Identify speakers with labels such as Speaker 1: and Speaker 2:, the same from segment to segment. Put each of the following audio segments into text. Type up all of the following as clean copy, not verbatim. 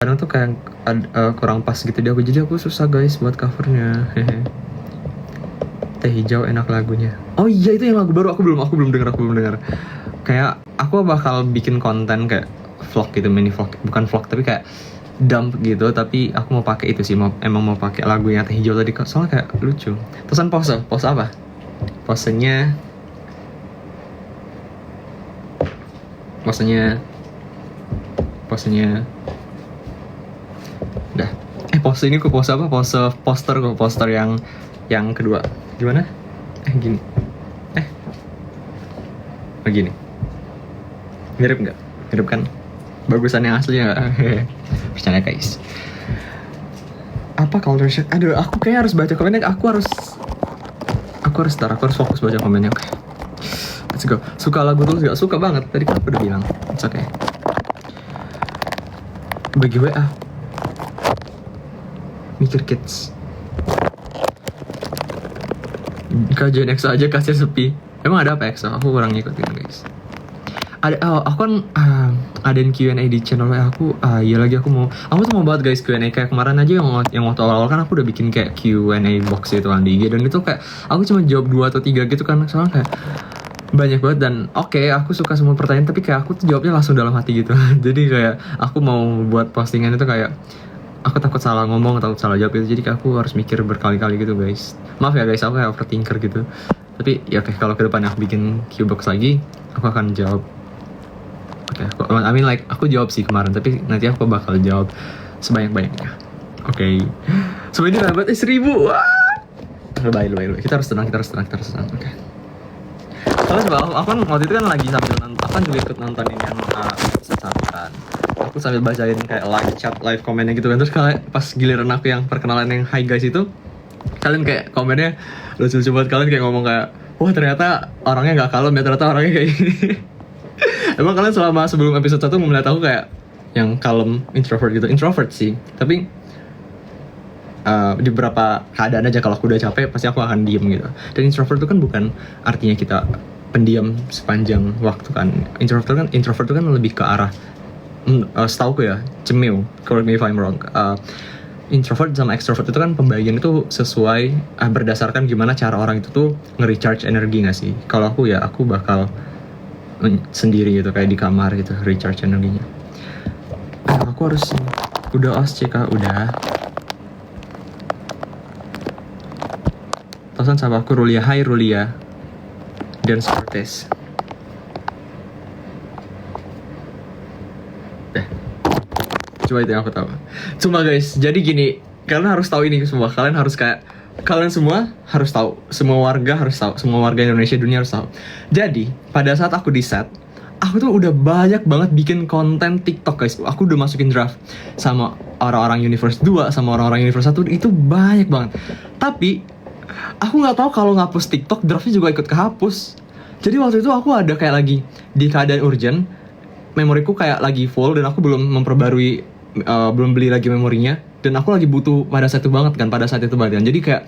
Speaker 1: kadang tuh kayak kurang pas gitu di aku, jadi aku susah guys buat covernya. Teh hijau enak lagunya. Oh iya, itu yang lagu baru, aku belum dengar. Kayak aku bakal bikin konten kayak vlog gitu, mini vlog, bukan vlog tapi kayak dump gitu, tapi aku mau pakai itu sih, emang mau pakai lagunya Teh Hijau tadi, soalnya kayak lucu. Terusan pose apa? Posenya udah. Pose ini pose apa? Poster yang kedua. Gimana? Gini. Begini. Mirip nggak? Mirip kan? Bagusan yang aslinya nggak? Percaya guys. Apa culture shock? Aduh, aku kayak harus baca komennya. Aku harus fokus baca komennya. Oke. Let's go. Suka lagu tuh gak? Suka banget. Tadi kan aku udah bilang. It's okay. Bagi WA. Mikir kids. Kajian EXO aja kasih sepi. Emang ada apa EXO? Aku kurang ngikutin guys. Aku kan adain Q&A di channel aku. Iya lagi aku tuh mau banget guys Q&A. Kayak kemarin aja yang waktu awal-awal kan aku udah bikin kayak Q&A box gitu kan di IG, dan itu kayak aku cuma jawab 2 atau 3 gitu kan, soalnya kayak banyak banget. Dan oke, aku suka semua pertanyaan, tapi kayak aku tuh jawabnya langsung dalam hati gitu. Jadi kayak aku mau buat postingan itu kayak aku takut salah ngomong, takut salah jawab gitu, jadi kayak aku harus mikir berkali-kali gitu guys. Maaf ya guys, aku kayak overthinker gitu. Tapi ya oke, kalau kedepannya aku bikin Q-box lagi, aku akan jawab. Aku jawab sih kemarin, tapi nanti aku bakal jawab sebanyak-banyaknya. Oke. Sebenarnya dapat 1000. Wah. Lebay. Kita harus tenang. Oke. Soalnya sebab aku kan waktu itu kan lagi sambil nonton, aku kan juga ikut nontonin yang episode 1 kan. Aku sambil bacain kayak live komennya gitu kan. Terus pas giliran aku yang perkenalan yang hi guys itu, kalian kayak komennya lucu-lucu banget. Kalian kayak ngomong kayak, wah ternyata orangnya gak kalem ya, ternyata orangnya kayak gini. Emang kalian sebelum episode 1 melihat aku kayak yang kalem, introvert gitu? Introvert sih, tapi di beberapa keadaan aja kalau aku udah capek pasti aku akan diem gitu. Dan introvert itu kan bukan artinya kita pendiam sepanjang waktu kan. Introvert itu kan lebih ke arah setauku ya, cemil, correct me if I'm wrong. Introvert sama extrovert itu kan pembagian itu sesuai berdasarkan gimana cara orang itu tuh nge-recharge energi gak sih. Kalau aku ya, aku bakal sendiri gitu, kayak di kamar gitu, recharge energinya. Aku harus udah OSCK, udah. Tosan sama aku Rulia, hai Rulia. Dan Sportes. Cuma itu yang aku tahu. Cuma guys, jadi gini, kalian harus tahu ini semua. Kalian semua harus tahu. Semua warga harus tahu. Semua warga Indonesia, dunia harus tahu. Jadi, pada saat aku di set, aku tuh udah banyak banget bikin konten TikTok guys. Aku udah masukin draft sama orang-orang Universe 2, sama orang-orang Universe 1, itu banyak banget. Tapi, aku gak tahu kalau ngapus TikTok, draftnya juga ikut kehapus. Jadi waktu itu aku ada kayak lagi di keadaan urgent, memoriku kayak lagi full, dan aku belum memperbarui, belum beli lagi memorinya, dan aku lagi butuh pada saat itu banget. Jadi kayak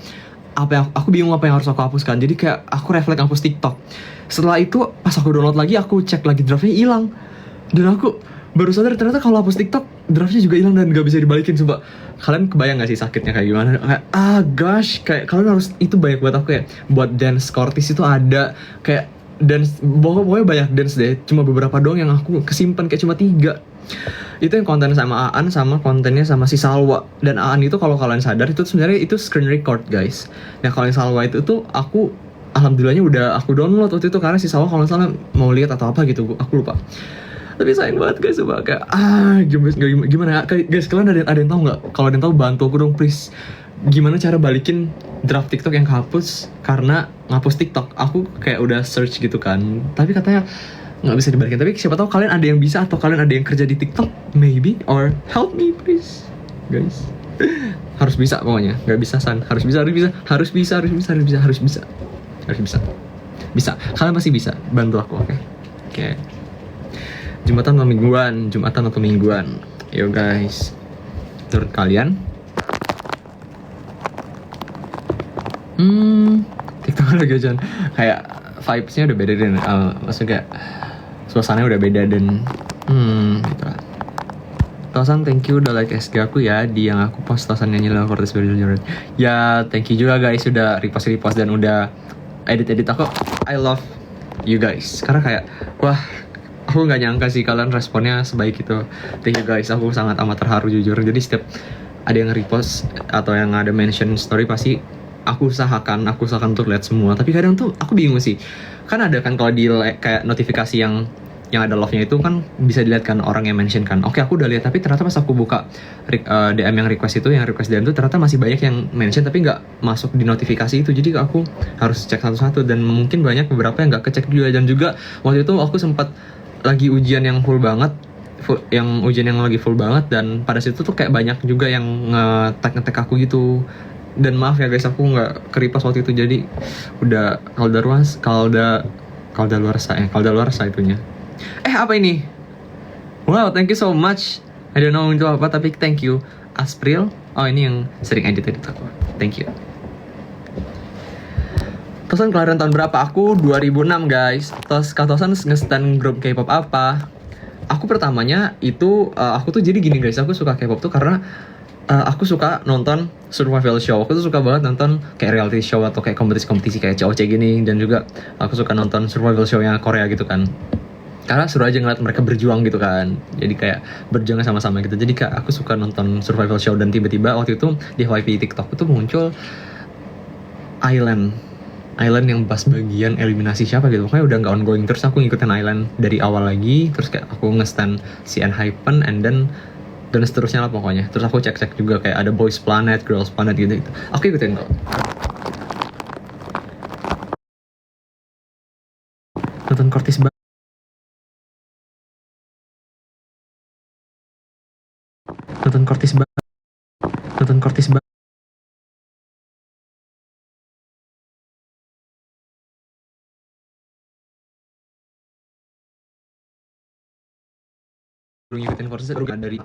Speaker 1: aku bingung apa yang harus aku hapuskan. Jadi kayak aku refleks hapus TikTok. Setelah itu pas aku download lagi, aku cek lagi draftnya hilang, dan aku baru sadar ternyata kalau hapus TikTok draftnya juga hilang dan gak bisa dibalikin. Coba kalian kebayang gak sih sakitnya kayak gimana? Kayak gosh, kayak kalian harus, itu banyak buat aku kayak buat dance Cortis itu ada kayak dance, pokoknya banyak dance deh, cuma beberapa doang yang aku kesimpan, kayak cuma 3. Itu yang konten sama Aan, sama kontennya sama si Salwa. Dan Aan itu kalau kalian sadar itu sebenarnya itu screen record guys. Nah kalau yang Salwa itu tuh aku alhamdulillahnya udah aku download waktu itu, karena si Salwa kalau salah mau lihat atau apa gitu, aku lupa. Tapi sayang banget guys, coba kayak gimana ya guys, kalian ada yang tahu nggak? Kalau ada yang tahu bantu aku dong please. Gimana cara balikin draft TikTok yang kehapus karena ngapus TikTok? Aku kayak udah search gitu kan, tapi katanya nggak bisa dibalikin. Tapi siapa tahu kalian ada yang bisa, atau kalian ada yang kerja di TikTok maybe, or help me please guys. Harus bisa pokoknya, nggak bisa San, harus bisa. Bisa, kalian masih bisa, bantu aku, oke? Jumatan atau mingguan. Yo guys, menurut kalian TikTok lagi aja kayak vibes-nya udah beda, dan maksudnya kayak suasananya udah beda, dan gitu lah. Tosan, thank you udah like SG aku ya, di yang aku post Tosan nyanyi lagu Fortis Berjurit. Ya, thank you juga guys udah repost dan udah edit aku. I love you guys. Karena kayak, wah, aku nggak nyangka sih kalian responnya sebaik itu. Thank you guys, aku sangat amat terharu jujur. Jadi setiap ada yang repost atau yang ada mention story pasti aku usahakan untuk lihat semua. Tapi kadang tuh aku bingung sih. Kan ada kan kalau di kayak notifikasi yang ada love-nya itu kan bisa dilihat kan orang yang mention kan. Oke, aku udah lihat tapi ternyata pas aku buka DM yang request DM itu ternyata masih banyak yang mention tapi nggak masuk di notifikasi itu. Jadi aku harus cek satu-satu dan mungkin banyak beberapa yang nggak kecek juga. Dan juga waktu itu aku sempat lagi ujian yang full banget, lagi full banget dan pada situ tuh kayak banyak juga yang ngetek aku gitu. Dan maaf ya guys, aku nggak ke-repost waktu itu, jadi udah kaldaluarsa itunya. Apa ini? Wow, thank you so much. I don't know itu apa tapi thank you. Aspril. Oh, ini yang sering edit aku. Thank you. Tosan kelahiran tahun berapa? Aku 2006 guys. Tosan nge-stan grup K-pop apa? Aku pertamanya itu aku tuh jadi gini guys, aku suka K-pop tuh karena aku suka nonton survival show. Aku tuh suka banget nonton kayak reality show atau kayak kompetisi kayak COC gini. Dan juga aku suka nonton survival show-nya Korea gitu kan. Karena seru aja ngeliat mereka berjuang gitu kan. Jadi kayak berjuang sama-sama gitu. Jadi kayak aku suka nonton survival show. Dan tiba-tiba waktu itu di FYP TikTok itu muncul Island yang pas bagian eliminasi siapa gitu. Pokoknya udah gak ongoing. Terus aku ngikutin Island dari awal lagi. Terus kayak aku nge-stan si ENHYPEN and then dan seterusnya lah pokoknya. Terus aku cek-cek juga kayak ada Boys Planet, Girls Planet gitu. Aku ikutin kok. Nonton Kortis banget. Nonton Kortis banget. Ngikutin Kortis dari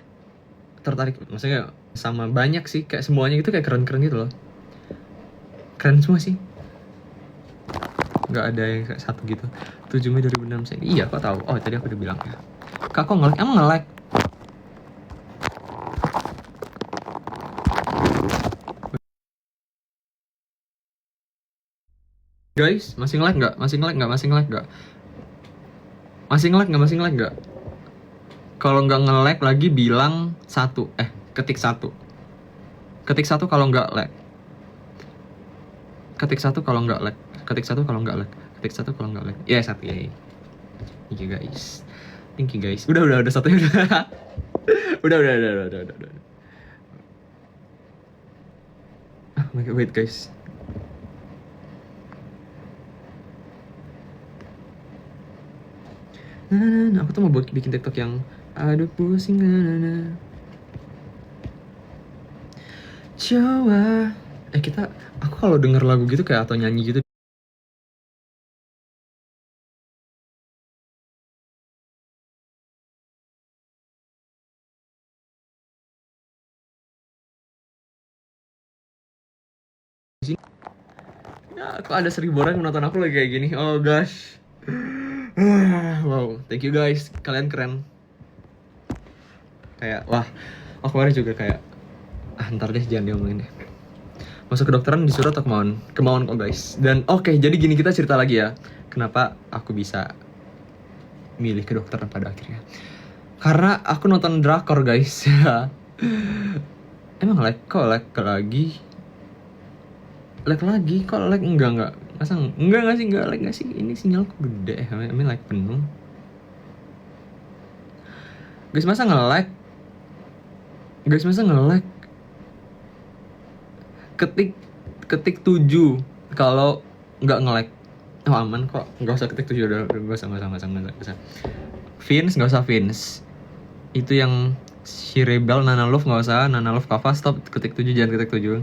Speaker 1: tertarik, maksudnya sama banyak sih, kayak semuanya gitu kayak keren-keren gitu loh. Keren semua sih. Nggak ada yang kayak satu gitu. 7 Mei 2006 saya. Iya, kok tahu? Oh, tadi aku udah bilang ya. Kak, kok nge-like? Emang nge-like? Guys, masih nge-like nggak? Kalau nggak nge-like lagi bilang 1. Ketik 1. Ketik 1 kalau nggak like. Ketik 1 kalau nggak like. Ya, 1 ya. Thank you guys. Udah 1 ya udah. udah. Wait guys. Nah, aku tuh mau bikin TikTok yang aduh pusing Coba aku kalau denger lagu gitu kayak atau nyanyi gitu ya, kok ada 1000 orang yang nonton aku lagi kayak gini. Oh gosh. Wow, thank you guys, kalian keren. Kayak wah, aku kemarin juga kayak ntar deh, jangan diomongin deh. Masuk kedokteran disuruh atau kemauan kok guys. Dan oke, jadi gini, kita cerita lagi ya. Kenapa aku bisa milih kedokteran pada akhirnya? Karena aku nonton drakor guys. Emang kok like lagi? Enggak. Masa enggak sih? Ini sinyalku gede. I mean like penuh. Guys, masa nge-like? Ketik 7 kalau nggak nge-like. Oh, aman kok, nggak usah ketik 7 udah, nggak usah. Vince nggak usah Vince. Itu yang si Rebel, Nana Love nggak usah, Nana Love Kava stop ketik 7, jangan ketik 7.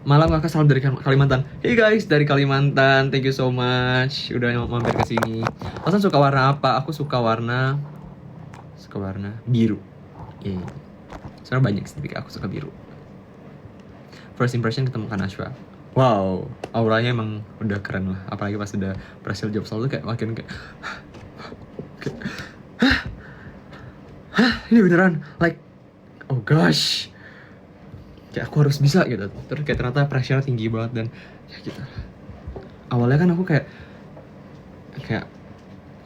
Speaker 1: Malam kakak salam dari Kalimantan. Hey guys, dari Kalimantan, thank you so much udah mampir ke sini. Tosan suka warna apa? Aku suka warna biru. Yeah. Soalnya banyak sih, tapi aku suka biru. First impression ketemu Kanashwa. Wow, auranya emang udah keren lah. Apalagi pas udah berhasil job selalu kayak makin kayak ini beneran like oh gosh, kayak aku harus bisa gitu. Terus kayak ternyata pressure tinggi banget dan ya gitu. Awalnya kan aku kayak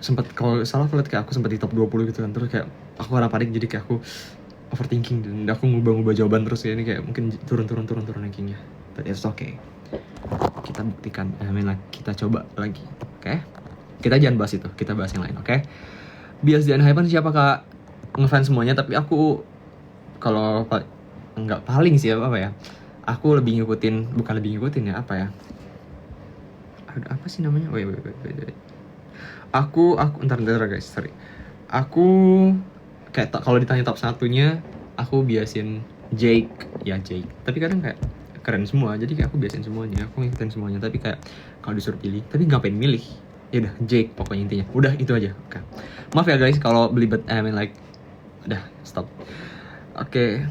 Speaker 1: sempat, kalau salah aku lihat kayak aku sempat di top 20 gitu kan. Terus kayak aku orang panik, jadi kayak aku overthinking dan aku ngubah-ngubah jawaban terus. Kayak ini kayak mungkin turun rankingnya. But it's okay, kita buktikan. Kita coba lagi, oke? Kita jangan bahas itu, kita bahas yang lain, oke? Bias dan Hypen siapa kak? Ngefans semuanya, tapi aku kalau nggak paling sih apa ya, aku lebih bukan lebih ngikutin ya, apa ya, ada apa sih namanya, wait. Aku entar guys, sorry. Aku kayak kalau ditanya top satunya, aku biasin Jake. Tapi kadang kayak keren semua, jadi kayak aku biasin semuanya, aku ngikutin semuanya. Tapi kayak kalau disuruh pilih, tapi ngapain milih? Ya udah Jake pokoknya intinya. Udah itu aja. Oke. Maaf ya guys kalau belibet, udah stop. Oke.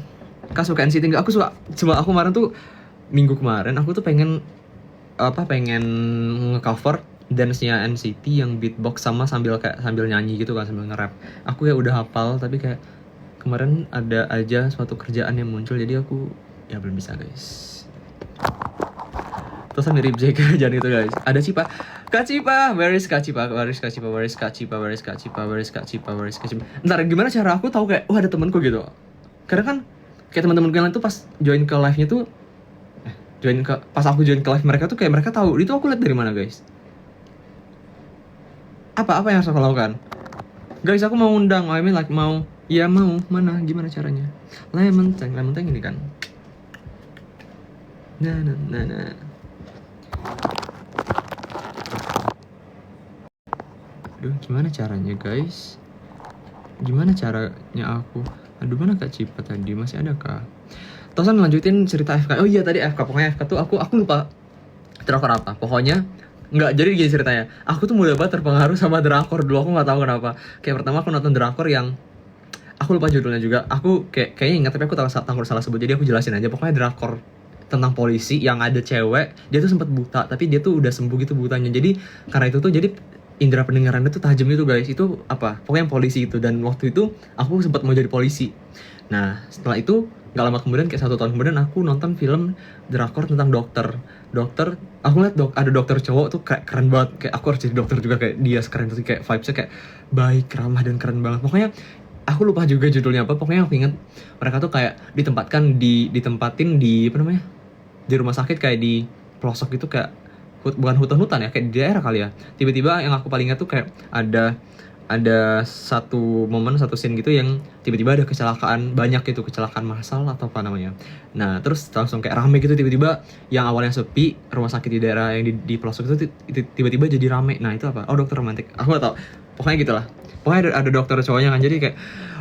Speaker 1: Kak suka NCT enggak? Aku suka. Cuma aku minggu kemarin aku tuh pengen nge-cover dance-nya NCT yang beatbox sambil nyanyi gitu kan, sambil nge-rap. Aku ya udah hafal, tapi kayak kemarin ada aja suatu kerjaan yang muncul, jadi aku ya belum bisa guys. Terus mirip JK jangan itu guys. Ada Cipa. Kak Cipa, where is Kak Cipa? Ntar gimana cara aku tahu kayak ada temanku gitu? Karena kan kayak teman-teman yang lain tuh pas join ke live-nya tuh pas aku join ke live mereka tuh kayak mereka tahu. Itu aku lihat dari mana guys? Apa yang harus aku lakukan? Guys, aku mau undang, mau mana, gimana caranya? Lemon Tank ini kan. Nah. Aduh, gimana caranya guys? Gimana caranya aku? Aduh, mana Kak Cipa tadi? Masih ada kah? Tosan lanjutin cerita FK. Oh iya tadi FK, pokoknya FK tuh aku lupa drakor apa. Pokoknya nggak, jadi gini ceritanya. Aku tuh mudah banget terpengaruh sama drakor dulu, aku nggak tahu kenapa. Kayak pertama aku nonton drakor yang aku lupa judulnya juga. Aku kayaknya ingat, tapi aku takut salah sebut. Jadi aku jelasin aja. Pokoknya drakor tentang polisi yang ada cewek, dia tuh sempat buta, tapi dia tuh udah sembuh gitu butanya. Jadi karena itu tuh jadi indera pendengarannya tuh tajam itu guys. Itu pokoknya polisi itu. Dan waktu itu aku sempat mau jadi polisi. Nah setelah itu nggak lama kemudian, kayak 1 tahun kemudian, aku nonton film drakor tentang dokter. Aku liat ada dokter cowok tuh kayak keren banget, kayak aku harus jadi dokter juga kayak dia, keren tuh, kayak vibesnya kayak baik, ramah, dan keren banget. Pokoknya aku lupa juga judulnya apa. Pokoknya aku inget mereka tuh kayak ditempatin di di rumah sakit, kayak di pelosok gitu, kayak bukan hutan-hutan ya, kayak di daerah kali ya. Tiba-tiba yang aku paling ingat tuh kayak ada satu scene gitu yang tiba-tiba ada kecelakaan banyak gitu, kecelakaan massal atau apa namanya. Nah terus langsung kayak rame gitu, tiba-tiba yang awalnya sepi rumah sakit di daerah yang di pelosok itu tiba-tiba jadi rame. Nah itu apa? Oh, dokter romantik, aku gak tau. Pokoknya gitulah. Pokoknya ada dokter cowoknya kan, jadi kayak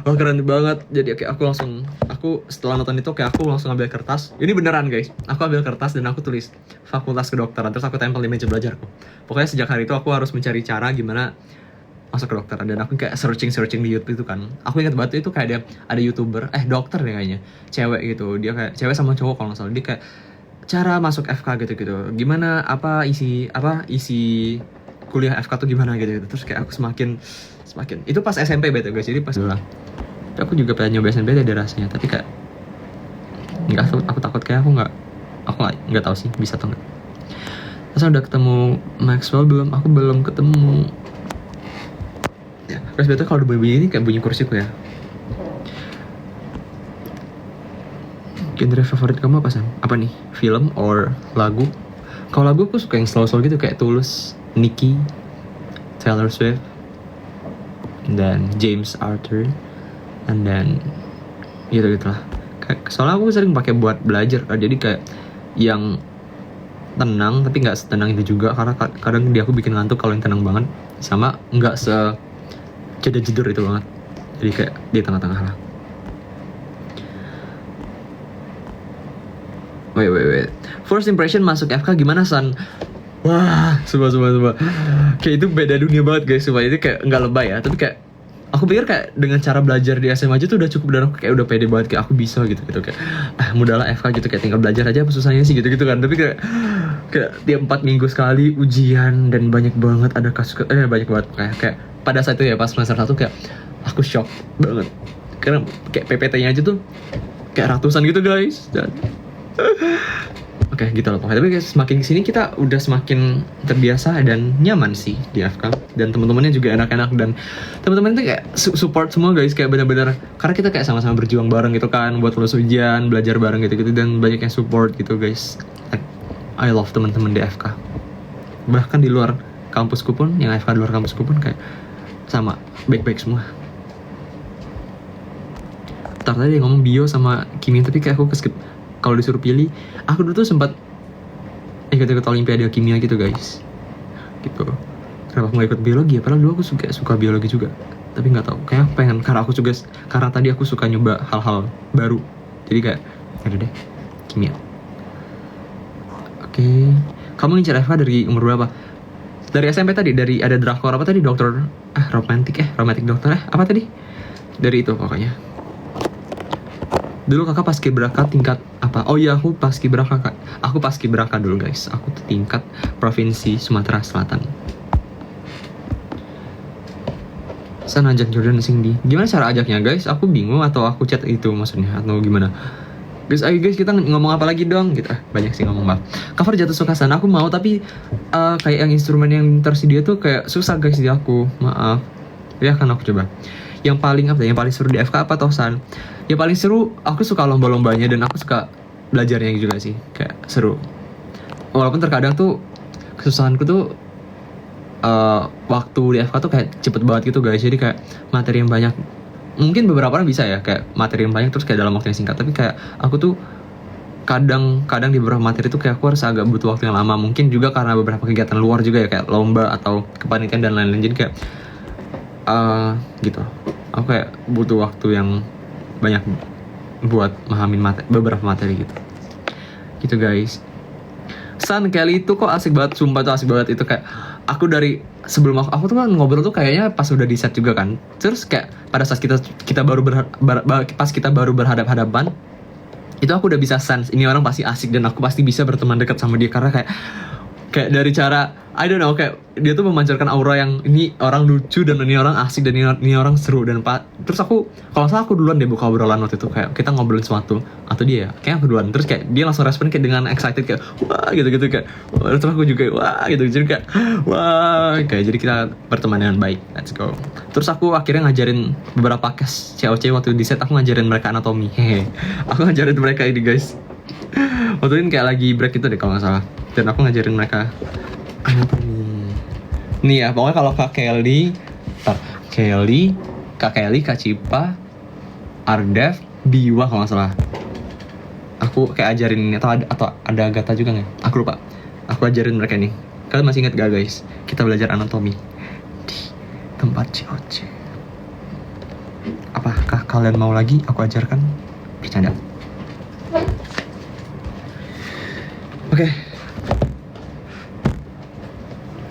Speaker 1: keren banget. Jadi kayak aku setelah nonton itu kayak aku langsung ambil kertas. Ini beneran guys, aku ambil kertas dan aku tulis fakultas kedokteran, terus aku tempel di meja belajarku. Pokoknya sejak hari itu aku harus mencari cara gimana masuk ke dokteran, dan aku kayak searching di YouTube itu kan. Aku ingat banget itu kayak ada YouTuber dokter deh kayaknya, cewek gitu. Dia kayak cewek sama cowok kalau nggak salah. Dia kayak cara masuk FK gitu. Gimana isi kuliah FK tuh gimana gitu. Terus kayak aku semakin itu pas SMP betul guys. Jadi pas dulu aku juga pengen nyoba SNP deh rasanya, tapi kayak aku takut kayak aku nggak tahu sih bisa atau nggak. Terus udah ketemu Maxwell belum? Aku belum ketemu. Ya, terus betul kalau udah bunyi ini kayak bunyi kursiku ya. Genre favorit kamu apa Sam? Apa nih? Film or lagu? Kalau lagu aku suka yang slow gitu, kayak Tulus, Nicki, Taylor Swift, dan James Arthur, and then gitu-gitulah. Soalnya aku sering pakai buat belajar, jadi kayak yang tenang tapi nggak setenang itu juga, karena kadang aku bikin ngantuk kalau yang tenang banget, sama nggak jeder itu banget. Jadi kayak di tengah-tengah lah. Wait. First impression masuk FK gimana San? Wah, sumpah. Kayak itu beda dunia banget guys, sumpah. Itu kayak nggak lebay ya, tapi kayak aku pikir kayak dengan cara belajar di SMA aja tuh udah cukup, dan aku kayak udah pede banget, kayak aku bisa gitu kayak mudahlah FK gitu, kayak tinggal belajar aja apa susahnya sih gitu kan. Tapi kayak tiap 4 minggu sekali ujian, dan banyak banget ada kasus banyak banget kayak pada saat itu ya, pas semester 1 kayak aku shock banget. Karena kayak PPT-nya aja tuh kayak ratusan gitu guys. Dan oke, gitu loh pokoknya. Tapi guys, semakin kesini kita udah semakin terbiasa dan nyaman sih di FK. Dan teman-temannya juga enak-enak, dan teman-teman itu kayak support semua guys, kayak benar-benar karena kita kayak sama-sama berjuang bareng gitu kan, buat lulus ujian, belajar bareng gitu-gitu, dan banyak yang support gitu guys. I love teman-teman di FK. Bahkan di luar kampusku pun, yang FK di luar kampusku pun kayak sama, baik-baik semua. Ntar tadi ngomong bio sama kimia, tapi kayak aku keskip. Kalau disuruh pilih, aku dulu tuh sempat ikut-ikut olimpiade kimia gitu guys. Gitu. Kenapa aku gak ikut biologi ya? Padahal dulu aku suka biologi juga. Tapi nggak tahu. Kayak aku pengen, karena tadi aku suka nyoba hal-hal baru. Jadi kayak, yaudah deh, kimia. Oke. Kamu ngincar FK dari umur berapa? Dari SMP tadi, dari ada drakor apa tadi? Romantic dokter apa tadi? Dari itu pokoknya. Dulu kakak paskibraka tingkat apa? Oh iya, aku paskibraka dulu guys. Aku tuh tingkat provinsi Sumatera Selatan. Sana ajak Jordan Cindy. Gimana cara ajaknya guys? Aku bingung, atau aku chat itu maksudnya, atau gimana? Guys, ayo guys, kita ngomong apa lagi dong? Gitu. Banyak sih ngomong, Bang. Cover Jatuh Suka Sana aku mau, tapi kayak yang instrumen yang tersedia tuh kayak susah guys di aku. Maaf. Ya kan aku coba. Yang paling seru di FK apa Tosan? Yang paling seru, aku suka lomba-lombanya, dan aku suka belajarnya juga sih, kayak seru. Walaupun terkadang tuh kesusahanku tuh waktu di FK tuh kayak cepet banget gitu guys. Jadi kayak materi yang banyak, mungkin beberapa orang bisa ya kayak materi yang banyak terus kayak dalam waktu yang singkat, tapi kayak aku tuh kadang di beberapa materi tuh kayak aku harus agak butuh waktu yang lama. Mungkin juga karena beberapa kegiatan luar juga ya, kayak lomba atau kepanitiaan dan lain-lain. Jadi kayak gitu, aku kayak butuh waktu yang banyak buat memahami beberapa materi gitu guys. San Kelly itu kok asik banget, sumpah tuh asik banget. Itu kayak aku dari sebelum aku tuh kan ngobrol tuh kayaknya pas udah di set juga kan. Terus kayak pada saat kita baru pas kita baru berhadapan, itu aku udah bisa sense ini orang pasti asik, dan aku pasti bisa berteman dekat sama dia, karena kayak dari cara I don't know, kayak dia tuh memancarkan aura yang ini orang lucu, dan ini orang asik, dan ini orang seru. Dan terus aku, kalau salah aku duluan deh buka obrolan waktu itu, kayak kita ngobrolin sesuatu, atau dia ya, kayak aku duluan. Terus kayak dia langsung respon kayak dengan excited, kayak wah gitu kayak terus aku juga wah gitu, jadi kayak wah, kayak jadi kita berteman dengan baik. Let's go. Terus aku akhirnya ngajarin beberapa case COC waktu di set, aku ngajarin mereka anatomi. Hehe. Aku ngajarin mereka ini guys. Waktu itu kayak lagi break itu deh kalau nggak salah, dan aku ngajarin mereka anatomi. Nih ya, pokoknya kalau Kak Kelly, Kak Cipa, Ardev, Biwa kalau nggak salah, aku kayak ajarin ini, atau ada Agatha juga nggak? Aku lupa. Aku ajarin mereka nih. Kalian masih ingat gak guys? Kita belajar anatomi di tempat COC. Apakah kalian mau lagi aku ajarkan? Bercanda. Oke.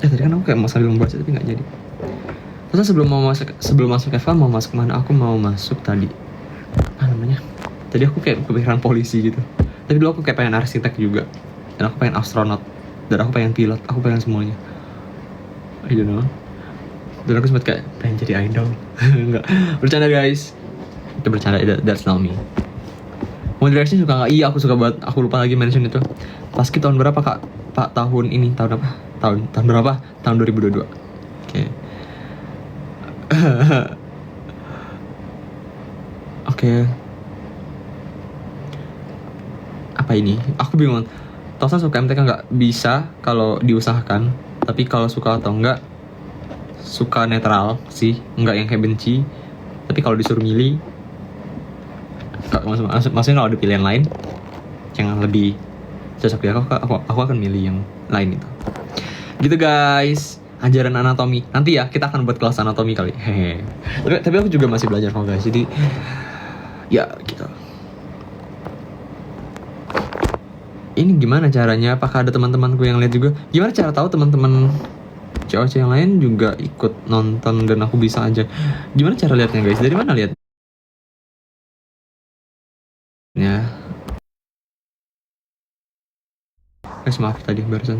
Speaker 1: Tadi kan aku kayak mau sambil membaca tapi nggak jadi. Terus sebelum masuk FK mau masuk mana? Aku mau masuk tadi apa namanya? Tadi aku kayak kepikiran polisi gitu. Tapi dulu aku kayak pengen arsitek juga, dan aku pengen astronot, dan aku pengen pilot, aku pengen semuanya. I don't know. Dan aku sempat kayak pengen jadi idol. Enggak, bercanda guys. Itu bercanda, that's not me. One Direction suka nggak? Iya, aku suka banget. Aku lupa lagi mention itu. Paski tahun berapa kak? Pak, tahun ini tahun apa? Tahun berapa? Tahun 2022. Oke. Oke. Apa ini? Aku bingung. Tosan suka MTK nggak? Bisa kalau diusahakan. Tapi kalau suka atau enggak, suka netral sih. Enggak yang kayak benci. Tapi kalau disuruh milih, maksudnya kalau ada pilihan lain yang lebih cocok di aku akan milih yang lain itu. Gitu guys, ajaran anatomi. Nanti ya kita akan buat kelas anatomi kali. Hehe. Tapi aku juga masih belajar kok guys. Jadi ya gitu. Ini gimana caranya? Apakah ada teman-temanku yang lihat juga? Gimana cara tahu teman-teman cewek yang lain juga ikut nonton dan aku bisa aja? Gimana cara lihatnya guys? Dari mana lihat? Ya. Guys, maaf tadi barusan.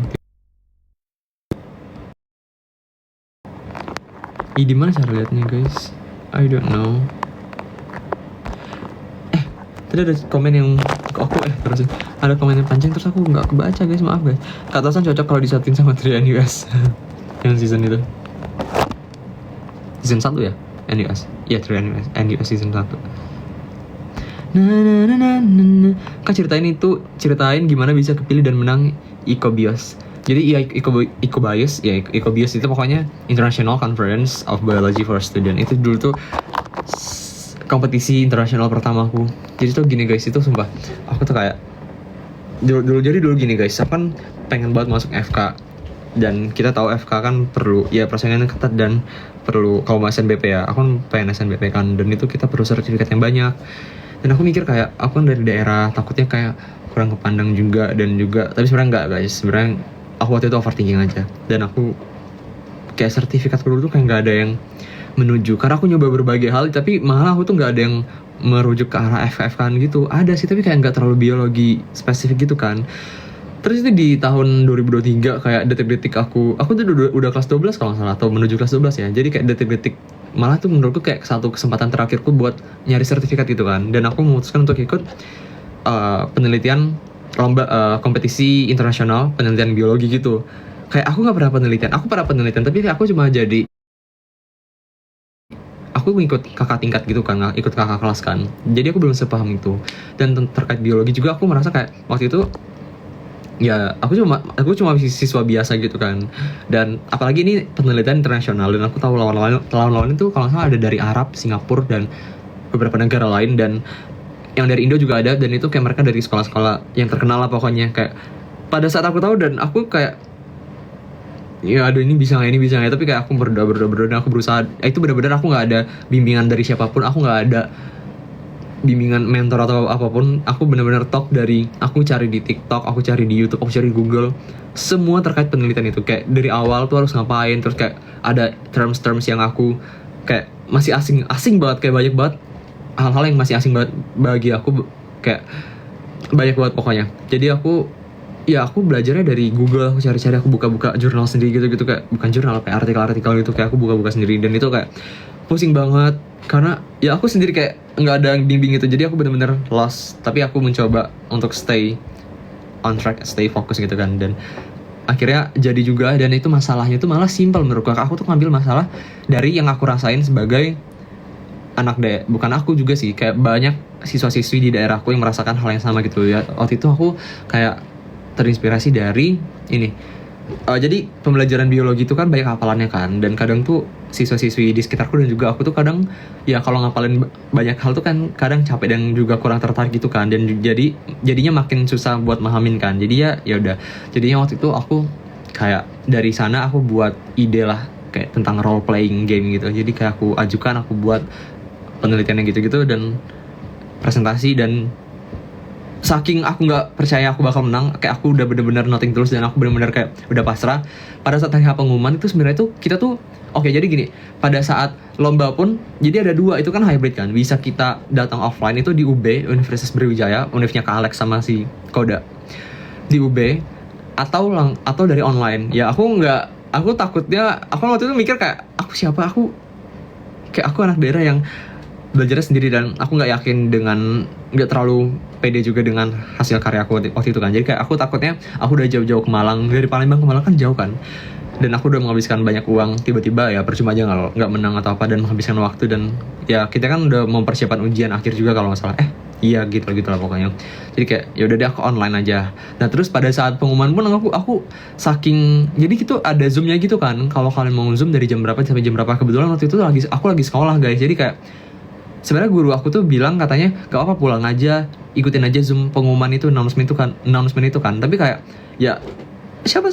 Speaker 1: Di mana cara lihatnya guys? I don't know. tadi ada komen yang aku terus ada komen yang panjang terus aku nggak kebaca guys, maaf guys. Kak Tosan cocok kalau disatuin sama 3NUS yang season itu, season 1 ya, NUS ya, 3NUS season 1. Kak ceritain gimana bisa kepilih dan menang Ecobios. Jadi ya Ecobios itu pokoknya International Conference of Biology for Student. Itu dulu tuh kompetisi internasional pertama aku. Jadi tuh gini guys, itu sumpah aku tuh kayak dulu gini guys, aku kan pengen banget masuk FK. Dan kita tahu FK kan perlu ya persaingannya ketat dan perlu, kalau mau SNBP ya, aku kan pengen SNBP kan, dan itu kita perlu sertifikat yang banyak. Dan aku mikir kayak aku kan dari daerah, takutnya kayak kurang kepandang juga, dan juga tapi sebenarnya enggak guys, sebenarnya aku waktu itu overthinking aja. Dan aku kayak sertifikat dulu tuh kayak nggak ada yang menuju, karena aku nyoba berbagai hal tapi malah aku tuh nggak ada yang merujuk ke arah FF kan gitu. Ada sih tapi kayak nggak terlalu biologi spesifik gitu kan. Terus itu di tahun 2023 kayak detik-detik aku tuh udah kelas 12 kalau nggak salah, atau menuju kelas 12 ya. Jadi kayak detik-detik malah tuh menurutku kayak satu kesempatan terakhirku buat nyari sertifikat gitu kan. Dan aku memutuskan untuk ikut penelitian kompetisi internasional penelitian biologi gitu. Kayak aku nggak pernah penelitian tapi kayak aku cuma jadi, aku ngikut kakak tingkat gitu kan, ikut kakak kelas kan, jadi aku belum sepaham itu. Dan terkait biologi juga aku merasa kayak waktu itu ya aku cuma siswa biasa gitu kan. Dan apalagi ini penelitian internasional, dan aku tahu lawan-lawan itu kalau nggak salah ada dari Arab, Singapura, dan beberapa negara lain, dan yang dari Indo juga ada. Dan itu kayak mereka dari sekolah-sekolah yang terkenal lah pokoknya. Kayak pada saat aku tahu, dan aku kayak ya aduh ini bisa nggak, tapi kayak aku berdoa dan aku berusaha. Itu benar-benar aku nggak ada bimbingan dari siapapun, aku nggak ada bimbingan mentor atau apapun. Aku benar-benar dari aku cari di TikTok, aku cari di YouTube, aku cari di Google, semua terkait penelitian itu. Kayak dari awal tuh harus ngapain, terus kayak ada terms yang aku kayak masih asing banget, kayak banyak banget hal-hal yang masih asing banget bagi aku, kayak banyak banget pokoknya. Jadi aku belajarnya dari Google, aku cari-cari, aku buka-buka jurnal sendiri gitu kayak bukan jurnal, kayak artikel-artikel gitu, kayak aku buka-buka sendiri. Dan itu kayak pusing banget karena ya aku sendiri kayak nggak ada yang bimbing gitu, jadi aku benar-benar lost. Tapi aku mencoba untuk stay on track, stay fokus gitu kan, dan akhirnya jadi juga. Dan itu masalahnya tuh malah simpel menurutku. Aku tuh ngambil masalah dari yang aku rasain sebagai anak bukan aku juga sih, kayak banyak siswa-siswi di daerahku yang merasakan hal yang sama gitu ya. Waktu itu aku kayak terinspirasi dari ini. Jadi pembelajaran biologi itu kan banyak hafalannya kan, dan kadang tuh siswa-siswi di sekitarku dan juga aku tuh kadang ya kalau ngapalin banyak hal tuh kan kadang capek dan juga kurang tertarik gitu kan, dan jadinya makin susah buat mahamin kan. Jadi ya udah, jadinya waktu itu aku kayak dari sana aku buat ide lah kayak tentang role playing game gitu. Jadi kayak aku ajukan, aku buat penelitiannya gitu-gitu dan presentasi. Dan saking aku nggak percaya aku bakal menang, kayak aku udah bener-bener nothing tulus, dan aku bener-bener kayak udah pasrah. Pada saat hari pengumuman itu sebenarnya tuh kita tuh oke, jadi gini, pada saat lomba pun jadi ada dua, itu kan hybrid kan, bisa kita datang offline itu di UB, Universitas Brawijaya, univnya Kak Alex sama si Koda di UB, atau dari online. Ya aku takutnya, aku waktu itu mikir kayak aku siapa, aku anak daerah yang belajarnya sendiri, dan aku nggak terlalu pede juga dengan hasil karya aku waktu itu kan. Jadi kayak aku takutnya aku udah jauh-jauh ke Malang, dari Palembang ke Malang kan jauh kan, dan aku udah menghabiskan banyak uang, tiba-tiba ya percuma aja nggak menang atau apa, dan menghabiskan waktu. Dan ya kita kan udah mempersiapkan ujian akhir juga kalau nggak salah, iya gitu lah pokoknya. Jadi kayak ya udah deh aku online aja. Nah terus pada saat pengumuman pun aku saking, jadi gitu ada zoomnya gitu kan, kalau kalian mau zoom dari jam berapa sampai jam berapa. Kebetulan waktu itu aku lagi sekolah guys, jadi kayak sebenarnya guru aku tuh bilang katanya gak apa pulang aja, ikutin aja zoom pengumuman itu, announcement itu kan. Tapi kayak ya siapa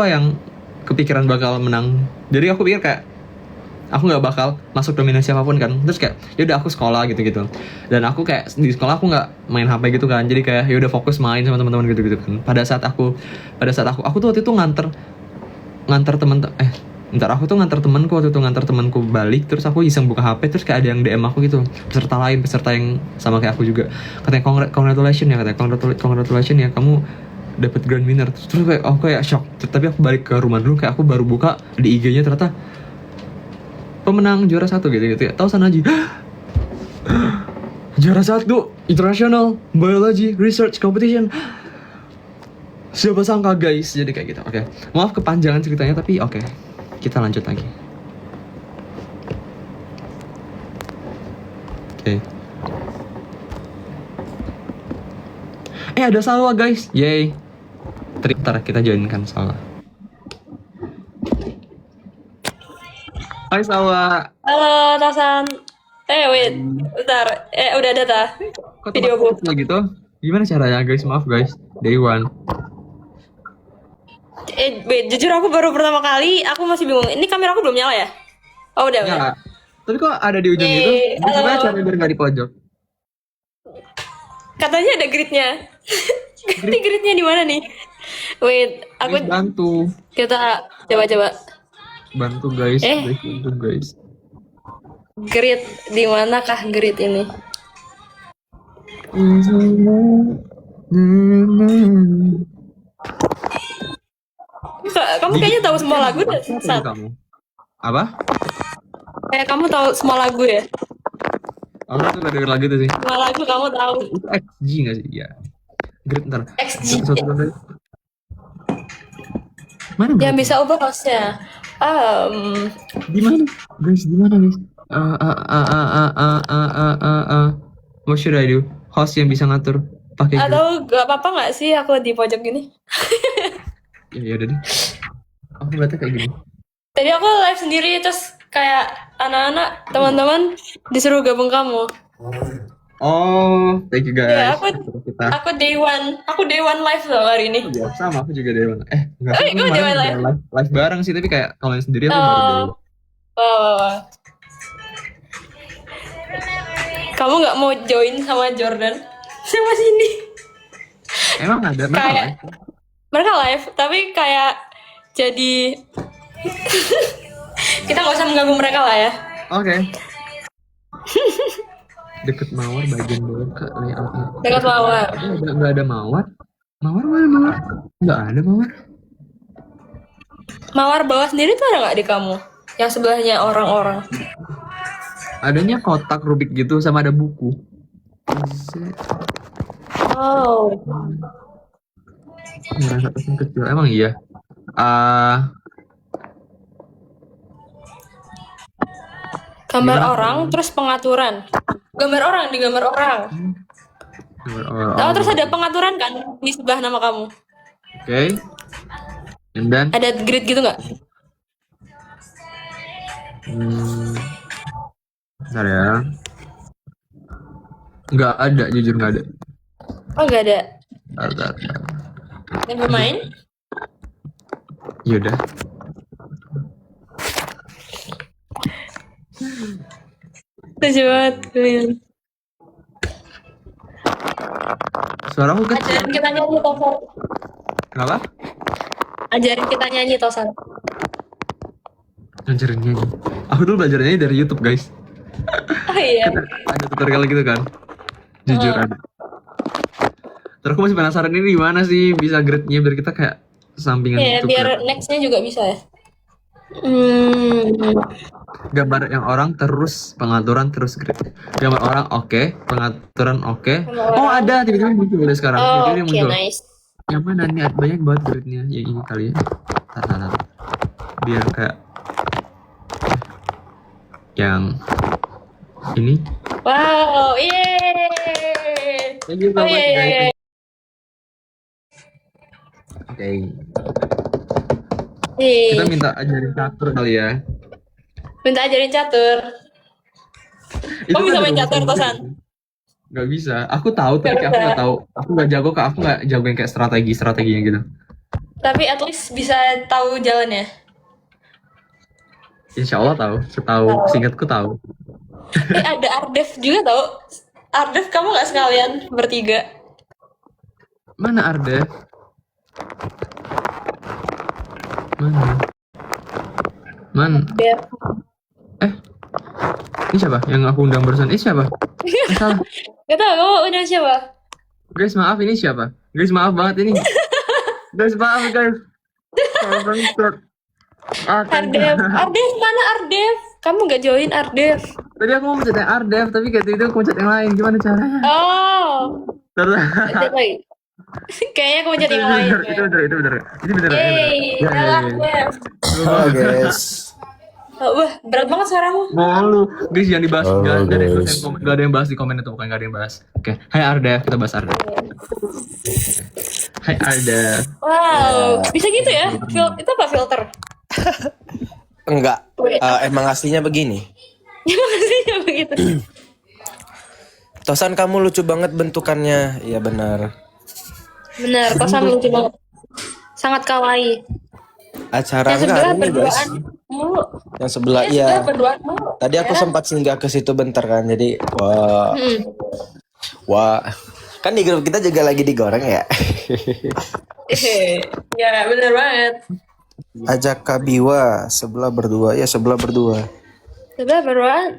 Speaker 1: yang kepikiran bakal menang. Jadi aku pikir kayak aku nggak bakal masuk dominasi apapun kan. Terus kayak yaudah aku sekolah gitu. Dan aku kayak di sekolah aku nggak main HP gitu kan, jadi kayak yaudah fokus main sama teman-teman gitu kan. Pada saat aku tuh waktu itu nganter temanku balik, terus aku iseng buka HP, terus kayak ada yang DM aku gitu, peserta yang sama kayak aku juga, katanya congratulations ya kamu dapat grand winner. Terus kayak aku kayak shock, tapi aku balik ke rumah dulu, kayak aku baru buka di IG-nya ternyata pemenang juara 1 gitu ya, tahu sana aja. Juara 1 International Biology Research Competition. Siapa sangka guys, jadi kayak gitu. Oke. Maaf kepanjangan ceritanya tapi oke. Kita lanjut lagi. Oke. Ada Salwa guys. Yay. Ntar kita joinkan Salwa. Hai Salwa.
Speaker 2: Halo, Tasan. Wait, bentar. Udah ada ta?
Speaker 1: Kok
Speaker 2: Video
Speaker 1: teman gitu? Gimana caranya guys? Maaf guys. Day one.
Speaker 2: Wait, jujur aku baru pertama kali, aku masih bingung. Ini kamera aku belum nyala ya? Oh, udah.
Speaker 1: Ya. Tapi kok ada di ujung itu? Gimana caranya biar nggak di pojok?
Speaker 2: Katanya ada gridnya. Ini gridnya di mana nih? Wait, aku
Speaker 1: Guys, bantu.
Speaker 2: kita coba.
Speaker 1: Bantu guys.
Speaker 2: Eh.
Speaker 1: Bantu guys.
Speaker 2: Grid di manakah grid ini? Kamu kayaknya tahu semua lagu deh, Sat.
Speaker 1: Kamu. Apa?
Speaker 2: Kayak kamu tahu semua lagu ya?
Speaker 1: Aku tuh gak denger lagu itu sih.
Speaker 2: Semua lagu kamu tahu.
Speaker 1: Itu XG gak sih? Iya. Grid ntar.
Speaker 2: XG.
Speaker 1: Mana?
Speaker 2: Yang bisa ubah hostnya.
Speaker 1: Di mana? Guys, di mana guys? What should I do? Host yang bisa ngatur pakai grid.
Speaker 2: Atau gak apa-apa nggak sih aku di pojok gini?
Speaker 1: Ya udah deh. Aku berarti kayak gini.
Speaker 2: Tadi aku live sendiri terus kayak anak-anak teman-teman disuruh gabung kamu.
Speaker 1: Oh, thank you guys.
Speaker 2: Ya,
Speaker 1: Kita.
Speaker 2: aku day one live loh hari ini.
Speaker 1: Ya, sama aku juga day one. Enggak.
Speaker 2: Oh, kamu day one live?
Speaker 1: Live bareng sih, tapi kayak kalau yang sendiri aku baru day one.
Speaker 2: Wow. Kamu nggak mau join sama Jordan? Sama sini.
Speaker 1: Emang ada mereka
Speaker 2: Kayak-
Speaker 1: live?
Speaker 2: Mereka live, tapi kayak jadi kita nggak usah mengganggu mereka lah ya.
Speaker 1: Oke. Deket mawar bagian bawah ke layout.
Speaker 2: Dekat Mawar.
Speaker 1: Nggak ada mawar. Mawar mana mawar? Nggak ada mawar.
Speaker 2: Mawar bawah sendiri tuh ada nggak di kamu? Yang sebelahnya orang-orang.
Speaker 1: Adanya kotak Rubik gitu sama ada buku.
Speaker 2: Oh.
Speaker 1: Ngerasa pesan kecil. Emang iya.
Speaker 2: Gambar
Speaker 1: Gimana?
Speaker 2: orang, terus pengaturan. Gambar orang di gambar orang. Oh, terus ada pengaturan kan di sebelah nama kamu.
Speaker 1: Oke. And then
Speaker 2: Ada grid gitu nggak?
Speaker 1: bentar ya. Nggak ada, jujur nggak ada.
Speaker 2: Oh, nggak ada.
Speaker 1: Ada.
Speaker 2: Never mind.
Speaker 1: Yaudah.
Speaker 2: Lucu banget kalian.
Speaker 1: Suara aku kecil.
Speaker 2: Ajarin kita nyanyi Tosan.
Speaker 1: Kenapa?
Speaker 2: Ajarin kita nyanyi Tosan.
Speaker 1: Ngajarin nyanyi. Aku dulu belajar nyanyi dari YouTube guys.
Speaker 2: Oh iya.
Speaker 1: Ada tutorial gitu kan. Jujur ada. Terus aku masih penasaran ini gimana sih bisa grade-nya biar kita kayak sampingan
Speaker 2: Iya,
Speaker 1: gitu.
Speaker 2: biar next-nya juga bisa ya.
Speaker 1: Gambar yang orang terus pengaturan terus grade. Gambar orang oke, pengaturan oke.
Speaker 2: Gambar
Speaker 1: Oh
Speaker 2: orang.
Speaker 1: ada tiba-tiba muncul udah sekarang.
Speaker 2: Oh,
Speaker 1: Tiba-tiba dia
Speaker 2: oke,
Speaker 1: muncul.
Speaker 2: nice.
Speaker 1: Yang mana nih banyak banget grade-nya. Yang ini kali ya. Tar. Biar kayak yang ini.
Speaker 2: Wow, yeay.
Speaker 1: Thank you so
Speaker 2: Oh
Speaker 1: much,
Speaker 2: iya, iya,
Speaker 1: guys.
Speaker 2: iya.
Speaker 1: Oke.
Speaker 2: Ih,
Speaker 1: Kita minta ajarin catur kali ya.
Speaker 2: minta ajarin catur.
Speaker 1: Itu
Speaker 2: Kamu bisa
Speaker 1: kan
Speaker 2: main
Speaker 1: ada
Speaker 2: catur,
Speaker 1: rumus
Speaker 2: Tosan?
Speaker 1: sendiri. Gak bisa. Aku tahu tapi
Speaker 2: Gak
Speaker 1: kayak aku
Speaker 2: bisa.
Speaker 1: gak tahu. Aku gak jago kak. Aku gak jago yang kayak strateginya gitu.
Speaker 2: Tapi at least bisa tahu jalannya.
Speaker 1: Insya Allah tahu. Setahu singkatku tahu.
Speaker 2: Ada Ardef juga tau. Ardef kamu nggak sekalian bertiga?
Speaker 1: Mana Arde? Mana?
Speaker 2: Biar.
Speaker 1: Ini siapa? Yang aku undang barusan. Ini siapa? Salah.
Speaker 2: Gak tau kamu udah siapa?
Speaker 1: Guys maaf ini siapa? Guys maaf banget ini. Guys maaf guys.
Speaker 2: Ardef. Ardef mana Ardef? Kamu nggak join Ardef?
Speaker 1: Tadi aku mau pencet yang Ardef, tapi kayak itu aku pencet yang lain. Gimana caranya?
Speaker 2: Oh,
Speaker 1: Terus.
Speaker 2: ada lagi. Kayaknya aku mencari yang lain.
Speaker 1: Itu bener. Ini bener.
Speaker 2: Yeay, kalah Dev.
Speaker 3: Oh, guys.
Speaker 2: Oh, wah, berat banget suaramu.
Speaker 1: Malu. Guys, jangan dibahas.
Speaker 3: Oh,
Speaker 1: Gak ada yang
Speaker 3: guys.
Speaker 1: gak ada yang bahas di komen itu, bukan gak ada yang bahas. Oke. Hai Ardef, kita bahas Ardef. Hai Ardef.
Speaker 2: Wow, bisa gitu ya? Itu apa filter?
Speaker 3: Enggak. Emang aslinya begini.
Speaker 2: Gimana sih begitu?
Speaker 3: Tosan kamu lucu banget bentukannya. Iya benar.
Speaker 2: Bener, kosan lucu banget. Sangat kawaii.
Speaker 3: Acara
Speaker 2: Yang
Speaker 3: enggak
Speaker 2: sebelah
Speaker 3: hari ini, guys.
Speaker 2: berduaan mulu.
Speaker 3: Yang sebelah
Speaker 2: Yang
Speaker 3: iya.
Speaker 2: sebelah berduaan mulu.
Speaker 3: Tadi aku
Speaker 2: Ya.
Speaker 3: sempat singgah ke situ bentar kan. Jadi wah.
Speaker 2: Hmm.
Speaker 3: Wah. Kan di grup kita juga lagi digoreng ya.
Speaker 2: Ya, bener banget.
Speaker 3: Ajak Kabiwa sebelah berdua. Ya sebelah berdua.
Speaker 2: Sebelah berduaan.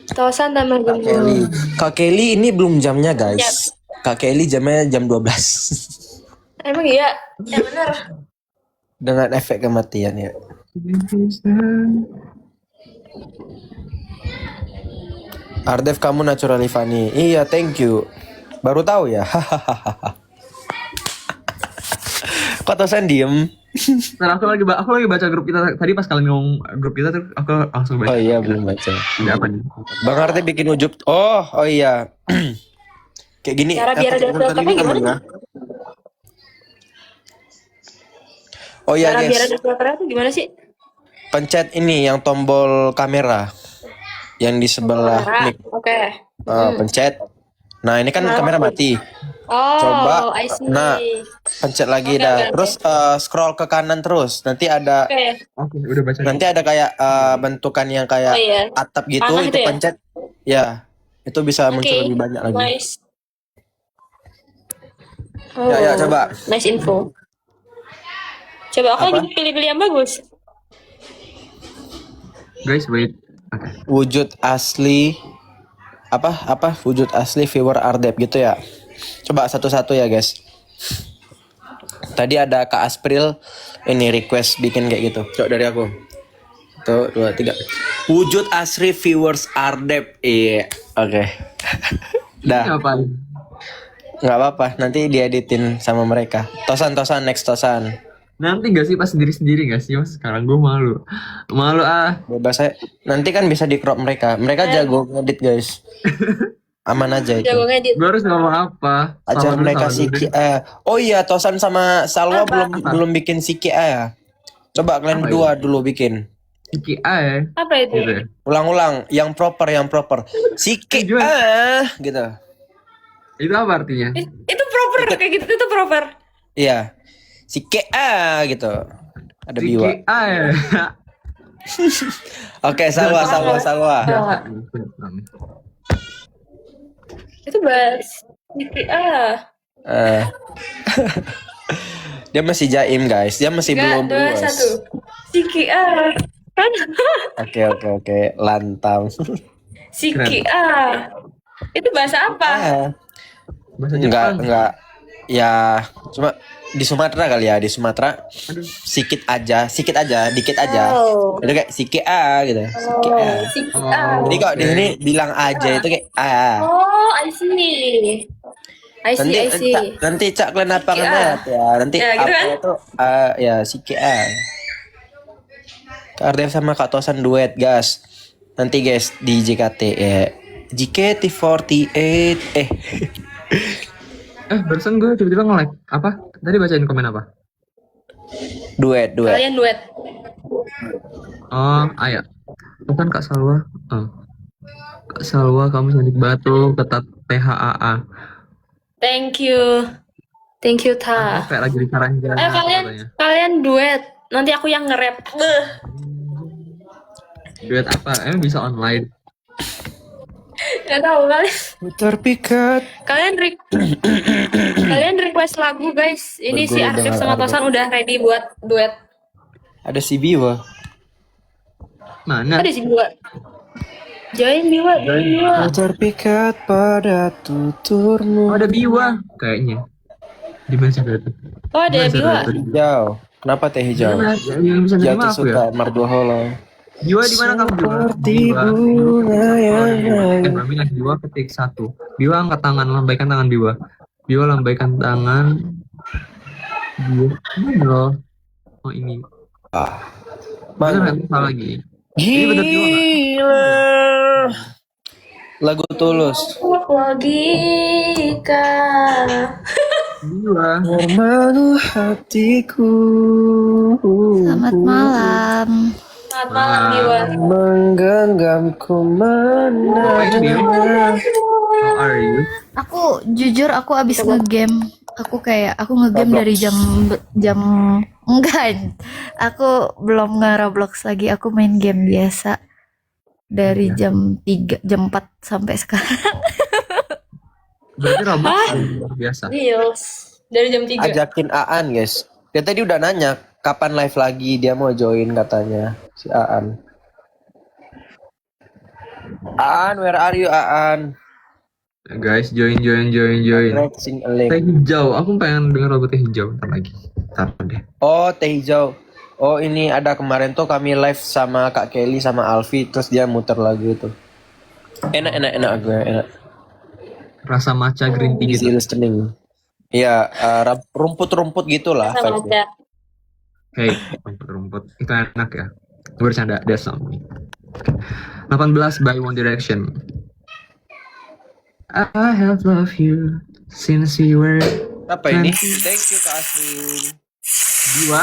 Speaker 2: Tosan tambah
Speaker 3: Kak Kelly.
Speaker 2: gembul.
Speaker 3: Kak Kelly ini belum jamnya guys. Kak Kelly jamnya jam 12.
Speaker 2: Emang iya? Ya bener.
Speaker 3: Dengan efek kematian ya. Ardef kamu natural Livani. Iya, thank you. Baru tahu ya. Kok Tosan diem?
Speaker 1: Nah, aku lagi baca grup kita tadi pas kalian ngomong grup kita tuh aku langsung baca.
Speaker 3: Oh iya, belum baca.
Speaker 1: Ada apa nih?
Speaker 3: Bang Ardef bikin ujub. Oh iya. Kayak gini.
Speaker 2: Cara biar ada
Speaker 3: filter
Speaker 2: filternya
Speaker 3: ini
Speaker 2: gimana?
Speaker 3: namanya. Oh iya
Speaker 2: Cara biar
Speaker 3: guys.
Speaker 2: ada filternya tuh gimana sih?
Speaker 3: Pencet ini yang tombol kamera. Yang di sebelah mic.
Speaker 2: Oke.
Speaker 3: Pencet. Nah ini kan kamera mati.
Speaker 2: Oh,
Speaker 3: Coba.
Speaker 2: I see.
Speaker 3: Nah, pencet lagi
Speaker 2: Oke,
Speaker 3: dah.
Speaker 2: oke,
Speaker 3: Terus scroll ke kanan terus. Nanti ada
Speaker 2: Oke.
Speaker 1: Oke, udah baca.
Speaker 3: nanti ada kayak bentukan yang kayak
Speaker 2: Oh iya.
Speaker 3: atap gitu.
Speaker 2: Panah
Speaker 3: Itu
Speaker 2: itu ya?
Speaker 3: pencet. Ya, itu bisa
Speaker 2: Oke.
Speaker 3: muncul lebih banyak lagi.
Speaker 2: Nice. Oh,
Speaker 3: Ya, coba.
Speaker 2: Nice info. Coba aku
Speaker 3: Apa?
Speaker 2: lagi pilih-pilih yang bagus.
Speaker 1: Guys, wait. Oke.
Speaker 3: Wujud asli apa wujud asli viewer Ardep gitu ya. Coba satu-satu ya guys. Tadi ada Kak Aspril ini request bikin kayak gitu. Coba dari aku. 1, 2, 3. Wujud asli viewers Ardep. Iya, oke. Dah.
Speaker 1: Ngapain?
Speaker 3: Nggak apa-apa, nanti dieditin sama mereka. Tosan next Tosan.
Speaker 1: Nanti gak sih pas sendiri-sendiri gak sih mas? Sekarang gue malu. Malu ah.
Speaker 3: Bebas saya. Nanti kan bisa di crop mereka. Mereka jago ngedit guys. Aman aja itu.
Speaker 2: Jago ngedit.
Speaker 1: Gue harus ngomong apa?
Speaker 3: Ajar
Speaker 1: Salah dulu,
Speaker 3: mereka
Speaker 1: salah dulu
Speaker 3: Siki
Speaker 1: deh.
Speaker 3: Oh iya, Tosan sama Salwa
Speaker 2: Apa?
Speaker 3: belum bikin Siki ya. Coba kalian
Speaker 1: Apa
Speaker 3: berdua dulu bikin.
Speaker 1: Siki A ya.
Speaker 2: Apa itu?
Speaker 1: Gitu ya.
Speaker 3: Ulang-ulang, yang proper. Siki
Speaker 1: Gimana?
Speaker 3: gitu.
Speaker 1: Itu apa artinya?
Speaker 2: Itu proper kayak gitu itu proper.
Speaker 3: Iya. Siki gitu. Ada
Speaker 1: Siki
Speaker 3: biwa.
Speaker 1: A ya.
Speaker 3: Oke, Salwa.
Speaker 2: Itu bahas ah.
Speaker 3: Eh. Dia masih jaim guys. Dia masih belum
Speaker 2: Enggak, 2,
Speaker 3: luas.
Speaker 2: 1. Siki ah. Kan?
Speaker 3: Oke. Lantang.
Speaker 2: Siki ah. Itu bahasa apa?
Speaker 1: Bahasa Jepang.
Speaker 3: Enggak. Ya, cuma di Sumatera kali ya, di Sumatera.
Speaker 1: Aduh.
Speaker 3: Dikit aja, dikit aja.
Speaker 2: Oh.
Speaker 3: Itu kayak Siki gitu. Siki
Speaker 2: Siki ah.
Speaker 3: Jadi kok di sini bilang aja itu kayak
Speaker 2: Oh, I see.
Speaker 3: Nanti Cak kalian apa
Speaker 2: Siki
Speaker 3: ya? Nanti
Speaker 2: Ya, gitu
Speaker 3: apa
Speaker 2: kan?
Speaker 3: itu ya Siki Kak Ardef sama Kak Tosan duet, guys. Nanti guys di JKT ya. JKT48
Speaker 1: Barusan gue tiba-tiba nge-like. Apa? Tadi bacain komen apa?
Speaker 3: duet.
Speaker 2: Kalian duet.
Speaker 1: Oh, ayah. Bukan Kak Salwa. Oh. Kak Salwa, kamu cantik batu, ketat THAA.
Speaker 2: Thank you. Thank you, Ta.
Speaker 1: Kayak lagi di Karanja.
Speaker 2: Kalian duet. Nanti aku yang nge-rap.
Speaker 1: Duet apa? Emang bisa online?
Speaker 2: Gak tahu kalian.
Speaker 3: Terpikat.
Speaker 2: Kalian request lagu guys. Ini si
Speaker 3: Berguru
Speaker 2: Arif
Speaker 3: dengan
Speaker 2: sama Tosan udah ready buat duet.
Speaker 3: Ada si Biwa.
Speaker 1: Mana?
Speaker 2: Ada sih dua. Join Biwa.
Speaker 3: Terpikat pada tuturmu.
Speaker 1: Oh, ada Biwa kayaknya. Di mana sih itu?
Speaker 2: Oh ada Biwa.
Speaker 3: Hijau. Kenapa teh hijau?
Speaker 1: Yang bisa
Speaker 3: Jatuh
Speaker 1: nerima aku ya?
Speaker 3: suka merdu holo.
Speaker 1: Jiwa di mana kamu Jiwa?
Speaker 3: Seperti
Speaker 1: Jiwa.
Speaker 3: bunga yang
Speaker 1: Kami lagi Jiwa ketik 1. Jiwa angkat tangan, lambaikan tangan Jiwa. Jiwa lambaikan tangan. Jiwa. Mana loh? Oh ini. Bener
Speaker 3: mana?
Speaker 1: kan? Salah lagi. Ini bener Jiwa nggak?
Speaker 3: Gila. Lagu Tulus.
Speaker 2: Logika.
Speaker 1: Jiwa.
Speaker 3: Memandu hatiku.
Speaker 4: Selamat malam.
Speaker 2: Selamat malam Jiwa.
Speaker 3: Menggenggamku
Speaker 1: Ngapain dia?
Speaker 3: menadanya.
Speaker 1: How are you?
Speaker 4: Aku jujur aku abis ngegame. Aku ngegame
Speaker 3: Roblox.
Speaker 4: dari jam enggak. Aku belum nge-Roblox lagi. Aku main game biasa dari jam 3, jam 4 sampai sekarang.
Speaker 1: Berarti Roblox luar biasa.
Speaker 2: Deals. Dari jam 3.
Speaker 3: Ajakin Aan guys. Dia tadi udah nanya kapan live lagi, dia mau join katanya si Aan. Aan, where are you Aan?
Speaker 1: Guys, join.
Speaker 3: Pressing a link.
Speaker 1: Teh hijau, aku pengen denger lagu teh hijau ntar lagi. Ntar deh.
Speaker 3: Oh, teh hijau. Oh, ini ada kemarin tuh kami live sama Kak Kelly sama Alfi, terus dia muter lagu itu. Enak gue, enak.
Speaker 1: Rasa matcha green tea
Speaker 3: Easy
Speaker 1: gitu.
Speaker 3: listening. Iya, rumput-rumput gitulah
Speaker 2: Sama
Speaker 3: vibe-nya.
Speaker 2: aja.
Speaker 1: Hey, rumput-rumput. Itu enak ya. Bercanda, that's not me. 18 by One Direction. I have loved you since we were
Speaker 3: Apa ini? Thank you Kak Asrin.
Speaker 1: Jiwa.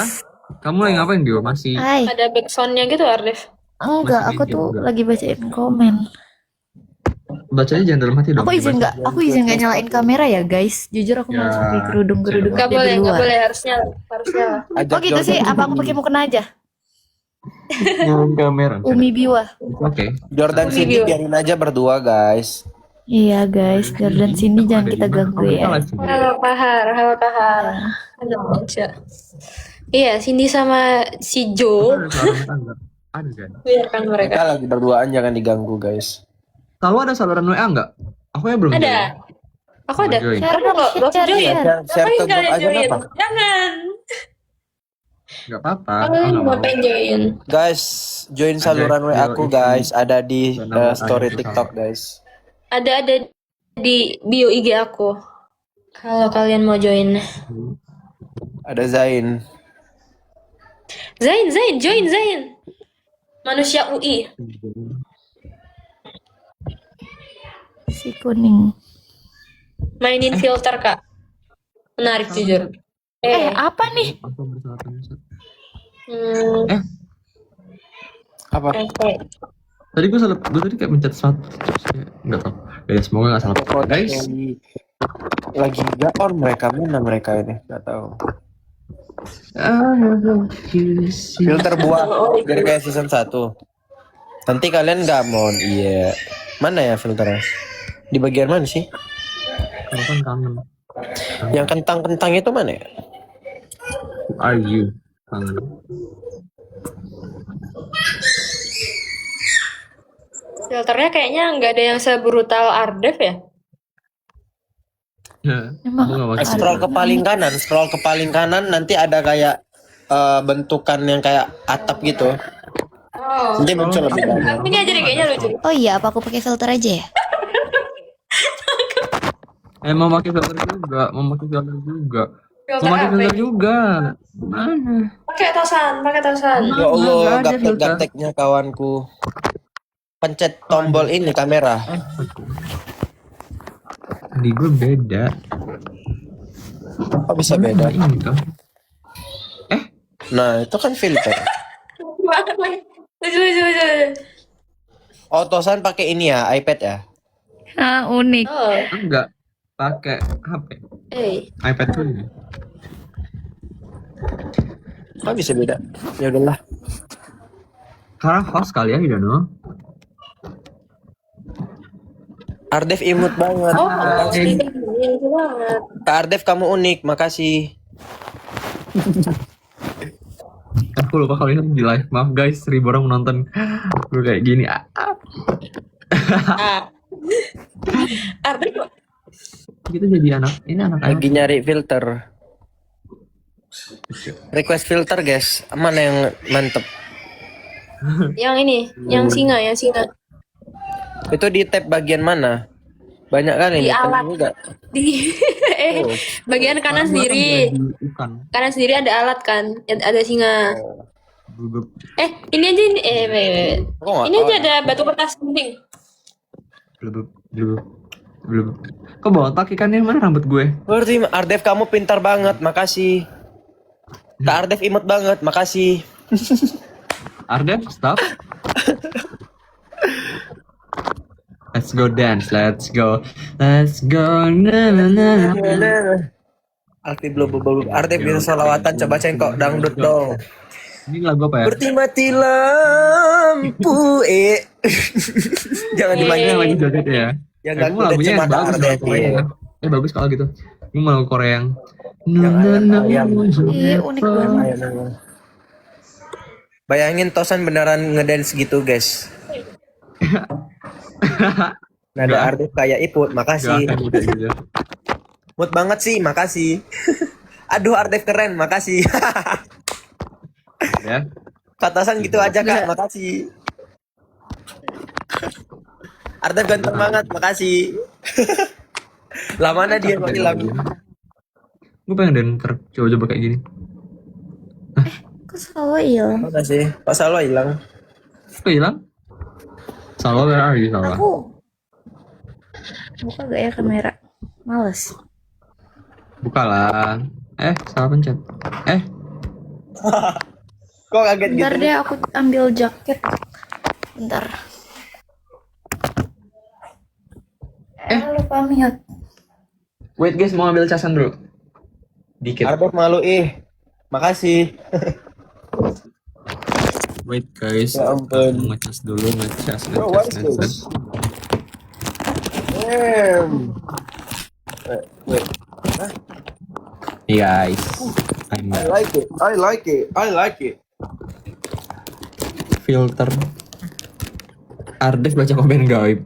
Speaker 1: Kamu lagi ngapain Jiwa? Masih
Speaker 4: Hai.
Speaker 2: Ada backsoundnya gitu Ardef.
Speaker 4: Enggak,
Speaker 1: Masih
Speaker 4: aku
Speaker 1: main
Speaker 4: tuh
Speaker 1: game juga.
Speaker 4: lagi bacain komen.
Speaker 1: bacanya jangan dalam hati dong.
Speaker 4: Aku izin nggak nyalain kamera ya guys. Jujur aku
Speaker 1: Ya.
Speaker 4: malas pakai kerudung
Speaker 2: Gak
Speaker 4: di
Speaker 2: boleh,
Speaker 4: luar.
Speaker 2: gak boleh, harusnya.
Speaker 3: Ajak
Speaker 4: Oh gitu
Speaker 3: Jordan
Speaker 4: sih, apa aku
Speaker 3: sini.
Speaker 4: pakai mukena aja?
Speaker 1: Nyalain kamera.
Speaker 4: Umi Biwa.
Speaker 1: Oke.
Speaker 3: Jordan sini
Speaker 2: Video.
Speaker 3: biarin aja berdua guys.
Speaker 4: Iya guys, Jordan sini jangan kita ganggu ya.
Speaker 2: Halo Kahar, halo Kahar. Halo aja. Iya, Cindy sama si Joe.
Speaker 1: Ada kan?
Speaker 2: Biarkan mereka.
Speaker 3: Mereka lagi berduaan jangan diganggu guys.
Speaker 1: Tahu ada saluran WA nggak? Aku ya belum.
Speaker 2: Ada. Aku ada.
Speaker 1: Join.
Speaker 4: Share
Speaker 2: Aku
Speaker 4: dong,
Speaker 2: nggak
Speaker 4: share,
Speaker 2: join.
Speaker 4: share.
Speaker 3: Share
Speaker 2: Ngapain
Speaker 3: ke grup
Speaker 2: kalian
Speaker 3: aja
Speaker 2: join?
Speaker 3: apa?
Speaker 2: Jangan.
Speaker 1: Nggak apa-apa.
Speaker 2: Kalian
Speaker 1: nggak mau.
Speaker 2: ngapain join?
Speaker 3: Guys, join
Speaker 1: Ada
Speaker 3: saluran WA aku
Speaker 1: video
Speaker 3: guys, ada di
Speaker 1: Nama
Speaker 3: story
Speaker 1: ada.
Speaker 3: TikTok guys.
Speaker 2: Ada di bio IG aku. Kalau kalian mau join.
Speaker 3: Ada Zain.
Speaker 2: Zain, join Zain. Manusia UI.
Speaker 4: Si kuning.
Speaker 2: Mainin filter, Kak. Menarik jujur.
Speaker 4: Apa nih?
Speaker 1: Aku bersalah penyesat.
Speaker 2: Hmm,
Speaker 3: Apa?
Speaker 2: oke.
Speaker 1: Tadi gue tadi kayak mencet sesuatu terus kayak nggak tahu. Ya semoga nggak salah. Guys,
Speaker 3: Lagi gak on mereka, mana mereka ini? Gak tahu. Filter buang biar kayak season 1. Nanti kalian gak mau. Iya. Mana ya filternya? Di bagian mana sih?
Speaker 1: Kalau kan kangen.
Speaker 3: Yang kentang-kentang itu mana ya?
Speaker 1: Who are you? Kangen.
Speaker 2: Filternya kayaknya nggak ada yang sebrutal Ardef ya?
Speaker 1: Ya,
Speaker 4: Emang
Speaker 1: aku nggak pakai.
Speaker 3: Scroll ke paling kanan nanti ada kayak bentukan yang kayak atap gitu.
Speaker 2: Oh.
Speaker 3: Nanti muncul lebih banyak.
Speaker 2: Ini aja deh kayaknya lucu.
Speaker 4: Oh iya, apa aku pakai filter aja ya?
Speaker 1: Mau pakai filter juga, mau pakai filter juga.
Speaker 2: Filter
Speaker 1: Mau pakai
Speaker 2: apa
Speaker 1: filter
Speaker 2: ini?
Speaker 1: juga. Mana?
Speaker 2: Pakai atasan.
Speaker 3: Ya Allah,
Speaker 1: Nggak ada filter.
Speaker 3: gaptek-gapteknya kawanku. Pencet tombol ini kamera.
Speaker 1: Di gue beda.
Speaker 3: Kok bisa beda?
Speaker 1: Ini kan.
Speaker 3: Nah, itu kan filter.
Speaker 2: Lucu.
Speaker 3: Oh, Tosan pakai ini ya, iPad ya?
Speaker 4: Ah, unik.
Speaker 2: Oh,
Speaker 1: Enggak. Pakai HP. iPad tuh ini.
Speaker 3: Kok bisa beda? Ya udahlah.
Speaker 1: Karena host kali ya, Hidano.
Speaker 3: Ardef imut banget.
Speaker 2: oh, lucu banget.
Speaker 3: Kak Ardef kamu unik, makasih.
Speaker 1: Aku lupa kalau ini di live. Maaf guys, 1000 orang menonton. Gue kayak gini.
Speaker 2: Ah. Ardef
Speaker 1: Kita jadi anak. Ini anak
Speaker 3: Lagi nyari filter. Request filter guys, mana yang mantep?
Speaker 2: Yang ini, yang singa, yang singa.
Speaker 3: Itu di tab bagian mana? Banyak kan
Speaker 2: Di
Speaker 3: ini kan
Speaker 2: alat.
Speaker 3: juga.
Speaker 2: Di
Speaker 3: Oh.
Speaker 2: bagian kanan sendiri.
Speaker 1: Ikan.
Speaker 2: Kanan sendiri ada alat kan, ada singa.
Speaker 1: Blub.
Speaker 2: Ini aja ini,
Speaker 3: Kok nggak
Speaker 2: ini
Speaker 3: tahu
Speaker 2: aja
Speaker 3: ya?
Speaker 2: ada batu kertas penting.
Speaker 1: Blub. Blub. Blub. Kok botak ikannya, mana rambut gue?
Speaker 3: Berarti Ardef kamu pintar banget, makasih. Kak Ardef imut banget, makasih.
Speaker 1: Ardef, stop. Let's go dance, let's go. Let's go. Na, na, na, na.
Speaker 3: Alfi belum. Ardef bisa solawatan, coba cengkok dangdut dong.
Speaker 1: Ini lagu apa ya?
Speaker 3: Bermati lampu, Jangan
Speaker 1: Ini
Speaker 3: dimainin.
Speaker 1: lagi joget ya.
Speaker 3: Yang
Speaker 1: Gue
Speaker 3: gak
Speaker 1: mau
Speaker 3: kudet
Speaker 1: lagunya
Speaker 3: cuma
Speaker 1: yang bagus
Speaker 3: Ardef.
Speaker 1: kalau Korea. Bagus kalau gitu. Gue mau lagu Korea yang
Speaker 3: Yang ayam.
Speaker 4: Ih, unik banget.
Speaker 3: Bayangin Tosan beneran ngedance gitu, guys. Nada Ardef kayak Iput,
Speaker 1: Gak
Speaker 3: makasih.
Speaker 1: akan gitu.
Speaker 3: Mood banget sih, makasih. Aduh, Ardef keren, makasih.
Speaker 1: Ya.
Speaker 3: Katasan gitu aja, Kak, makasih. Ardef ganteng banget, makasih. Lah mana dia kok hilang?
Speaker 1: Gue pengen dancer coba-coba kayak gini.
Speaker 4: Kok selalu hilang?
Speaker 3: Makasih. Pak Salo hilang.
Speaker 1: Kok hilang? Salah, where are you, Salah?
Speaker 4: Aku buka gak ya kamera? Males.
Speaker 1: Buka lah. Salah pencet.
Speaker 3: Kok kaget gitu?
Speaker 4: Bentar deh, aku ambil jaket. Bentar. Lupa mute.
Speaker 1: Wait guys, mau ambil casan dulu. Dikit.
Speaker 3: Ardef malu makasih.
Speaker 1: Wait guys.
Speaker 3: Ya ampun.
Speaker 1: Ngecas dulu, ngecas.
Speaker 3: Bro, what is this? Damn. Wait.
Speaker 1: Guys.
Speaker 3: I like it.
Speaker 1: Filter. Ardef baca komen gaib.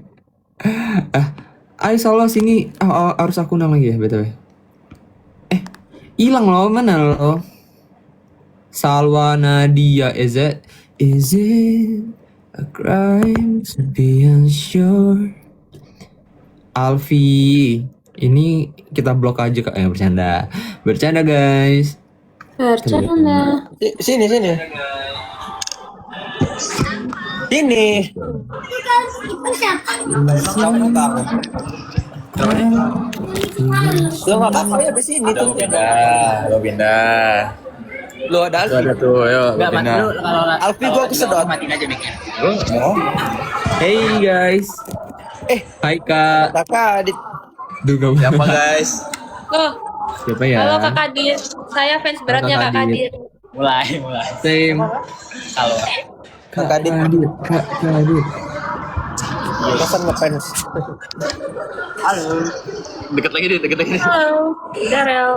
Speaker 1: Ayo Salah sini. Harus aku undang lagi ya btw. Hilang loh, mana lo? Salwa Nadia, is it a crime to be unsure? Alfi, ini kita blok aja kak. Bercanda guys.
Speaker 2: Bercanda.
Speaker 3: Sini. Sini. Lo nggak apa-apa ya di sini tuh.
Speaker 5: Lo pindah.
Speaker 3: Lo ada Alfi.
Speaker 5: Ada tuh, ayo. Lo pindah.
Speaker 3: Alfi gua kesedot.
Speaker 1: Hey guys. Hai kak.
Speaker 3: Kakak di
Speaker 1: Duh, gak
Speaker 5: Siapa guys?
Speaker 2: Oh,
Speaker 1: Siapa ya?
Speaker 2: halo Kak Kadir. Saya fans beratnya Kak Kadir.
Speaker 5: Mulai.
Speaker 1: Same.
Speaker 5: Halo.
Speaker 3: Kakak di
Speaker 1: Kak Adit.
Speaker 3: Tosan ngefans.
Speaker 5: Deket lagi.
Speaker 2: Halo, Darel.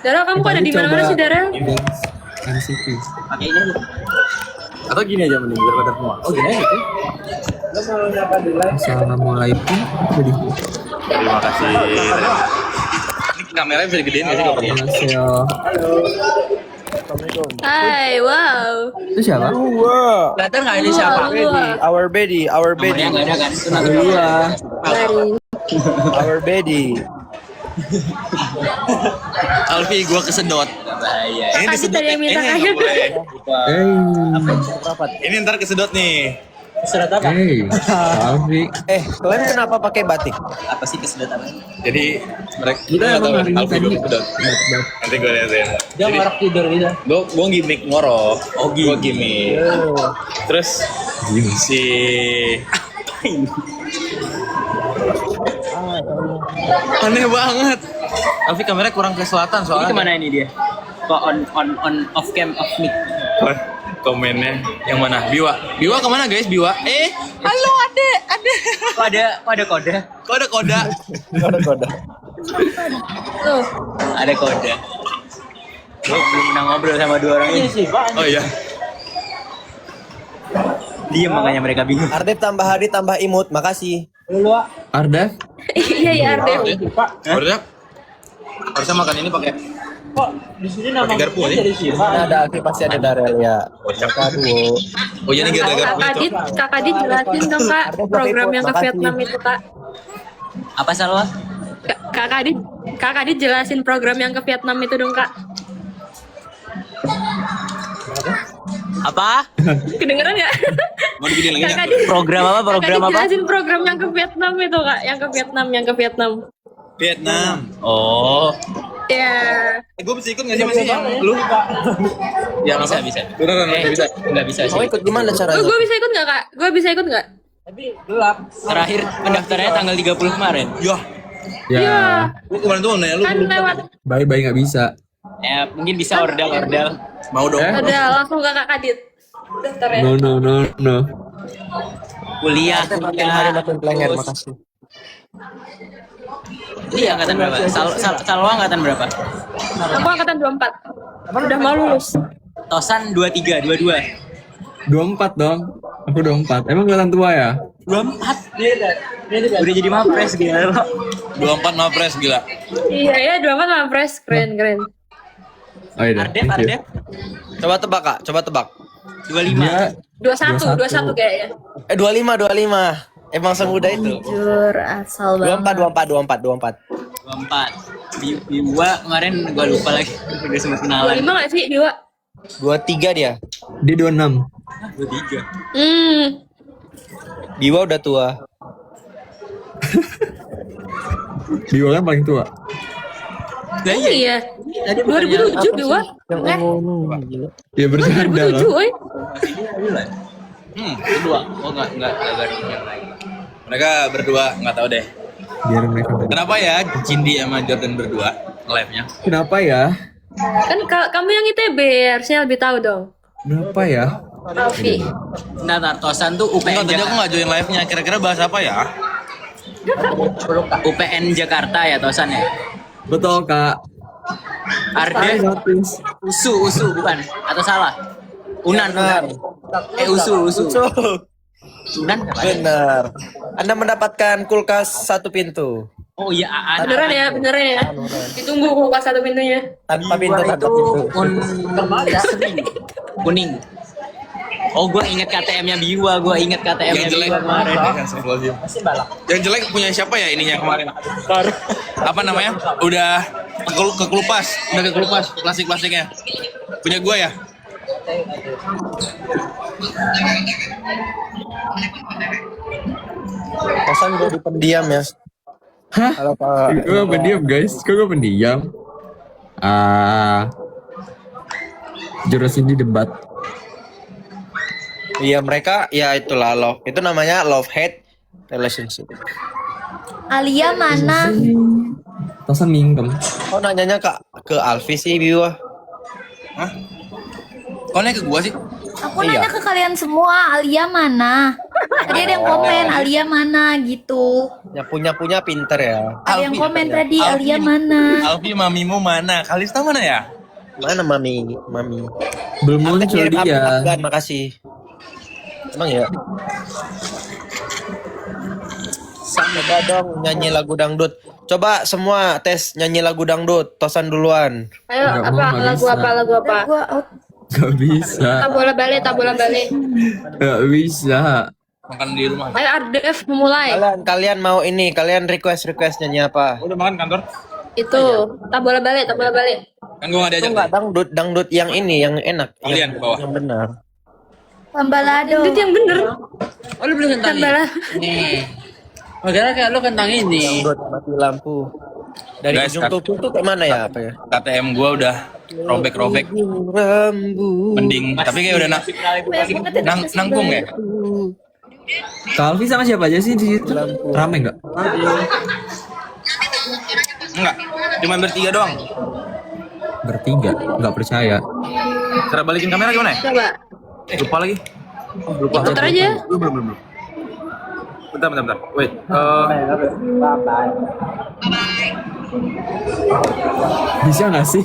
Speaker 2: Darel, kamu kok ada di mana-mana sih Darel?
Speaker 1: NCT.
Speaker 5: Atau gini aja mending biar pada semua. Oh gini aja.
Speaker 1: Assalamualaikum. Jadi,
Speaker 5: Terima kasih. Ini kameranya bisa digedein nggak sih kalau perlu?
Speaker 1: Annyeonghaseyo.
Speaker 2: Hai, wow.
Speaker 1: Itu siapa?
Speaker 3: Wah.
Speaker 5: Kelihatan nggak ini siapa?
Speaker 3: Our baby.
Speaker 5: Namanya nggak ada kan? Itu nanti
Speaker 1: Iya.
Speaker 2: Mari.
Speaker 3: Our baby.
Speaker 5: Alfi, gua kesedot. Bahaya. Ini
Speaker 2: Kadir tadi yang minta
Speaker 5: ini
Speaker 2: kayu.
Speaker 5: Ini ntar kesedot nih.
Speaker 1: Hey, Alfi.
Speaker 3: Kalian kenapa pakai batik?
Speaker 5: Apa sih kesedot apa? Jadi mereka
Speaker 1: Kita emang hari ini
Speaker 5: Alfi
Speaker 1: tadi.
Speaker 5: gua kesedot. Nanti gua liatin.
Speaker 6: Dia ngorok tidur gitu.
Speaker 5: Gua gimmick ngorok. Gua gimmick. Terus si aneh banget. Alfi kameranya kurang ke selatan
Speaker 6: Ini
Speaker 5: soalnya.
Speaker 6: kemana ini dia? Kok on off cam off mic.
Speaker 5: Wah, komennya yang mana? Biwa kemana guys? Biwa? Halo ade.
Speaker 6: Kok ada kode?
Speaker 5: Kok ada koda?
Speaker 3: Kode.
Speaker 2: Tuh,
Speaker 6: Ada kode. Gue belum pernah ngobrol sama dua orang ini.
Speaker 5: Oh iya.
Speaker 6: Diem makanya mereka bingung.
Speaker 3: Ardef tambah hari tambah imut, makasih.
Speaker 1: Ardef.
Speaker 2: iya ya Ardef.
Speaker 5: Harusnya makan ini pakai
Speaker 6: Pakai garpu aja.
Speaker 3: Nah, ada Alfi pasti ada Darel ya. Mereka duo.
Speaker 6: Oh jadi gak ada
Speaker 2: Kak
Speaker 6: garpu itu.
Speaker 2: Adit, Kak Adit jelasin dong Kak program yang ke Vietnam itu Kak.
Speaker 6: Apa Salwa?
Speaker 2: Kak Adit jelasin program yang ke Vietnam itu dong Kak.
Speaker 6: Apa?
Speaker 2: Kedengeran nggak?
Speaker 6: Mau dibikin lagi
Speaker 2: Kak
Speaker 6: nggak?
Speaker 2: Adit,
Speaker 6: Program apa?
Speaker 2: Kak
Speaker 6: Program
Speaker 2: Adit
Speaker 6: apa?
Speaker 2: jelasin program yang ke Vietnam itu Kak, yang ke Vietnam.
Speaker 6: Vietnam. Oh.
Speaker 2: Ya.
Speaker 6: Gue bisa ikut nggak sih masih yang lu? Ya bisa bisa. Beneran bisa. Nggak bisa
Speaker 3: Mau
Speaker 6: sih.
Speaker 3: ikut gimana caranya?
Speaker 2: Gue bisa ikut nggak Kak? Gue bisa ikut nggak?
Speaker 6: Terakhir pendaftarannya tanggal 30 kemarin.
Speaker 1: Ya.
Speaker 6: Lu kemarin tuh nanya lu.
Speaker 2: Kan lewat.
Speaker 1: Bye-bye nggak bisa.
Speaker 6: Ya mungkin bisa ordal. Mau dong.
Speaker 2: Udah langsung ke Kak Adit. Daftarnya.
Speaker 1: No.
Speaker 6: Kuliah.
Speaker 3: Hari makin pelengger, makasih.
Speaker 6: Iya angkatan berapa? Salwa angkatan berapa?
Speaker 2: Aku angkatan 24. Udah mau lulus.
Speaker 6: Tosan 23, 22.
Speaker 1: 24 dong. Aku 24. Emang kelihatan tua ya?
Speaker 6: 24. Udah jadi mapres gila. 24 mapres gila.
Speaker 2: Iya ya 24 Mampres, keren.
Speaker 1: Oh iya.
Speaker 6: Ardep.
Speaker 3: Coba tebak Kak, coba tebak.
Speaker 6: 25.
Speaker 1: Dia
Speaker 2: 21 kayaknya.
Speaker 3: 25. Emang semudah itu.
Speaker 4: Jujur asal banget.
Speaker 3: 24.
Speaker 6: 24. Biwa kemarin gua lupa lagi. Udah sempat kenalan.
Speaker 2: 25 nggak sih Dewa?
Speaker 3: 23 dia.
Speaker 1: dia 26.
Speaker 6: 23.
Speaker 3: Biwa udah tua.
Speaker 1: Dia kan paling tua.
Speaker 6: Lah iya.
Speaker 2: Iya.
Speaker 6: Tadi
Speaker 2: 2007 Dewa.
Speaker 1: Ya bercanda loh.
Speaker 2: 2007 woy.
Speaker 6: Berdua. Oh enggak bareng yang lain. Mereka berdua nggak tahu deh.
Speaker 1: Biar mereka
Speaker 6: Kenapa ya Cindy sama Jordan berdua live-nya?
Speaker 1: Kenapa ya?
Speaker 2: Kan kamu yang ITB harusnya lebih tahu dong.
Speaker 1: Kenapa ya?
Speaker 2: Alfi.
Speaker 6: Nah, Tosan tuh UPN
Speaker 5: Tadi aku nggak join live-nya. Kira-kira bahas apa ya?
Speaker 6: UPN Jakarta ya Tosan ya.
Speaker 1: Betul kak.
Speaker 6: Arde USU bukan atau salah? Unan. USU. Unan apa?
Speaker 3: Benar. Anda mendapatkan kulkas satu pintu.
Speaker 6: Oh iya
Speaker 2: Beneran ya. Ditunggu kulkas satu pintunya.
Speaker 3: Tanpa pintu, tanpa pintu.
Speaker 6: Kuning. Oh, gue inget KTM-nya Biwa,
Speaker 5: Yang jelek
Speaker 6: kemarin.
Speaker 5: Yang jelek punya siapa ya ininya kemarin? Apa namanya? Udah kekelupas plastiknya. Punya gua ya?
Speaker 3: Kosan gue di pendiam ya.
Speaker 1: Hah?
Speaker 3: Kalau Pak.
Speaker 1: Gue pendiam guys. Kok gue pendiam? Jurus ini debat.
Speaker 3: Iya mereka ya itulah love. Itu namanya love hate relationship.
Speaker 4: Alia mana?
Speaker 1: Tosan mingkem.
Speaker 3: Oh nanyanya ke Alfi sih Biwa.
Speaker 5: Hah? Kok nanya ke gua sih?
Speaker 4: Aku
Speaker 3: Iya.
Speaker 4: nanya ke kalian semua, Alia mana? Tadi ada yang komen, Alia mana gitu.
Speaker 3: Ya punya pinter ya.
Speaker 4: Ada yang
Speaker 5: Alfi.
Speaker 4: komen tadi,
Speaker 5: Alfi.
Speaker 4: Alia mana?
Speaker 5: Alfi mamimu mana? Kalista mana ya?
Speaker 3: Mana mami?
Speaker 1: Belum muncul
Speaker 3: Kirim
Speaker 1: dia.
Speaker 3: Afgan, makasih. Emang ya? Coba dong nyanyi lagu dangdut. Coba semua tes nyanyi lagu dangdut. Tosan duluan.
Speaker 2: Ayo
Speaker 1: Nggak mau, nggak bisa.
Speaker 2: lagu apa?
Speaker 4: Gua out.
Speaker 1: Gak bisa.
Speaker 2: Tak bola balik.
Speaker 1: Gak bisa.
Speaker 5: Makan di rumah.
Speaker 2: Ayo Ardef memulai.
Speaker 3: Kalian mau ini? Kalian request nyanyi apa?
Speaker 5: Udah makan kantor?
Speaker 2: Itu tak bola balik.
Speaker 5: Kan gua nggak
Speaker 3: Itu
Speaker 5: diajak.
Speaker 3: nggak dangdut yang ini yang enak.
Speaker 5: Kalian ke bawah.
Speaker 3: Yang benar.
Speaker 4: Pembalado.
Speaker 2: Itu yang bener.
Speaker 6: Oh, lu belum kentang
Speaker 2: Tambah.
Speaker 6: nih. Oh, kira kayak lu kentang ini.
Speaker 3: Dangdut mati lampu. Dari
Speaker 5: Guys,
Speaker 3: ujung tubuh tuh ke mana ya apa ya?
Speaker 5: KTM gua udah robek-robek.
Speaker 3: Rambut.
Speaker 5: Mending. Tapi kayak udah nangkung ya.
Speaker 1: Kak Alfi sama siapa aja sih di situ? Rame nggak?
Speaker 5: Enggak. Cuma bertiga doang.
Speaker 1: Bertiga. Nggak percaya.
Speaker 5: Cara balikin kamera gimana ya?
Speaker 2: Coba.
Speaker 5: Lupa lagi.
Speaker 2: Putar aja.
Speaker 5: Belum. Bentar. Wait.
Speaker 1: Bisa nggak sih?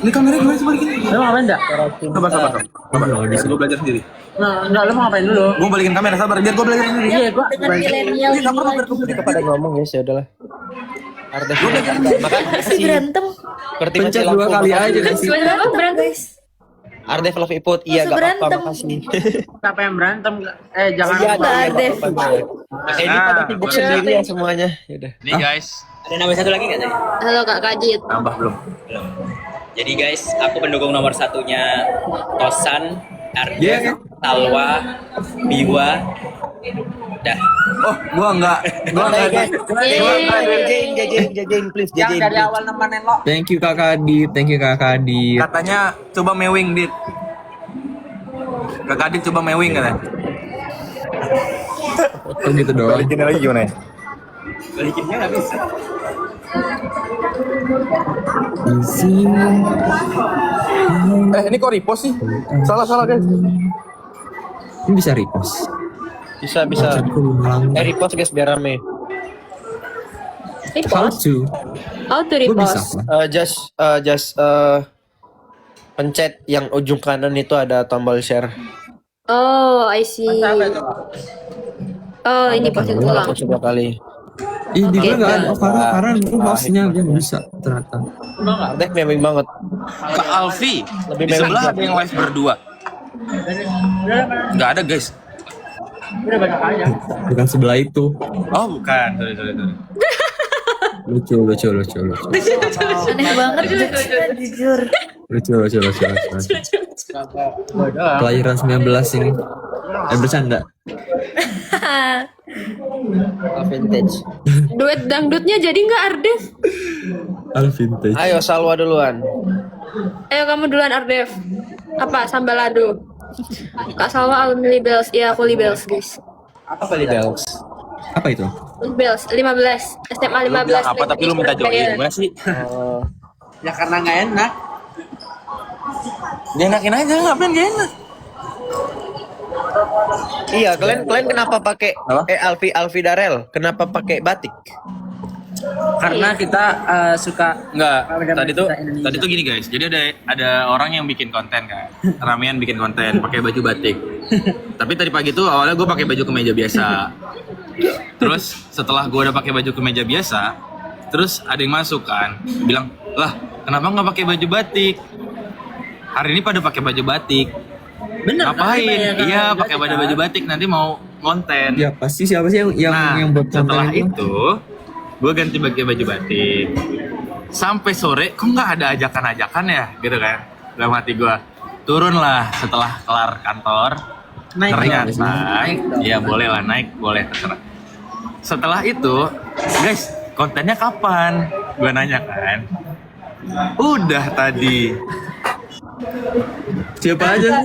Speaker 5: Ini kamera gimana sih balikin?
Speaker 6: Lu mau ngapain enggak?
Speaker 5: Sabar.
Speaker 1: Oh, di
Speaker 5: Gue belajar sendiri.
Speaker 6: Nah, enggak, lu mau ngapain dulu?
Speaker 5: Gue balikin kamera, sabar. Biar gue belajar sendiri.
Speaker 6: Iya, gua
Speaker 4: Dengan milenial ini lagi.
Speaker 3: Kita pada ngomong ya, udahlah. Ardef makan
Speaker 4: Masih berantem.
Speaker 3: seperti
Speaker 1: Pencet
Speaker 3: mati
Speaker 1: 2
Speaker 3: lampu,
Speaker 1: kali
Speaker 3: makasih.
Speaker 1: aja kan sih.
Speaker 2: Berantem, berantem.
Speaker 4: Guys.
Speaker 3: Ardef love iput, iya
Speaker 4: Masa
Speaker 3: gak apa-apa,
Speaker 4: berantem?
Speaker 3: makasih.
Speaker 6: Siapa yang berantem? Jangan
Speaker 3: Iya,
Speaker 4: Mbak
Speaker 3: iya,
Speaker 4: Ardef.
Speaker 3: gak apa-apa. Ini pada sibuk sendiri ya semuanya. Yaudah.
Speaker 5: Nih guys,
Speaker 6: Ada nama satu lagi nggak tadi?
Speaker 2: Halo Kak Kadit.
Speaker 5: nambah belum?
Speaker 6: Belum. Jadi guys, aku pendukung nomor satunya Tosan, Ardef,
Speaker 1: Iya, kan?
Speaker 6: Talwa, Biwa. Dah.
Speaker 5: Oh, gua enggak. Gua enggak.
Speaker 3: Jajain please, jajain. please.
Speaker 6: nemenin lo.
Speaker 1: Thank you Kakak Adit, thank you Kakak Adit.
Speaker 5: Katanya coba mewing, Dit. Kakak Adit coba mewing katanya.
Speaker 1: Oh gitu doang.
Speaker 5: Balikin lagi gimana ya?
Speaker 6: Balikinnya nggak bisa.
Speaker 5: Ini kok repost sih? Salah guys.
Speaker 1: Ini bisa repost.
Speaker 3: Bisa. Repost guys biar rame.
Speaker 1: How
Speaker 2: Repost.
Speaker 1: to?
Speaker 2: How to
Speaker 1: Gue bisa.
Speaker 2: repost?
Speaker 3: Just pencet yang ujung kanan itu ada tombol share.
Speaker 2: Oh, I see. Oh, ini posting ulang.
Speaker 3: Langsung 2 kali.
Speaker 1: Ih, di gue
Speaker 2: Oke,
Speaker 1: nggak ada. Oh, karena gue
Speaker 3: Ah,
Speaker 1: hostnya gue nggak bisa ternyata.
Speaker 3: Ardef memang banget.
Speaker 5: Kak Alfi.
Speaker 3: Lebih
Speaker 5: Di sebelah
Speaker 3: mewah.
Speaker 5: ada yang live berdua. Enggak ada, guys.
Speaker 1: Bukan sebelah itu.
Speaker 5: Oh, bukan. Sorry.
Speaker 1: Lucu.
Speaker 4: Aneh banget jujur.
Speaker 1: Lucu. Kelahiran 19 ini. Bercanda.
Speaker 3: Vintage.
Speaker 2: Duet dangdutnya jadi nggak Ardef?
Speaker 1: Al vintage.
Speaker 3: Ayo Salwa duluan.
Speaker 2: Ayo kamu duluan Ardef. Apa sambalado? Kak Salwa alumni Libels. Iya aku Libels guys.
Speaker 3: Apa Libels?
Speaker 1: Apa itu?
Speaker 2: Libels 15 SMA 15.
Speaker 5: Apa tapi lu minta join gimana sih?
Speaker 6: Ya karena nggak enak.
Speaker 5: Dienakin aja, ngapain gak enak?
Speaker 3: Iya, kalian kenapa pakai
Speaker 5: Apa?
Speaker 3: Alfi Darel? Kenapa pakai batik?
Speaker 6: Karena kita suka.
Speaker 5: Enggak,
Speaker 6: Warga
Speaker 5: tadi tuh gini guys. Jadi ada orang yang bikin konten kan. Ramean bikin konten pakai baju batik. Tapi tadi pagi tuh awalnya gue pakai baju kemeja biasa. Terus setelah gue udah pakai baju kemeja biasa, terus ada yang masuk kan, bilang, "Lah, kenapa nggak pakai baju batik? Hari ini pada pakai baju batik."
Speaker 6: Bener.
Speaker 5: Ngapain? Iya, pakai baju batik nanti mau konten.
Speaker 1: Ya pasti siapa sih yang
Speaker 5: Nah,
Speaker 1: buat
Speaker 5: setelah
Speaker 1: konten
Speaker 5: itu gue ganti pakai baju batik. Sampai sore kok nggak ada ajakan-ajakan ya, gitu kan? Dalam hati gue. Turunlah setelah kelar kantor.
Speaker 6: Naik
Speaker 5: Ternyata, ya boleh lah naik, boleh terserah. Setelah itu, guys, kontennya kapan? Gue nanya kan. Udah tadi.
Speaker 1: Siapa aja?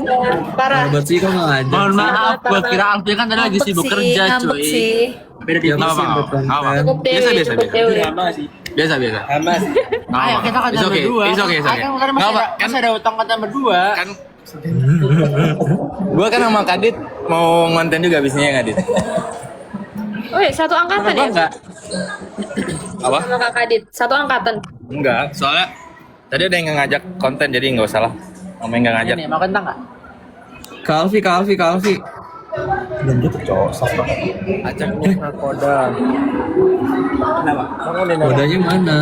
Speaker 2: Parah.
Speaker 1: Sahabat sih kok nggak ngajak.
Speaker 6: Mohon maaf, gua kira Alfi kan tadi lagi sibuk kerja,
Speaker 4: ngambek
Speaker 6: cuy.
Speaker 4: sih.
Speaker 6: Beda
Speaker 1: Ya,
Speaker 6: tipis.
Speaker 1: pasti buat konten.
Speaker 2: Cukup Dewi, cukup Dewi.
Speaker 6: Sama sih.
Speaker 5: Biasa.
Speaker 6: Sama sih. Ayo kita konten
Speaker 5: It's okay,
Speaker 6: berdua.
Speaker 5: it's okay.
Speaker 6: Kan
Speaker 5: Nggak apa, kan
Speaker 6: masih ada utang konten berdua.
Speaker 5: kan gue kan sama Kadit mau ngonten juga abisnya ya Kadit.
Speaker 2: Oh iya, satu angkatan ya?
Speaker 6: Enggak.
Speaker 5: Apa?
Speaker 2: Sama Kak Kadit, satu angkatan.
Speaker 5: Enggak, soalnya tadi ada yang ngajak konten jadi nggak usah lah. Ngomong nggak ngajak.
Speaker 6: Ini mau konten enggak?
Speaker 1: Kalvi.
Speaker 3: Ajaknya nakoda.
Speaker 6: Kenapa?
Speaker 1: Kodanya mana?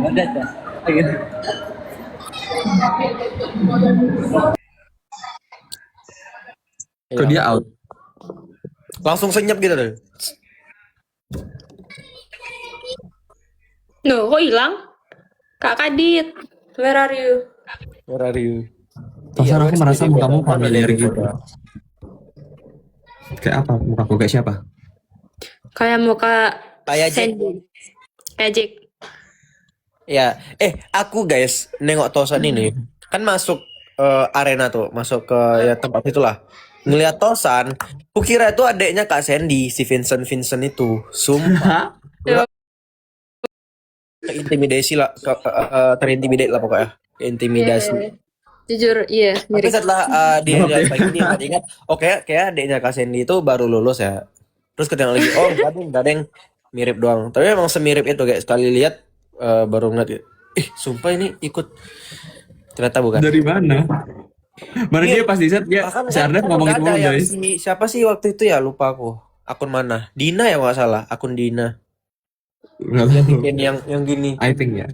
Speaker 6: Ada tuh. Gitu.
Speaker 1: Kok dia out?
Speaker 3: Langsung senyap gitu deh.
Speaker 2: Nuh, kok hilang? Kak Kadit, where are you?
Speaker 3: Where are you?
Speaker 1: Perasaan aku merasa
Speaker 3: Iya,
Speaker 1: mukamu
Speaker 3: beda.
Speaker 1: familiar
Speaker 3: Beda.
Speaker 1: gitu. Kayak apa mukaku? Kayak siapa?
Speaker 2: Kayak muka
Speaker 3: Kayak Jack.
Speaker 2: Sandy. Kayak Jack.
Speaker 3: Ya, aku guys nengok Tosan ini kan masuk arena tuh, masuk ke ya tempat itulah. Ngeliat Tosan, kukira itu adeknya Kak Sandy, si Vincent itu. Sumpah. Intimidasi lah, terintimidate lah pokoknya. Intimidasi.
Speaker 2: Iya. Jujur, iya,
Speaker 3: Tapi
Speaker 2: mirip.
Speaker 3: setelah dilihat lagi dia ingat, kayak adeknya Kak Sandy itu baru lulus ya. Terus ketemu lagi, oh enggak ada yang mirip doang. Tapi emang semirip itu guys. Sekali lihat baru ngeliat, sumpah ini ikut. Ternyata bukan.
Speaker 1: Dari mana? Mana
Speaker 3: Iya.
Speaker 1: dia pas di set ya?
Speaker 3: Bahkan
Speaker 1: Si Ardef ngomong itu
Speaker 3: ada
Speaker 1: mulu
Speaker 3: yang
Speaker 1: guys.
Speaker 3: siapa sih waktu itu ya lupa aku. Akun mana? Dina ya nggak salah. Akun Dina.
Speaker 1: Nggak
Speaker 3: Dia
Speaker 1: tahu.
Speaker 3: bikin yang gini
Speaker 1: I think ya.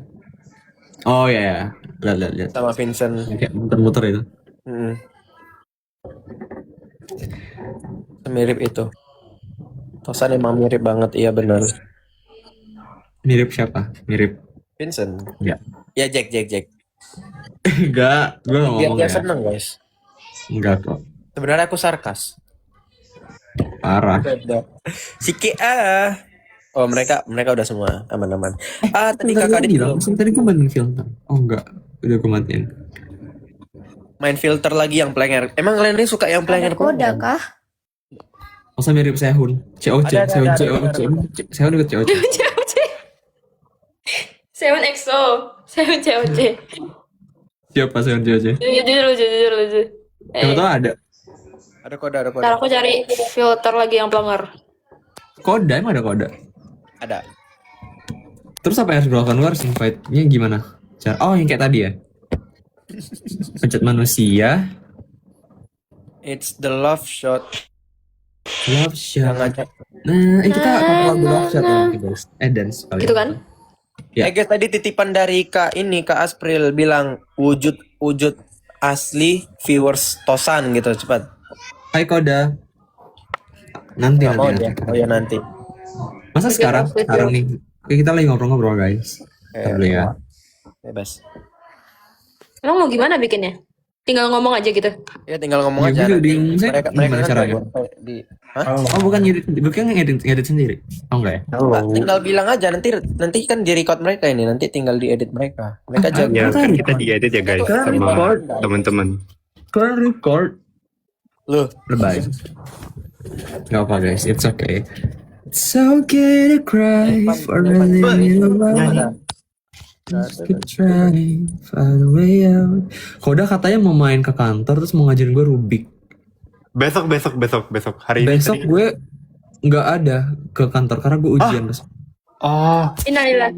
Speaker 1: Oh ya, ya. Lihat.
Speaker 3: sama Vincent.
Speaker 1: Yang kayak muter-muter itu.
Speaker 3: Mm. Mirip itu. Tosan emang mirip banget, iya benar.
Speaker 1: Mirip siapa? Mirip.
Speaker 3: Vincent.
Speaker 1: Ya.
Speaker 3: Ya Jack.
Speaker 1: Enggak, gue nggak
Speaker 3: Biar
Speaker 1: ngomong
Speaker 3: dia
Speaker 1: ya.
Speaker 3: seneng guys.
Speaker 1: Enggak kok.
Speaker 3: Sebenarnya aku sarkas.
Speaker 1: Parah.
Speaker 3: Siki Oh mereka udah semua aman-aman. Tadi
Speaker 1: Bentar,
Speaker 3: kakak
Speaker 1: gue bilang,
Speaker 3: belum
Speaker 1: tadi gue matiin filter. Oh enggak, udah gue matiin.
Speaker 3: main filter lagi yang player. Emang kalian ini suka yang player?
Speaker 4: Ada koda kah?
Speaker 1: Masa mirip Sehun? COC,
Speaker 3: Ada,
Speaker 1: Sehun,
Speaker 3: ada.
Speaker 1: COC. Sehun ikut COC.
Speaker 2: COC. Seven EXO. Seven COC.
Speaker 1: Siapa Sehun COC?
Speaker 2: Jujur lucu.
Speaker 1: Siapa tau ada.
Speaker 3: Ada koda.
Speaker 2: Ntar aku cari filter lagi yang pelongar.
Speaker 1: Koda, emang ada koda.
Speaker 3: Ada.
Speaker 1: Terus apa yang harus dilakukan? Lu harus invite-nya gimana? Oh, yang kayak tadi ya? Pencet manusia.
Speaker 3: It's the love shot.
Speaker 1: Love
Speaker 3: Yang
Speaker 1: shot.
Speaker 3: ngajak.
Speaker 1: Nah, itu kan lagu love shot ya, guys. Dance kali.
Speaker 2: Gitu kan?
Speaker 1: Ya.
Speaker 3: Guys, tadi titipan dari Kak April bilang wujud asli viewers Tosan gitu, cepat.
Speaker 1: Hai Koda. Nanti.
Speaker 3: Oh ya nanti.
Speaker 1: Masa sekarang nih. Kita lagi ngobrol-ngobrol guys. Ntar dulu ya.
Speaker 3: Bebas.
Speaker 2: Emang mau gimana bikinnya? Tinggal ngomong aja gitu.
Speaker 3: Ya tinggal ngomong
Speaker 1: Ya,
Speaker 3: aja.
Speaker 1: gue
Speaker 3: Nanti
Speaker 1: bingung, saya
Speaker 3: mereka
Speaker 1: gimana
Speaker 3: kan
Speaker 1: caranya?
Speaker 3: di Hah?
Speaker 1: Oh bukan ngedit sendiri. Oh enggak ya?
Speaker 3: Enggak, tinggal bilang aja nanti kan di record mereka ini, nanti tinggal diedit mereka. Mereka jago.
Speaker 7: Ya kan kita diedit ya guys sama teman-teman.
Speaker 1: Kalian record.
Speaker 3: Loh,
Speaker 1: Lebay. Gak apa guys, it's okay. It's okay to cry for a little while. Just keep trying, find a way out. Koda katanya mau main ke kantor terus mau ngajarin gue Rubik.
Speaker 7: Besok hari ini.
Speaker 1: Besok
Speaker 7: tadi.
Speaker 1: gue nggak ada ke kantor karena gue ujian terus.
Speaker 7: Oh,
Speaker 2: Innalillah.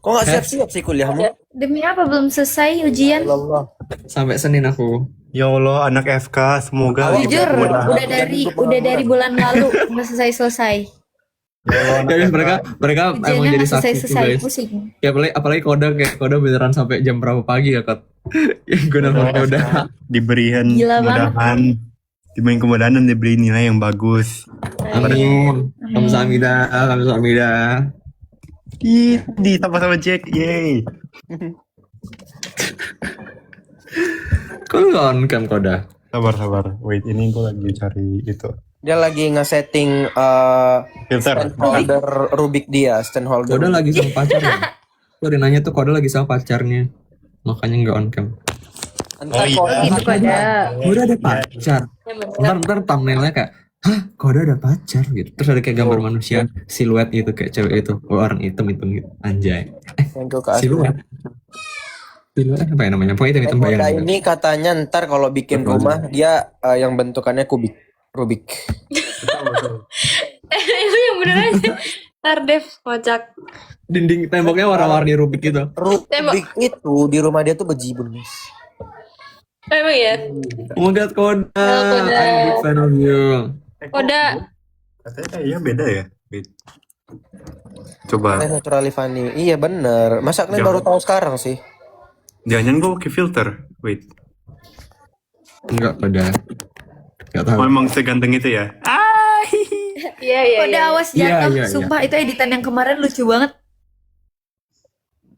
Speaker 3: kok nggak siap-siap sih kuliahmu?
Speaker 4: Demi apa belum selesai ujian?
Speaker 3: Allah.
Speaker 1: Sampai Senin aku.
Speaker 7: ya Allah anak FK semoga
Speaker 4: Jujur,
Speaker 7: mudah-mudahan.
Speaker 4: udah dari bulan lalu nggak selesai.
Speaker 1: Guys, mereka emang
Speaker 4: Ujiannya
Speaker 1: jadi
Speaker 4: nggak
Speaker 1: saksi tuh
Speaker 4: selesai,
Speaker 1: guys.
Speaker 4: pusing.
Speaker 1: Ya apalagi Koda beneran sampai jam berapa pagi ya Kot? Gue nelfon Koda.
Speaker 7: Diberikan
Speaker 4: Gila
Speaker 7: kemudahan, diberikan kemudahan dan diberi nilai yang bagus.
Speaker 1: Amin. Kamsahamnida.
Speaker 7: Di sama-sama Jack, yay.
Speaker 1: Kok lu nggak on cam Koda?
Speaker 7: Sabar. Wait, ini gue lagi cari itu
Speaker 3: Dia lagi nge-setting
Speaker 7: filter.
Speaker 3: stand holder Rubik dia, stand holder.
Speaker 1: Koda lagi sama pacarnya. Gue udah nanya tuh Koda lagi sama pacarnya. Makanya nggak on cam.
Speaker 3: Entar
Speaker 7: Oh, iya.
Speaker 3: kok
Speaker 4: Gitu pada.
Speaker 1: Koda ada pacar. Ntar thumbnailnya kayak, hah Koda ada pacar gitu. Terus ada kayak gambar manusia siluet gitu kayak cewek itu. Oh, orang hitam gitu. Anjay.
Speaker 3: yang ke asli.
Speaker 1: Siluet. Siluet apa ya namanya? Pokoknya hitam
Speaker 3: Koda
Speaker 1: bayang.
Speaker 3: ini katanya ntar kalau bikin rumah dia yang bentukannya Rubik.
Speaker 2: Itu yang bener aja. Ntar Dev kocak.
Speaker 1: Dinding temboknya warna-warni Rubik gitu.
Speaker 3: Rubik itu di rumah dia tuh bejibun guys.
Speaker 2: Emang ya?
Speaker 1: Oh my god Koda.
Speaker 2: Halo, Koda.
Speaker 1: I'm a big fan of you.
Speaker 2: Koda.
Speaker 7: Katanya iya beda ya. Wait. Coba.
Speaker 3: Naturally funny. Iya bener. Masa kalian
Speaker 7: Jangan.
Speaker 3: baru tahu sekarang sih?
Speaker 7: Jangan gue pakai filter. Wait.
Speaker 1: Enggak Koda. Enggak tahu.
Speaker 7: Oh, emang seganteng itu ya?
Speaker 2: Iya.
Speaker 4: Koda awas jatuh.
Speaker 1: Iya.
Speaker 4: Sumpah itu editan yang kemarin lucu banget.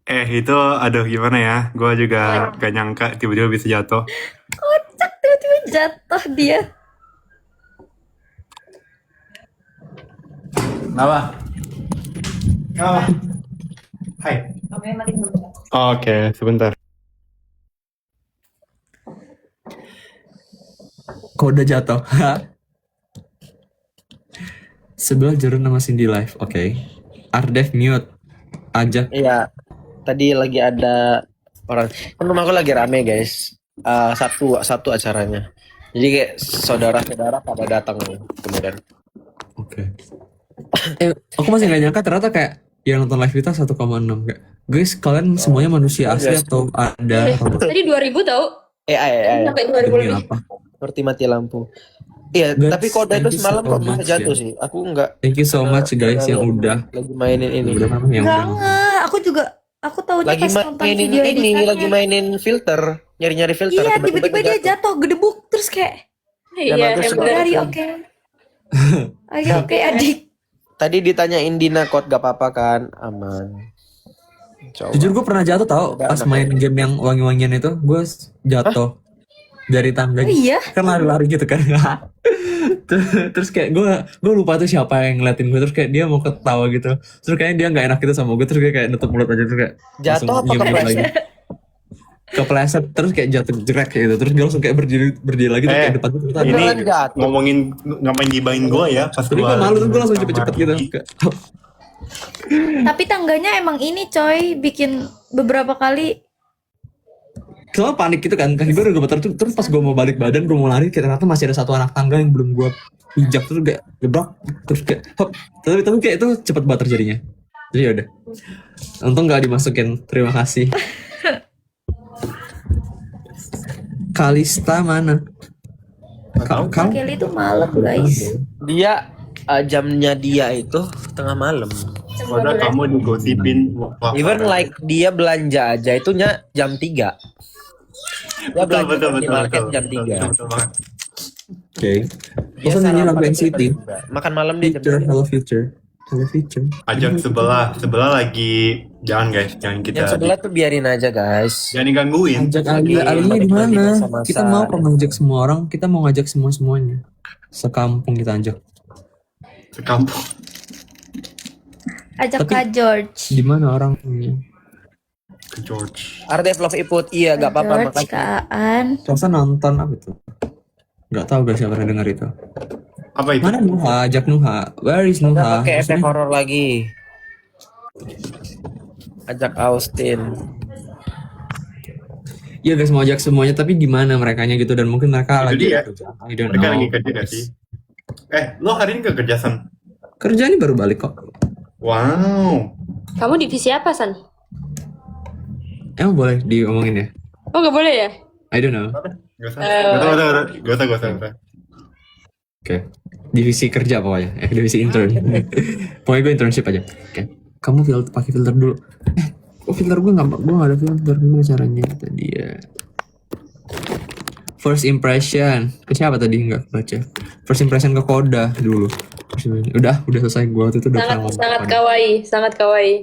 Speaker 7: Itu aduh gimana ya? Gue juga gak nyangka tiba-tiba bisa jatuh.
Speaker 4: Kocak tiba-tiba jatuh dia.
Speaker 7: Apa? Hai. Oke, sebentar.
Speaker 1: Koda jatuh. Sebelah jerun nama Cindy live. Oke. Ardev mute. Ajak.
Speaker 3: Iya. Tadi lagi ada orang. Kan rumahku lagi rame guys. Sabtu acaranya. Jadi kayak saudara-saudara pada datang kemudian.
Speaker 1: Oke. Aku masih gak nyangka ternyata kayak yang nonton live kita 1,6 kayak. Guys, kalian semuanya manusia asli atau ada robot?
Speaker 2: Tadi 2000 tau?
Speaker 3: AI.
Speaker 2: Sampai
Speaker 1: Demi
Speaker 2: 2000 lebih.
Speaker 1: apa?
Speaker 3: Seperti mati lampu. Iya,
Speaker 1: Guys,
Speaker 3: tapi Koda
Speaker 1: thank
Speaker 3: itu
Speaker 1: you
Speaker 3: semalam
Speaker 1: so
Speaker 3: kok bisa
Speaker 1: much,
Speaker 3: jatuh
Speaker 1: ya.
Speaker 3: sih. Aku enggak
Speaker 1: Thank you so much guys yang udah
Speaker 3: lagi mainin ini.
Speaker 1: yang
Speaker 4: Enggak,
Speaker 1: udah.
Speaker 4: aku juga aku tahunya
Speaker 3: Lagi
Speaker 4: pas nonton
Speaker 3: mainin
Speaker 4: video
Speaker 3: ini,
Speaker 4: editannya.
Speaker 3: lagi mainin filter, nyari-nyari filter.
Speaker 4: Iya, tiba-tiba dia jatuh gedebuk terus kayak
Speaker 2: Iya,
Speaker 3: bagus
Speaker 2: yang
Speaker 3: banget.
Speaker 2: benar.
Speaker 4: Dari oke. Oke adik.
Speaker 3: Tadi ditanyain Dina Kot gak apa-apa kan? Aman. Coba.
Speaker 1: Jujur gue pernah jatuh tau pas main game yang wangi-wangian itu, gue jatuh dari tangga.
Speaker 4: Oh iya?
Speaker 1: Kan lari-lari gitu kan. Terus kayak gue lupa tuh siapa yang ngeliatin gue, terus kayak dia mau ketawa gitu, terus kayaknya dia nggak enak gitu sama gue, terus gue kayak nutup mulut aja, terus kayak
Speaker 3: Jatuh
Speaker 1: langsung
Speaker 3: apa
Speaker 1: diem
Speaker 3: kepleset?
Speaker 1: lagi. Kepleset terus kayak jatuh jerak kayak gitu, terus dia langsung kayak berdiri lagi tuh kayak depan tuh
Speaker 7: ini
Speaker 3: Beneran jatuh.
Speaker 7: ngomongin ngapain gibain gue ya pas
Speaker 1: tapi gue malu, terus gue langsung cepet-cepet gitu.
Speaker 4: Tapi tangganya emang ini coy bikin beberapa kali.
Speaker 1: Soalnya panik gitu kan, kaki gue udah gemeter tuh, terus pas gue mau balik badan, gue mau lari, kayak ternyata masih ada satu anak tangga yang belum gue injak, terus kayak gebrak, terus kayak hop, tapi kayak itu cepet banget terjadinya. Jadi yaudah, untung gak dimasukin, terima kasih. Kalista mana?
Speaker 4: Kelly itu malam guys.
Speaker 3: Dia jamnya dia itu tengah malam.
Speaker 7: Koda kamu digosipin. Wah,
Speaker 3: Even like dia belanja aja itunya jam 3. Dia belanja di market jam 3.
Speaker 7: betul banget.
Speaker 1: Oke.
Speaker 3: Dia
Speaker 1: Masa nyanyi lagu
Speaker 3: sarapan
Speaker 1: NCT?
Speaker 3: juga. Makan malam dia jam
Speaker 1: Future,
Speaker 3: 3.
Speaker 1: hello future. Hello future.
Speaker 7: Ajak sebelah lagi jangan guys, jangan kita
Speaker 3: Yang sebelah tuh biarin aja guys.
Speaker 7: jangan digangguin.
Speaker 1: Ajak
Speaker 3: Lagi
Speaker 1: alinya di mana?
Speaker 3: masa-masa.
Speaker 1: Kita mau kok ngajak semua orang, kita mau ngajak semuanya. Sekampung kita ajak.
Speaker 7: Sekampung.
Speaker 4: Ajak
Speaker 1: Tapi-
Speaker 4: Kak George.
Speaker 1: Di mana orangnya?
Speaker 7: Ke George.
Speaker 3: Ardef Love Iput, iya gak apa-apa
Speaker 4: George,
Speaker 3: makasih.
Speaker 4: Kak Aan.
Speaker 1: Rasa nonton apa itu? Gak tahu guys, siapa pernah dengar itu.
Speaker 7: Apa itu?
Speaker 1: Mana Nuha? Ajak Nuha. Where is
Speaker 3: Udah
Speaker 1: Nuha?
Speaker 3: pakai efek
Speaker 1: Maksudnya-
Speaker 3: horor lagi. Ajak Austin.
Speaker 1: Iya guys, mau ajak semuanya, tapi gimana merekanya gitu, dan mungkin mereka
Speaker 7: Itu
Speaker 1: lagi
Speaker 7: dia.
Speaker 1: kerja. I don't
Speaker 7: Mereka
Speaker 1: know.
Speaker 7: lagi kerja gak sih? Lo hari ini ke kerja San?
Speaker 1: Kerja ini baru balik kok.
Speaker 7: Wow.
Speaker 2: Kamu divisi apa, San?
Speaker 1: Emang boleh diomongin ya?
Speaker 2: Oh, nggak boleh ya?
Speaker 1: I don't know.
Speaker 7: Gak usah.
Speaker 1: Oke. Divisi kerja pokoknya. Divisi intern. Pokoknya gue internship aja. Oke. Kamu pakai filter dulu. Kok filter gue nggak ada filter, gimana caranya tadi ya? First impression ke siapa tadi, nggak baca. First impression ke Koda dulu. Udah selesai, gue waktu itu udah pernah ngomong
Speaker 2: Sangat
Speaker 1: ke Koda.
Speaker 2: kawaii, sangat kawaii.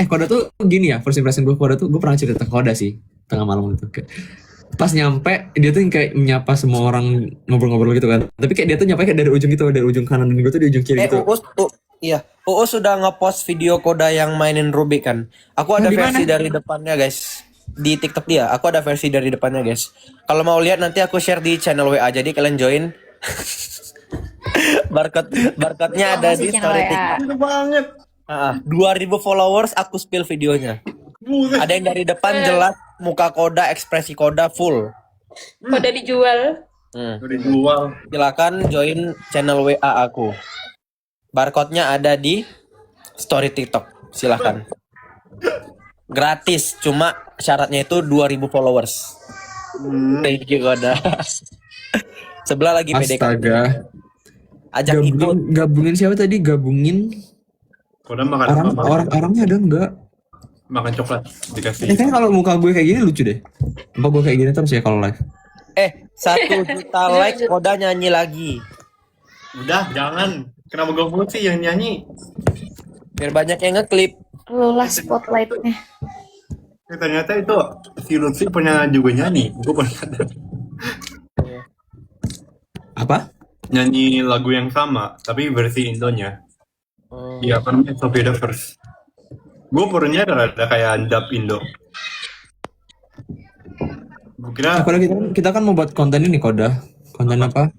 Speaker 1: Koda tuh gini ya, first impression gue Koda tuh, gue pernah cerita ke Koda sih tengah malam itu. Kayak, pas nyampe dia tuh yang kayak menyapa semua orang, ngobrol-ngobrol gitu kan. Tapi kayak dia tuh nyampe kayak dari ujung gitu, dari ujung kanan, dan gue tuh di ujung kiri gitu.
Speaker 3: Uus sudah ngepost video Koda yang mainin Rubik kan. Aku ada
Speaker 1: Nah, di
Speaker 3: versi
Speaker 1: mana?
Speaker 3: dari depannya guys. Di TikTok dia, aku ada versi dari depannya guys. Kalau mau lihat nanti aku share di channel WA, jadi kalian join. Barcode-nya ada di
Speaker 4: Masih
Speaker 3: story
Speaker 4: channel
Speaker 3: TikTok.
Speaker 7: Itu banget.
Speaker 3: 2000 followers aku spill videonya. Ada yang dari depan jelas muka Koda, ekspresi Koda full.
Speaker 2: Udah dijual.
Speaker 7: Udah dijual.
Speaker 3: Silakan join channel WA aku. Barcode-nya ada di story TikTok. Silakan. Gratis, cuma syaratnya itu 2000 followers. Thank you Koda. Sebelah lagi PDK.
Speaker 1: Astaga.
Speaker 3: Ajak ikut.
Speaker 1: Gabungin siapa tadi? Gabungin
Speaker 7: Koda makan
Speaker 1: orangnya ada enggak?
Speaker 7: makan coklat dikasih.
Speaker 1: Kan kalau muka gue kayak gini lucu deh. Muka gue kayak gini terus ya kalau live.
Speaker 3: 1 juta like Koda nyanyi lagi.
Speaker 7: Udah, jangan. Kenapa gue mulu sih yang nyanyi?
Speaker 3: Biar banyak yang ngeklip.
Speaker 4: Lula spotlightnya.
Speaker 7: Ternyata itu si Lutfi punya juga nyanyi. Gue pernah ada.
Speaker 1: Apa?
Speaker 7: Nyanyi lagu yang sama, tapi versi Indonya. Iya, apa namanya? Sophie the First. Gue pernah ada kayak dub Indo. Gue kira
Speaker 1: Kalau kita kan mau buat konten ini Koda. Konten apa?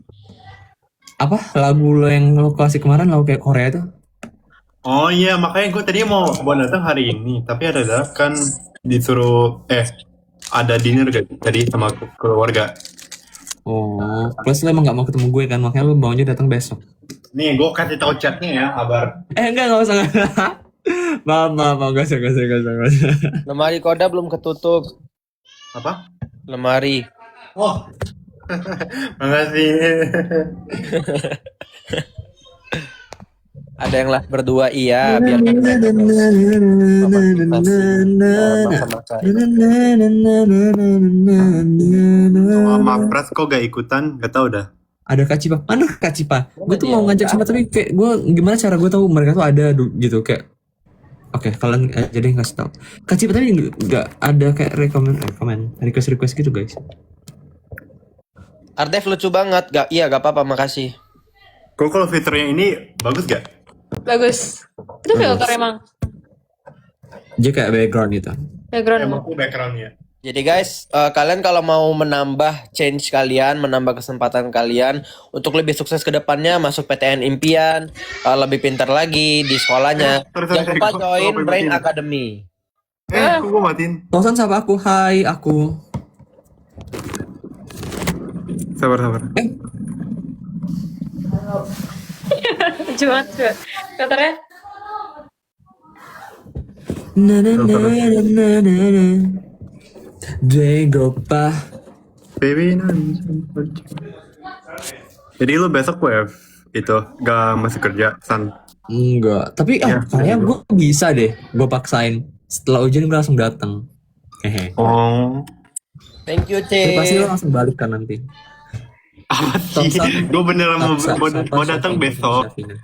Speaker 1: Apa? Lagu lo yang lo kasih kemarin, lagu kayak Korea tuh.
Speaker 7: oh iya, makanya gue tadi mau datang hari ini, tapi ada kan disuruh ada dinner tadi sama keluarga.
Speaker 1: Oh, plus lo emang gak mau ketemu gue kan, makanya lo maunya datang besok.
Speaker 7: Nih, gue kasih tahu chatnya ya, kabar.
Speaker 1: Enggak usah. maaf, gak usah.
Speaker 3: Lemari Koda belum ketutup.
Speaker 7: Apa?
Speaker 3: Lemari.
Speaker 7: Oh, Makasih.
Speaker 3: Ada yang lah berdua iya biar kan masa-masa
Speaker 7: Sama Pras kok gak ikutan? Gak tau dah.
Speaker 1: Ada Kak Cipa. Mana Kak Cipa? Gue tuh mau ngajak sama tapi kayak gue gimana cara gue tahu mereka tuh ada gitu kayak. Oke, kalian aja deh ngasih tahu. Kak Cipa tapi nggak ada kayak rekomend request gitu guys.
Speaker 3: Ardef lucu banget, gak? Iya, gak apa-apa, makasih.
Speaker 7: Kok kalau fiturnya ini bagus gak?
Speaker 2: Bagus. Itu filter emang.
Speaker 1: Dia kayak background gitu.
Speaker 2: Background emang.
Speaker 7: Emang aku backgroundnya.
Speaker 3: Jadi guys, kalian kalau mau menambah change kalian, menambah kesempatan kalian untuk lebih sukses ke depannya, masuk PTN Impian, lebih pintar lagi di sekolahnya, jangan lupa join Brain Academy.
Speaker 7: Kok gue matiin?
Speaker 1: Tosan sama aku, hai aku.
Speaker 7: Sabar.
Speaker 2: Lucu banget juga. Filternya.
Speaker 1: Na. Degopa.
Speaker 7: Baby, jadi lu besok WF itu gak masih kerja, San?
Speaker 1: Enggak, tapi
Speaker 7: Iya,
Speaker 1: kayak
Speaker 7: iya.
Speaker 1: gue bisa deh, gue paksain. Setelah ujian gue langsung datang. Hehe.
Speaker 7: Oh,
Speaker 3: Thank you,
Speaker 1: Tapi pasti lo
Speaker 3: C.
Speaker 1: langsung balik kan nanti.
Speaker 7: apa sih?
Speaker 1: Tosan.
Speaker 7: Gue beneran mau
Speaker 1: Sapa,
Speaker 7: datang
Speaker 1: Sapa,
Speaker 7: besok.
Speaker 1: Syafina.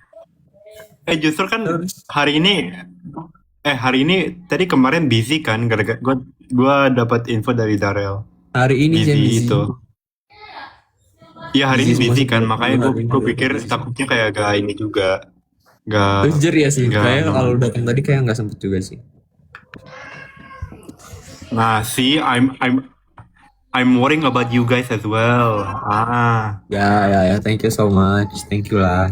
Speaker 7: Justru kan
Speaker 1: Terus?
Speaker 7: hari ini tadi kemarin busy kan, gara-gara gue dapat info dari Darel.
Speaker 1: Hari ini
Speaker 7: Busy
Speaker 1: Jen, busy.
Speaker 7: itu. Iya hari ini
Speaker 1: Busy
Speaker 7: busy
Speaker 1: semua
Speaker 7: kan,
Speaker 1: sih.
Speaker 7: makanya
Speaker 1: Hari ini
Speaker 7: gue
Speaker 1: juga
Speaker 7: pikir
Speaker 1: busy.
Speaker 7: takutnya kayak gak ini juga, gak.
Speaker 1: Jujur ya sih,
Speaker 7: Enggak.
Speaker 1: kayak kalau datang tadi kayak nggak sempet juga sih.
Speaker 7: Nah, see, I'm worrying about you guys as well.
Speaker 1: Ya, thank you so much, thank you lah.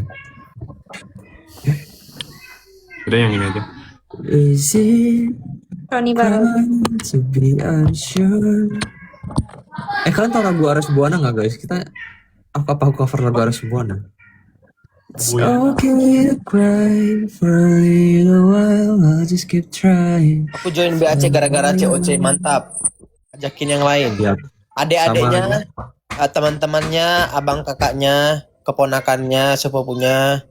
Speaker 7: Udah yang ini aja.
Speaker 1: Is it
Speaker 2: Roni baru.
Speaker 1: fun to be unsure? Kalian tau lagu Aras Buana nggak guys? Aku cover lagu Aras Buana. It's okay to cry for a little while, I'll just keep trying.
Speaker 3: Aku join BAC gara-gara COC, mantap. Ajakin yang lain.
Speaker 1: Ya,
Speaker 3: Adik-adiknya, teman-temannya, abang kakaknya, keponakannya, sepupunya,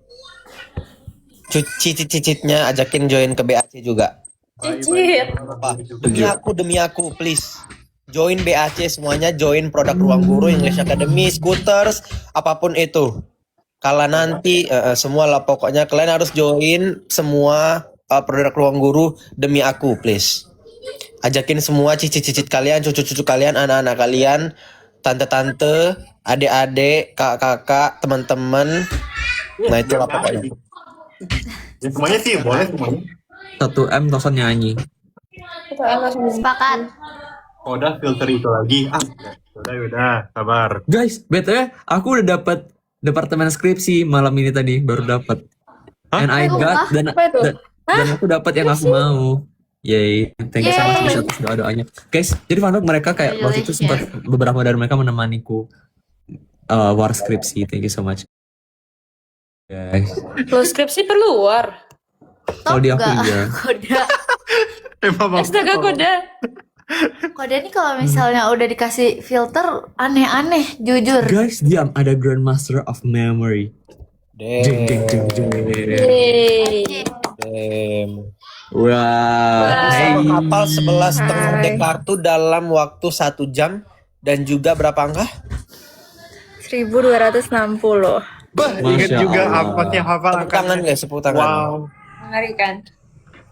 Speaker 3: cicit-cicitnya, ajakin join ke BAC juga.
Speaker 2: Cicit.
Speaker 3: Apa? Demi aku, please. Join BAC semuanya, join produk Ruang Guru, English Academy, Scooters, apapun itu. Kalau nanti semua lah pokoknya kalian harus join semua produk Ruang Guru demi aku, please. Ajakin semua cicit-cicit kalian, cucu-cucu kalian, anak-anak kalian, tante-tante, adik-adik, kakak-kakak, teman-teman. Nah, itu lah pokoknya.
Speaker 7: Ya, semuanya sih boleh semuanya.
Speaker 1: 1M Tosan nyanyi.
Speaker 4: Sepakat.
Speaker 7: Udah filter itu lagi. Udah, sabar.
Speaker 1: Guys, BTW aku udah dapat departemen skripsi malam ini tadi baru dapat. And I got dan aku dapat yang aku mau. Yay, thank you so much bisa atas doa-doanya. Guys, jadi fun fact mereka kayak waktu itu sempat beberapa dari mereka menemaniku war skripsi. Thank you so much. Guys,
Speaker 2: Lo skripsi perlu war.
Speaker 1: kalau di aku iya.
Speaker 4: Koda.
Speaker 2: Astaga koda.
Speaker 4: Koda ini kalau misalnya udah dikasih filter aneh-aneh, jujur.
Speaker 1: Guys, diam, ada Grandmaster of Memory. Jeng, jeng, jeng, jeng.
Speaker 2: Yeay.
Speaker 3: Damn.
Speaker 1: Wow.
Speaker 3: Bisa
Speaker 1: Hey.
Speaker 3: menghafal 11,5 Descartes dalam waktu 1 jam dan juga berapa angka?
Speaker 2: 1260.
Speaker 7: Ingat
Speaker 1: Masya
Speaker 7: juga
Speaker 1: Allah.
Speaker 7: apa sih hafal
Speaker 3: Tepuk tangan guys, tepuk tangan.
Speaker 7: Wow.
Speaker 2: Mengerikan.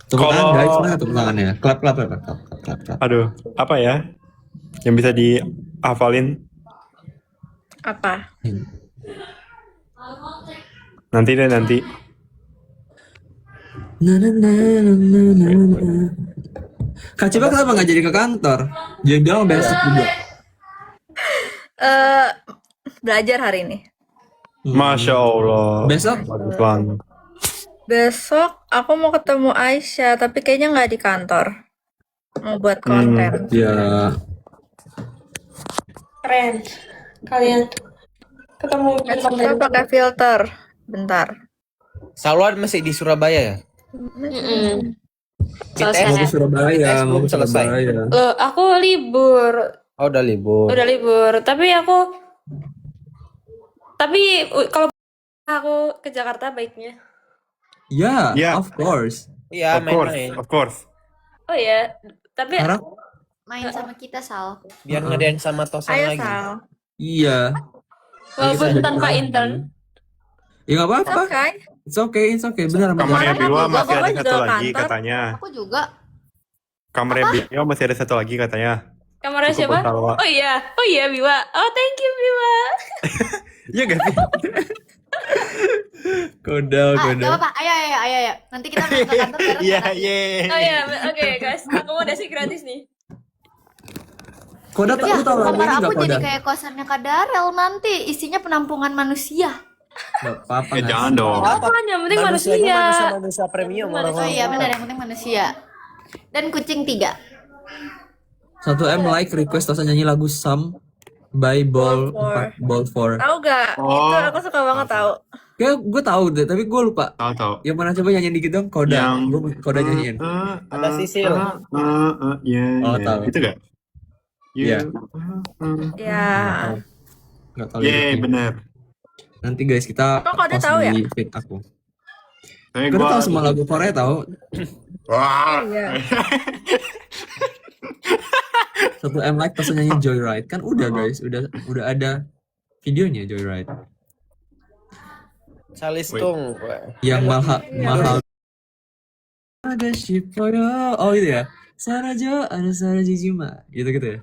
Speaker 1: Tepuk tangan
Speaker 7: Kalau-
Speaker 1: guys, mana tepuk tangannya? Clap, clap, clap, clap, clap, clap.
Speaker 7: Aduh, apa ya? Yang bisa dihafalin
Speaker 2: Apa?
Speaker 7: nanti deh nanti.
Speaker 1: Na, na, na, na, na, na. Kak Cipa kenapa nggak jadi ke kantor? Dia bilang besok juga.
Speaker 8: Belajar hari ini.
Speaker 7: Masya Allah.
Speaker 1: Besok?
Speaker 7: Bagus banget.
Speaker 8: Besok aku mau ketemu Aisyah, tapi kayaknya nggak di kantor. Mau buat konten.
Speaker 1: Ya.
Speaker 2: Keren. Kalian ketemu
Speaker 8: Kita pakai filter. Bentar.
Speaker 3: Salwan masih di Surabaya ya?
Speaker 2: Selesai.
Speaker 1: Mau ke Surabaya, mau ke
Speaker 3: Belum selesai.
Speaker 1: Surabaya.
Speaker 2: Loh, aku libur.
Speaker 3: Oh, udah libur.
Speaker 2: Udah libur. Tapi aku Tapi kalau aku ke Jakarta baiknya.
Speaker 1: Ya,
Speaker 7: Ya.
Speaker 1: of course.
Speaker 3: Iya,
Speaker 7: Of course,
Speaker 3: main-main.
Speaker 7: of course.
Speaker 2: Oh ya, tapi
Speaker 1: Karena
Speaker 4: Main sama kita, Sal.
Speaker 3: Biar ngadain sama Tosan
Speaker 8: Ayo
Speaker 3: lagi.
Speaker 8: Sal.
Speaker 1: iya.
Speaker 2: walaupun
Speaker 1: Kita
Speaker 2: tanpa
Speaker 1: jadi
Speaker 2: intern.
Speaker 1: Ya nggak apa-apa.
Speaker 8: Oke.
Speaker 1: It's okay. Benar.
Speaker 7: Kamarnya
Speaker 8: Kemarin
Speaker 7: Biwa
Speaker 8: aku
Speaker 7: masih ada
Speaker 8: juga
Speaker 7: satu lagi
Speaker 8: kantor.
Speaker 7: katanya.
Speaker 4: Aku juga.
Speaker 7: Kamarnya Biwa masih ada satu lagi katanya.
Speaker 2: Kamarnya
Speaker 7: Cukup
Speaker 2: siapa?
Speaker 7: Salwa.
Speaker 2: Oh iya Biwa. Oh thank you Biwa.
Speaker 7: Iya gak sih?
Speaker 1: Kodal.
Speaker 4: Gak apa-apa. Ayo. Nanti kita main ke kantor bareng.
Speaker 7: Iya,
Speaker 4: ya.
Speaker 2: Oh iya, oke guys, akomodasi gratis nih.
Speaker 1: Kodal,
Speaker 4: Ya,
Speaker 1: lu tau lagu ini
Speaker 4: kamar
Speaker 1: nggak
Speaker 4: aku jadi
Speaker 1: Kodal?
Speaker 4: kayak kosannya Kak Darel nanti. Isinya penampungan manusia.
Speaker 1: Nggak apa-apa.
Speaker 7: Eh
Speaker 1: nggak
Speaker 7: jangan
Speaker 1: sih?
Speaker 7: dong.
Speaker 2: Apa yang penting
Speaker 3: Manusianya
Speaker 2: manusia.
Speaker 3: manusia premium
Speaker 2: Manusia.
Speaker 4: Oh
Speaker 3: orang-orang.
Speaker 4: iya benar, yang penting manusia. Dan kucing 3.
Speaker 1: 1M like request Tosan nyanyi lagu Some by Ball
Speaker 8: Ball
Speaker 1: 4.
Speaker 8: Tahu gak?
Speaker 7: Oh.
Speaker 8: Itu aku suka banget tahu.
Speaker 1: Kayak gue tahu deh, tapi gue lupa.
Speaker 7: Tahu.
Speaker 1: Yang mana coba nyanyiin dikit dong, Koda.
Speaker 7: Yang
Speaker 1: Gue Koda nyanyiin.
Speaker 3: Ada Sisil.
Speaker 7: Iya.
Speaker 1: Oh, tahu.
Speaker 7: Itu gak?
Speaker 1: Iya.
Speaker 8: Ya.
Speaker 1: Nggak tahu.
Speaker 7: Yeay,
Speaker 1: liriknya.
Speaker 7: bener.
Speaker 1: Nanti guys kita
Speaker 8: Kok Koda
Speaker 1: post
Speaker 8: tahu ya?
Speaker 1: di feed aku.
Speaker 7: Tapi
Speaker 1: Koda tahu semua lagu Korea tahu.
Speaker 7: Wah.
Speaker 8: Iya.
Speaker 1: 1M like Tosan nyanyi Joyride. Kan udah guys, udah ada videonya Joyride.
Speaker 3: Salistung.
Speaker 1: Yang mahal. Ada Shipoyo. Oh itu ya. Sarajo ada Sarajijima. Gitu ya.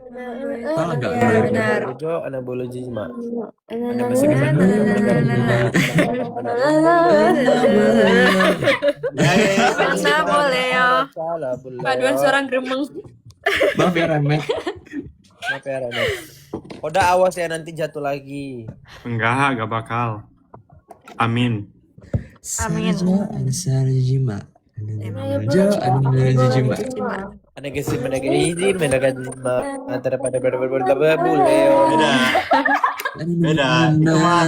Speaker 1: Salah enggak?
Speaker 8: Iya, benar.
Speaker 3: Bojo anak bolo jima.
Speaker 8: Mana boleh ya?
Speaker 2: Paduan suara gremeng.
Speaker 1: Maaf ya Remet.
Speaker 3: Maaf ya Rana. Koda awas ya nanti jatuh lagi.
Speaker 7: Enggak bakal. Amin.
Speaker 8: Amin.
Speaker 1: Sarajo ada Sarajijima. Sarajo ada Sarajijima.
Speaker 3: Ada gesi menaga jima antara pada buleo.
Speaker 7: Beda. Itu mah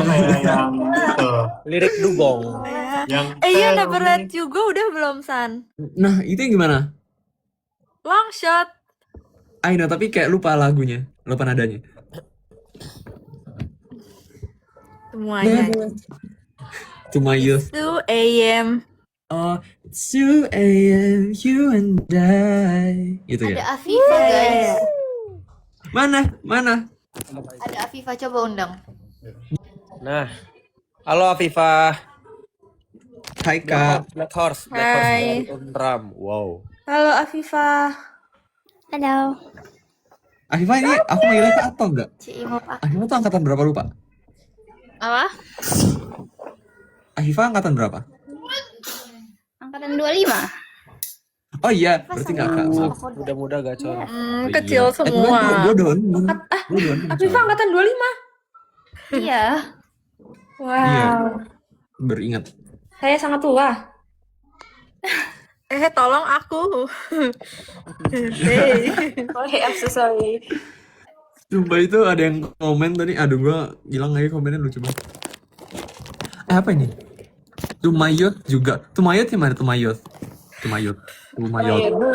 Speaker 7: kayak yang itu.
Speaker 3: Lirik dugong.
Speaker 7: Yang
Speaker 8: Iya, Never Let You Go udah belum San?
Speaker 1: Nah, itu yang gimana?
Speaker 8: Long shot.
Speaker 1: I know, tapi kayak lupa lagunya, lupa nadanya.
Speaker 8: Semuanya.
Speaker 1: To my youth.
Speaker 8: 2 AM.
Speaker 1: Oh, it's 2 a.m. you and I. Gitu
Speaker 4: Ada
Speaker 1: ya.
Speaker 4: Afifa guys.
Speaker 1: Mana?
Speaker 4: Ada Afifa, coba undang.
Speaker 3: Nah, halo Afifah.
Speaker 1: Hai Kak.
Speaker 3: Black Horse
Speaker 8: Hai.
Speaker 3: dari Unram. Wow.
Speaker 8: Halo Afifah.
Speaker 4: Halo.
Speaker 1: Afifah ini aku manggilnya Kak atau enggak?
Speaker 4: Cimo Pak.
Speaker 1: Afifah tuh angkatan berapa lupa?
Speaker 4: Apa?
Speaker 1: Afifah angkatan berapa?
Speaker 4: Angkatan 25.
Speaker 1: Oh iya, berarti enggak Kak. Maaf.
Speaker 3: Muda-muda gacor.
Speaker 8: Kecil semua.
Speaker 1: Gue don.
Speaker 2: Afifah angkatan 25.
Speaker 4: Iya.
Speaker 2: Wow.
Speaker 1: Iya. Beringat.
Speaker 2: Saya sangat tua.
Speaker 8: Tolong aku.
Speaker 2: Oke, I'm so sorry.
Speaker 1: Sumpah itu ada yang komen tadi. Aduh gua hilang lagi komennya lucu banget. Apa ini? Tumayot juga. Tumayot yang mana Tumayot? Tumayot.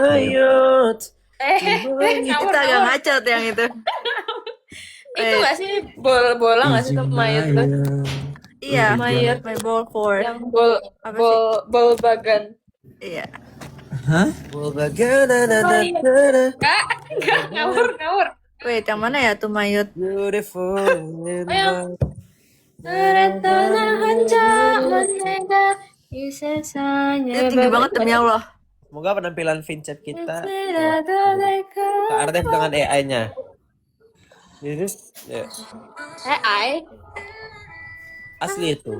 Speaker 3: Ayot.
Speaker 8: Itu agak ngacot yang itu.
Speaker 2: Itu nggak sih bola nggak sih Mayot tuh?
Speaker 8: Iya.
Speaker 2: Mayot.
Speaker 8: My ball court.
Speaker 2: Yang bol bagan.
Speaker 8: Iya.
Speaker 1: Hah?
Speaker 2: Kak, ngawur.
Speaker 8: Wait, yang mana ya tuh Mayut?
Speaker 3: Beautiful.
Speaker 2: Ayo.
Speaker 8: Itu tinggi banget demi Allah.
Speaker 3: Semoga penampilan Vincent kita Kak Ardef dengan AI-nya. Ya,
Speaker 2: AI.
Speaker 3: asli itu.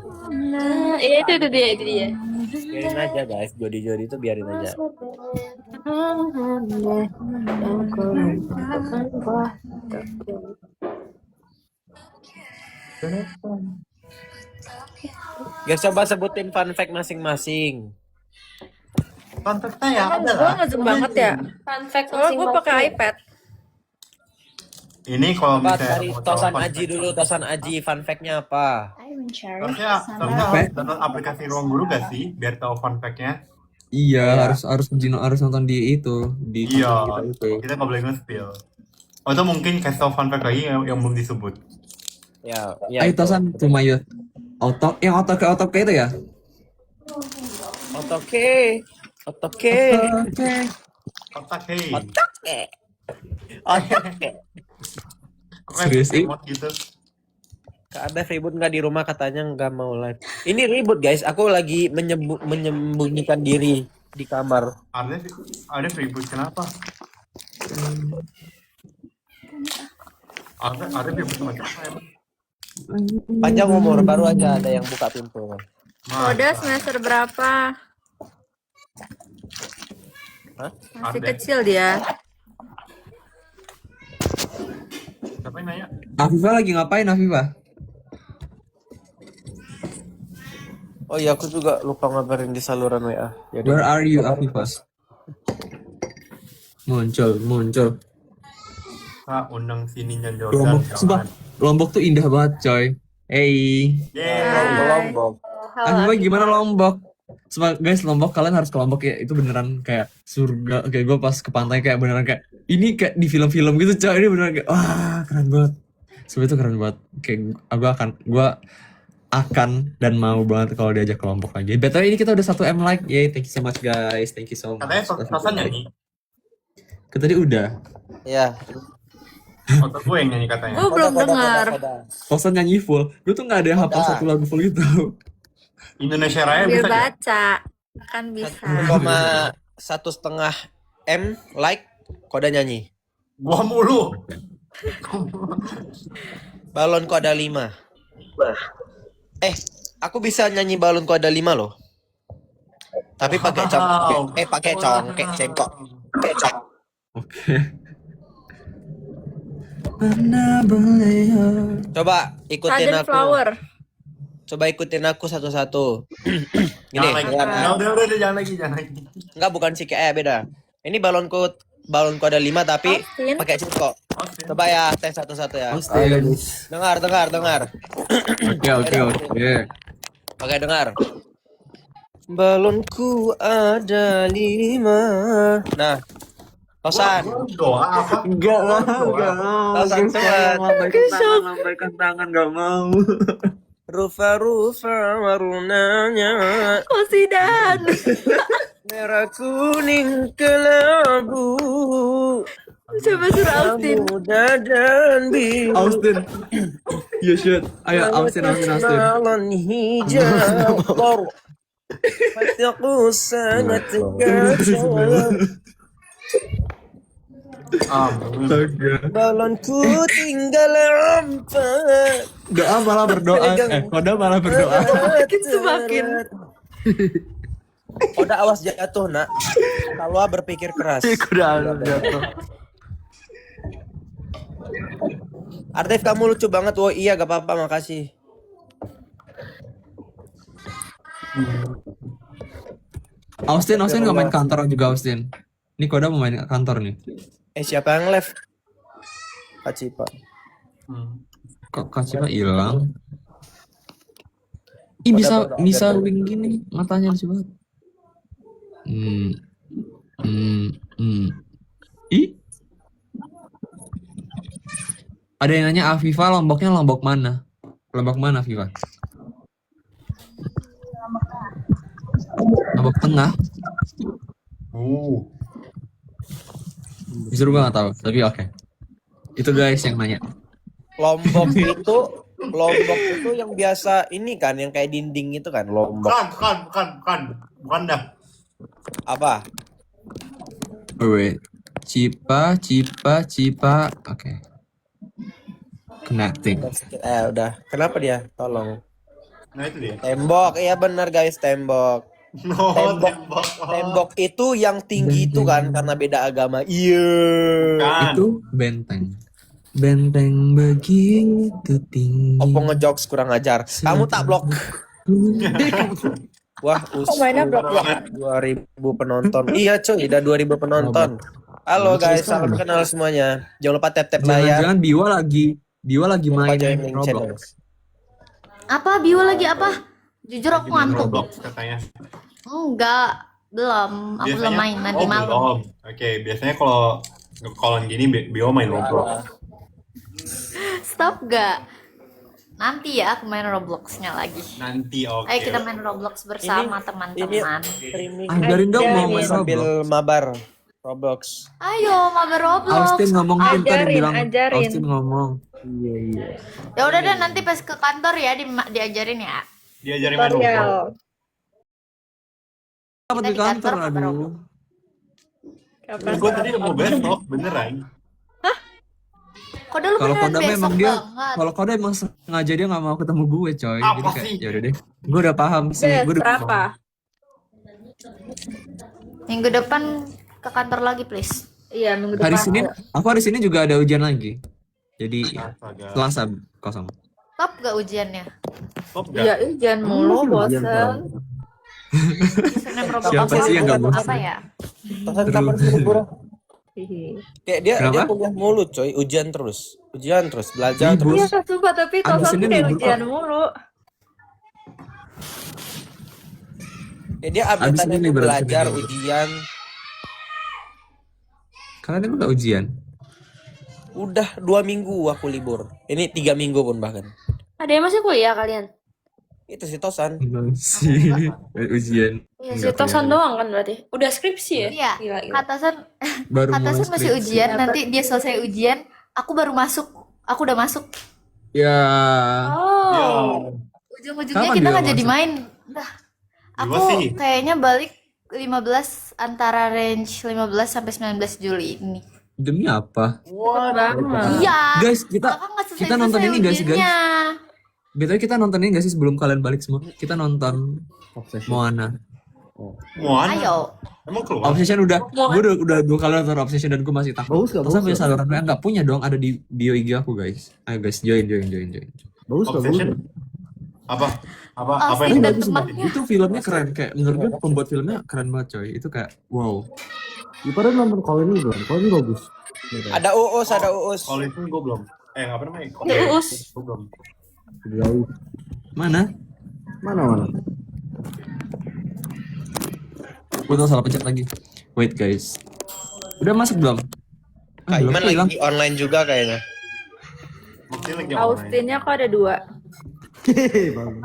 Speaker 2: Nah, iya itu dia.
Speaker 3: Biarin aja guys, jodi-jodi itu biarin aja. Guys, coba sebutin fun fact masing-masing.
Speaker 7: Kontaknya ya ada
Speaker 8: Gue
Speaker 7: lah.
Speaker 8: ngezoom banget ya.
Speaker 2: Fun fact
Speaker 8: Soalnya gue pakai iPad.
Speaker 7: Ini kalau
Speaker 3: Coba
Speaker 7: misalnya
Speaker 3: dari
Speaker 7: mau tahu
Speaker 3: Tosan
Speaker 7: fun
Speaker 3: Aji dulu, Tosan Aji fun fact-nya apa?
Speaker 7: harusnya harus download aplikasi Ruang Guru gak sih biar tahu fun fact-nya.
Speaker 1: Iya, harus nonton di itu, di
Speaker 7: Iya,
Speaker 1: konten kita itu.
Speaker 7: kita nggak boleh nge-spill. Atau mungkin kasih fun fact lagi yang belum disebut.
Speaker 3: Ya, ya.
Speaker 1: Ayo Tosan to my youth. Yang otok itu ya?
Speaker 3: Otoke. Otoke.
Speaker 1: Oke.
Speaker 7: Otak hey.
Speaker 3: Otoke. Otoke.
Speaker 7: Kok kayak
Speaker 1: Serius, I?
Speaker 7: emot gitu.
Speaker 3: Kak ada ribut nggak di rumah, katanya nggak mau live. Ini ribut guys, aku lagi menyembunyikan diri di kamar.
Speaker 7: Ada ribut kenapa? Ada ribut sama siapa emang?
Speaker 3: Panjang umur, baru aja ada yang buka pintu.
Speaker 8: Udah semester berapa?
Speaker 3: Hah?
Speaker 8: Masih
Speaker 7: Arde.
Speaker 8: kecil dia.
Speaker 7: Siapa yang nanya?
Speaker 1: Afifah lagi ngapain Afifah?
Speaker 3: Oh iya, aku juga lupa ngabarin di saluran WA. Jadi
Speaker 1: Where are you Afifah? Muncul.
Speaker 7: Kak, undang sini dan
Speaker 1: Lombok,
Speaker 7: Jordan.
Speaker 1: sumpah, Lombok tuh indah banget coy. Hey,
Speaker 3: Lombok.
Speaker 1: Afifah gimana Lombok? Sumpah guys, Lombok kalian harus ke Lombok ya. Itu beneran kayak surga. Kayak gue pas ke pantai kayak beneran kayak ini kayak di film-film gitu coy. Ini beneran kayak wah keren banget. Sumpah itu keren banget. Kayak gue akan dan mau banget kalau diajak ke Lombok lagi. Betul ini kita udah 1M like. Yay, thank you so much guys. Thank you so much.
Speaker 7: Katanya Tosan nyanyi.
Speaker 1: Tadi udah.
Speaker 3: Ya.
Speaker 7: Otak gue yang nyanyi katanya.
Speaker 8: Gue belum dengar.
Speaker 1: Tosan nyanyi full. Gue tuh gak ada yang hafal
Speaker 3: Udah.
Speaker 1: satu lagu full gitu.
Speaker 7: Indonesia Raya
Speaker 8: Sambil
Speaker 7: bisa nggak?
Speaker 8: baca. Kan bisa.
Speaker 3: 1,5 M like, kode nyanyi.
Speaker 7: Gua mulu.
Speaker 3: Balonku ada 5. Aku bisa nyanyi balonku ada 5 loh. Tapi pakai congkek. Pakai congkek, cengkok. Pakai congkek.
Speaker 1: Oke. Mana boleh.
Speaker 3: Coba ikutin
Speaker 8: Sudden
Speaker 3: aku.
Speaker 8: flower.
Speaker 3: Coba ikutin aku satu-satu. Gini,
Speaker 7: Jangan lagi.
Speaker 3: ya.
Speaker 7: Udah, jangan lagi.
Speaker 3: Enggak, bukan si beda. Ini balonku ada 5 tapi
Speaker 8: Austin.
Speaker 3: pakai cengkok. Coba ya, tes satu-satu ya.
Speaker 1: Austin.
Speaker 3: Dengar.
Speaker 1: Oke.
Speaker 3: Oke, dengar. Balonku ada 5. Nah, Tosan.
Speaker 7: Doa apa?
Speaker 1: Enggak lah,
Speaker 3: Tosan cepat.
Speaker 1: Lambaikan tangan, gak mau.
Speaker 3: Rufa warnanya
Speaker 8: Kosidan.
Speaker 3: merah kuning kelabu.
Speaker 8: Coba suruh Austin.
Speaker 3: Muda dan biru.
Speaker 1: Austin. You should. Ayo Austin.
Speaker 3: Balon hijau. Hatiku sangat tergacau. Balonku tinggal empat.
Speaker 1: Doa malah berdoa. Koda malah berdoa.
Speaker 8: Semakin semakin.
Speaker 3: Koda awas jatuh nak. Kalau berpikir keras.
Speaker 1: Koda jatuh.
Speaker 3: Artif, kamu lucu banget. Oh iya, gak apa-apa, makasih.
Speaker 1: Austin nggak main kantor juga Austin. Ini Koda mau main kantor nih.
Speaker 3: Siapa yang live? Kak Cipa.
Speaker 1: Kok Kak hilang? Ih bisa wing gini matanya lucu banget. Ih. Ada yang nanya Afifah Lomboknya Lombok mana? Lombok mana Afifah? Lombok Tengah. Justru gue gak tahu, tapi oke. Itu guys yang nanya.
Speaker 3: Lombok itu yang biasa ini kan, yang kayak dinding itu kan, Lombok.
Speaker 7: Bukan dah.
Speaker 3: Apa?
Speaker 1: Wait. Cipa. Oke. Connecting.
Speaker 3: Udah. Kenapa dia? Tolong.
Speaker 7: Nah itu dia.
Speaker 3: Tembok, iya benar guys, tembok. Tembok itu yang tinggi itu kan karena beda agama. Iya.
Speaker 1: Itu benteng. Benteng begitu tinggi.
Speaker 3: Oppo ngejokes kurang ajar. Kamu tak blok. Wah,
Speaker 8: mainnya blok-blok?
Speaker 3: 2000 penonton. Iya cuy, udah 2000 penonton. Halo guys, salam kenal semuanya. Jangan lupa tap-tap layar.
Speaker 1: Jangan Biwa lagi main Roblox.
Speaker 4: Apa Bio lagi apa? Jujur aku ngantuk.
Speaker 7: Roblox katanya.
Speaker 4: Enggak, belum. Aku belum main nanti malam.
Speaker 7: Belum. Oke, biasanya kalau Kalau gini Bio main Roblox.
Speaker 4: Stop gak? Nanti ya aku main Robloxnya lagi.
Speaker 7: Nanti oke.
Speaker 4: Ayo kita main Roblox bersama teman-teman.
Speaker 1: Ajarin dong mau main
Speaker 3: sambil
Speaker 1: Roblox.
Speaker 3: mabar Roblox.
Speaker 4: Ayo mabar Roblox.
Speaker 1: Austin ngomong kan tadi bilang.
Speaker 8: ajarin.
Speaker 1: Austin ngomong.
Speaker 4: Ya udah deh nanti pas ke kantor ya diajarin ya.
Speaker 7: Diajarin main Roblox.
Speaker 8: Tutorial.
Speaker 1: Apa di
Speaker 4: di
Speaker 1: kantor?
Speaker 4: kantor mabar
Speaker 1: Aduh.
Speaker 4: Roblox.
Speaker 8: Kapan?
Speaker 7: Gue tadi mau besok, beneran.
Speaker 4: Kode lu
Speaker 1: Kalau
Speaker 4: beneran
Speaker 1: Koda
Speaker 4: besok
Speaker 1: memang dia,
Speaker 4: banget.
Speaker 1: kalau Koda emang sengaja dia nggak mau ketemu gue coy.
Speaker 7: Apa
Speaker 1: Jadi kayak
Speaker 7: sih?
Speaker 1: ya udah deh. Gue udah paham sih. Gue udah
Speaker 8: Berapa?
Speaker 4: Minggu depan ke kantor lagi please.
Speaker 8: Iya, minggu
Speaker 1: Hari
Speaker 8: depan.
Speaker 1: Senin, aku hari Senin juga ada ujian lagi. Jadi
Speaker 7: Astaga.
Speaker 1: Selasa kosong.
Speaker 4: Top gak ujiannya?
Speaker 7: Top
Speaker 8: Iya,
Speaker 7: gak?
Speaker 8: jangan mulu, bosan.
Speaker 4: Senin Roblox
Speaker 1: Siapa sih yang nggak bosan?
Speaker 4: apa ya?
Speaker 3: Tosan kapan sih libur?
Speaker 8: Hihi.
Speaker 3: Kayak dia
Speaker 1: Kenapa?
Speaker 3: kuliah mulu coy, ujian terus, belajar
Speaker 1: Libur.
Speaker 3: terus.
Speaker 8: Iya, coba tapi
Speaker 1: Abis
Speaker 8: Tosan
Speaker 1: Senin
Speaker 8: kayak
Speaker 1: libur,
Speaker 8: ujian
Speaker 1: Kak.
Speaker 8: mulu.
Speaker 3: Kayak dia
Speaker 1: Abis
Speaker 3: update
Speaker 1: ini libur, abis ini
Speaker 3: belajar
Speaker 1: libur.
Speaker 3: ujian.
Speaker 1: Kalian emang gak ujian?
Speaker 3: Udah 2 minggu aku libur. Ini 3 minggu pun bahkan.
Speaker 2: Ada yang masih kuliah kalian?
Speaker 3: Itu si Tosan.
Speaker 1: Enggak sih. Ujian.
Speaker 2: Iya
Speaker 1: Enggak
Speaker 2: sih, Tosan
Speaker 1: kuliah.
Speaker 2: doang kan berarti. Udah skripsi ya?
Speaker 4: Iya.
Speaker 2: Gila, gila.
Speaker 4: Katasan
Speaker 1: Baru mulai
Speaker 4: Katasan masih
Speaker 1: skripsi.
Speaker 4: ujian. Nanti dia selesai ujian, aku baru masuk. Aku udah masuk.
Speaker 1: Ya.
Speaker 2: Oh.
Speaker 4: Ujung-ujungnya
Speaker 1: Kapan
Speaker 4: kita
Speaker 1: dia
Speaker 4: nggak jadi
Speaker 1: masuk?
Speaker 4: main. Dah. Aku
Speaker 7: Gimana sih?
Speaker 4: kayaknya balik 15 antara range 15 sampai 19 Juli ini.
Speaker 1: Demi apa?
Speaker 8: Banget.
Speaker 4: Iya.
Speaker 1: Guys, kita
Speaker 4: Kakak nggak
Speaker 1: kita nonton ini guys, guys.
Speaker 4: ujiannya.
Speaker 1: BTW kita nonton ini gak sih sebelum kalian balik semua? Kita nonton Moana.
Speaker 7: Moana?
Speaker 4: Ayo.
Speaker 7: Emang keluar?
Speaker 1: Obsession udah, gue udah 2 kali nonton Obsession dan gue masih takut.
Speaker 9: Bagus gak?
Speaker 1: Terus punya saluran WA nggak punya dong, ada di bio IG aku guys. Ayo guys, join.
Speaker 9: Bagus gak?
Speaker 7: Obsession? Apa? Apa
Speaker 4: Austin
Speaker 7: yang
Speaker 4: dan
Speaker 7: bagus?
Speaker 4: temannya.
Speaker 1: Itu filmnya keren, kayak menurut gue pembuat filmnya keren banget coy. Itu kayak wow.
Speaker 9: Ya, pada nonton kalau ini belum. Kalau ini bagus.
Speaker 3: Ada Uus.
Speaker 7: Kalau itu gue belum. Apa namanya?
Speaker 2: Ada Uus.
Speaker 7: Gue belum.
Speaker 9: Jauh.
Speaker 1: Mana?
Speaker 9: Mana?
Speaker 1: Gue tuh salah pencet lagi. Wait guys. Udah masuk belum?
Speaker 3: Kak
Speaker 1: Belum
Speaker 3: Iman
Speaker 1: hilang.
Speaker 3: lagi online juga kayaknya.
Speaker 7: Maksudnya lagi online.
Speaker 8: Austinnya kok ada 2.
Speaker 9: Hehehe, bagus.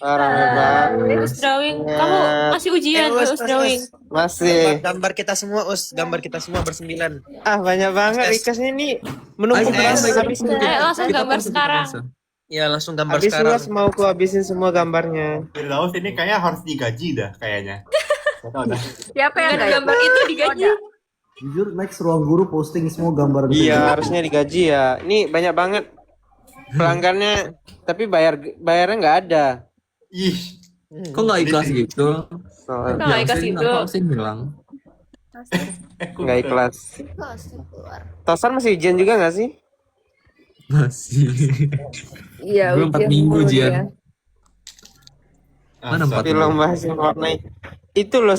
Speaker 2: Halo, Uus drawing. Kamu masih ujian, Uus drawing.
Speaker 10: Masih.
Speaker 3: Gambar kita semua bersembilan.
Speaker 10: Ah, banyak banget requestnya nih. Menumpuk
Speaker 1: Ayo,
Speaker 10: banget
Speaker 1: ayo,
Speaker 10: habis
Speaker 2: Ayo langsung
Speaker 1: Kita
Speaker 2: gambar
Speaker 1: pause, kita
Speaker 2: sekarang.
Speaker 1: pause.
Speaker 3: Ya langsung gambar
Speaker 10: Habis
Speaker 3: sekarang.
Speaker 10: luas mau ku habisin semua gambarnya.
Speaker 7: Firdaus ini kayaknya harus digaji dah kayaknya. Gak tau dah.
Speaker 8: Siapa yang
Speaker 2: Dengan
Speaker 8: nggak
Speaker 2: gambar itu digaji.
Speaker 9: Jujur next ruang guru posting semua gambar.
Speaker 10: Iya, harusnya digaji ya. Ini banyak banget pelanggannya, tapi bayarnya nggak ada.
Speaker 7: Ih.
Speaker 1: Kok nggak ikhlas gitu?
Speaker 10: Soalnya
Speaker 2: Nggak ikhlas
Speaker 1: Austin-
Speaker 2: gitu.
Speaker 1: Austin bilang.
Speaker 10: nggak ikhlas.
Speaker 4: Austin keluar.
Speaker 10: Tosan masih ujian juga nggak sih?
Speaker 1: Masih.
Speaker 8: Iya,
Speaker 1: Gue 4 minggu
Speaker 8: mulu
Speaker 1: ujian.
Speaker 8: dia.
Speaker 1: Mana 4
Speaker 10: Film bahas yang mewarnai. Itu loh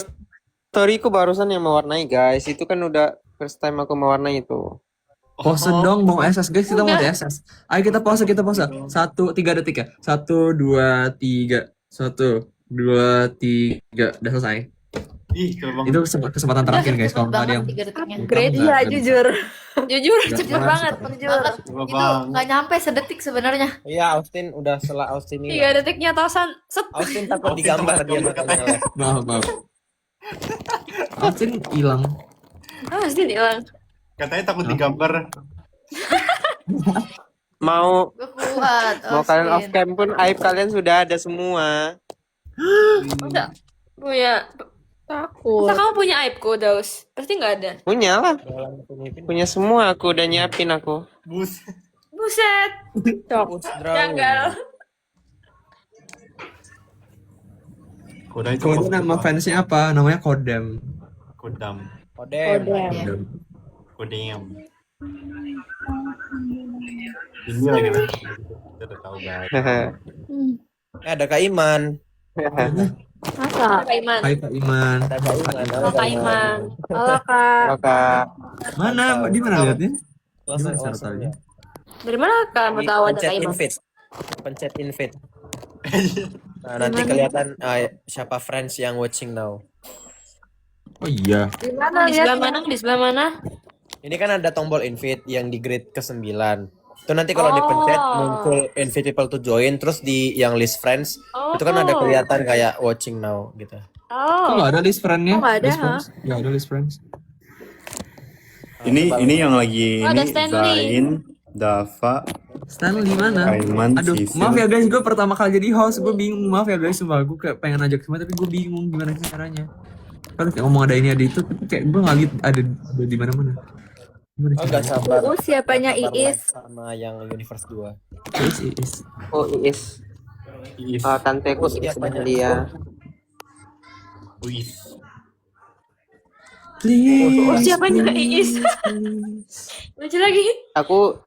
Speaker 10: storyku barusan yang mewarnai guys. Itu kan udah first time aku mewarnai itu.
Speaker 1: Pause dong, mau SS guys, kita mau di SS. Ayo kita pause. 1, 3 detik ya. 1, 2, 3. 1, 2, 3. Udah selesai.
Speaker 7: Ih, coba bang.
Speaker 1: Itu kesempatan terakhir guys. Kalau
Speaker 4: Cepet
Speaker 1: nggak ada yang
Speaker 4: banget 3 detiknya.
Speaker 8: Great,
Speaker 1: Nggak,
Speaker 8: iya
Speaker 1: nggak
Speaker 8: jujur.
Speaker 2: Jujur,
Speaker 1: Nggak,
Speaker 2: cepet
Speaker 1: nggak,
Speaker 2: banget.
Speaker 4: Jujur.
Speaker 7: Coba
Speaker 4: Itu
Speaker 7: bang.
Speaker 4: nggak nyampe sedetik sebenarnya.
Speaker 3: Iya, Austin udah setelah Austin ini.
Speaker 2: 3 detiknya Tosan. Set.
Speaker 3: Austin takut digambar dia makanya.
Speaker 1: maaf. Austin hilang.
Speaker 2: Pasti hilang.
Speaker 7: Katanya takut digambar.
Speaker 10: Mau
Speaker 4: Gue kuat.
Speaker 10: mau kalian off
Speaker 4: Austin.
Speaker 10: cam pun aib kalian sudah ada semua.
Speaker 2: Udah punya.
Speaker 8: Takut.
Speaker 2: Masa kamu punya aibku, Daus? Pasti nggak ada.
Speaker 10: Punya lah. Punya semua aku udah nyiapin aku.
Speaker 7: Bus.
Speaker 2: Buset. Janggal.
Speaker 7: Kodam itu.
Speaker 1: Kemudian nama fansnya apa? Namanya Kodam.
Speaker 7: Kodam.
Speaker 3: Kodem.
Speaker 1: Kodam.
Speaker 7: Kodam. Ini lagi nih. Kita udah tahu guys.
Speaker 3: Ada Kak Iman.
Speaker 8: Masa?
Speaker 2: Kak Iman.
Speaker 1: Hai Kak Iman.
Speaker 3: Ada Kak Iman.
Speaker 2: Halo Kak Iman.
Speaker 8: Halo kak.
Speaker 10: Kak.
Speaker 1: Mana? Di mana lihatnya?
Speaker 3: Langsung
Speaker 1: Gimana cara
Speaker 3: langsung
Speaker 1: tahunya?
Speaker 2: Dari mana kamu tahu ada Kak
Speaker 3: Pencet
Speaker 2: Iman?
Speaker 3: invite. Pencet invite. Nah, nanti kelihatan siapa friends yang watching now.
Speaker 1: Oh iya.
Speaker 8: Di mana
Speaker 2: Di sebelah mana? Di sebelah mana?
Speaker 3: Ini kan ada tombol invite yang di grade ke-9. Itu nanti kalau dipencet muncul invite people to join, terus di yang list friends itu kan ada kelihatan kayak watching now gitu.
Speaker 1: Kok nggak ada list friend-nya?
Speaker 8: Oh, nggak ada,
Speaker 1: List friends? Nggak ada list friends.
Speaker 7: Ini yang lagi
Speaker 2: Oh, ada
Speaker 7: ini
Speaker 2: Stanley.
Speaker 7: Zain, Dava,
Speaker 1: Stanley di mana?
Speaker 7: Aiman,
Speaker 1: Aduh,
Speaker 7: Sisil.
Speaker 1: maaf ya guys, gue pertama kali jadi host, gue bingung. Maaf ya guys, sumpah gue kayak pengen ajak semua tapi gue bingung gimana sih caranya. Kan kayak ngomong ada ini ada itu, tapi kayak gue nggak gitu ada di mana-mana. Gimana
Speaker 3: Oh, nggak
Speaker 1: caranya?
Speaker 3: sabar.
Speaker 8: siapanya
Speaker 3: Sabar
Speaker 8: Iis?
Speaker 3: live sama yang universe 2.
Speaker 1: Is.
Speaker 10: Oh Iis.
Speaker 7: Iis.
Speaker 10: Tanteku Iis dia.
Speaker 7: Uis.
Speaker 1: Please.
Speaker 2: Siapanya Iis? Lucu lagi.
Speaker 10: Aku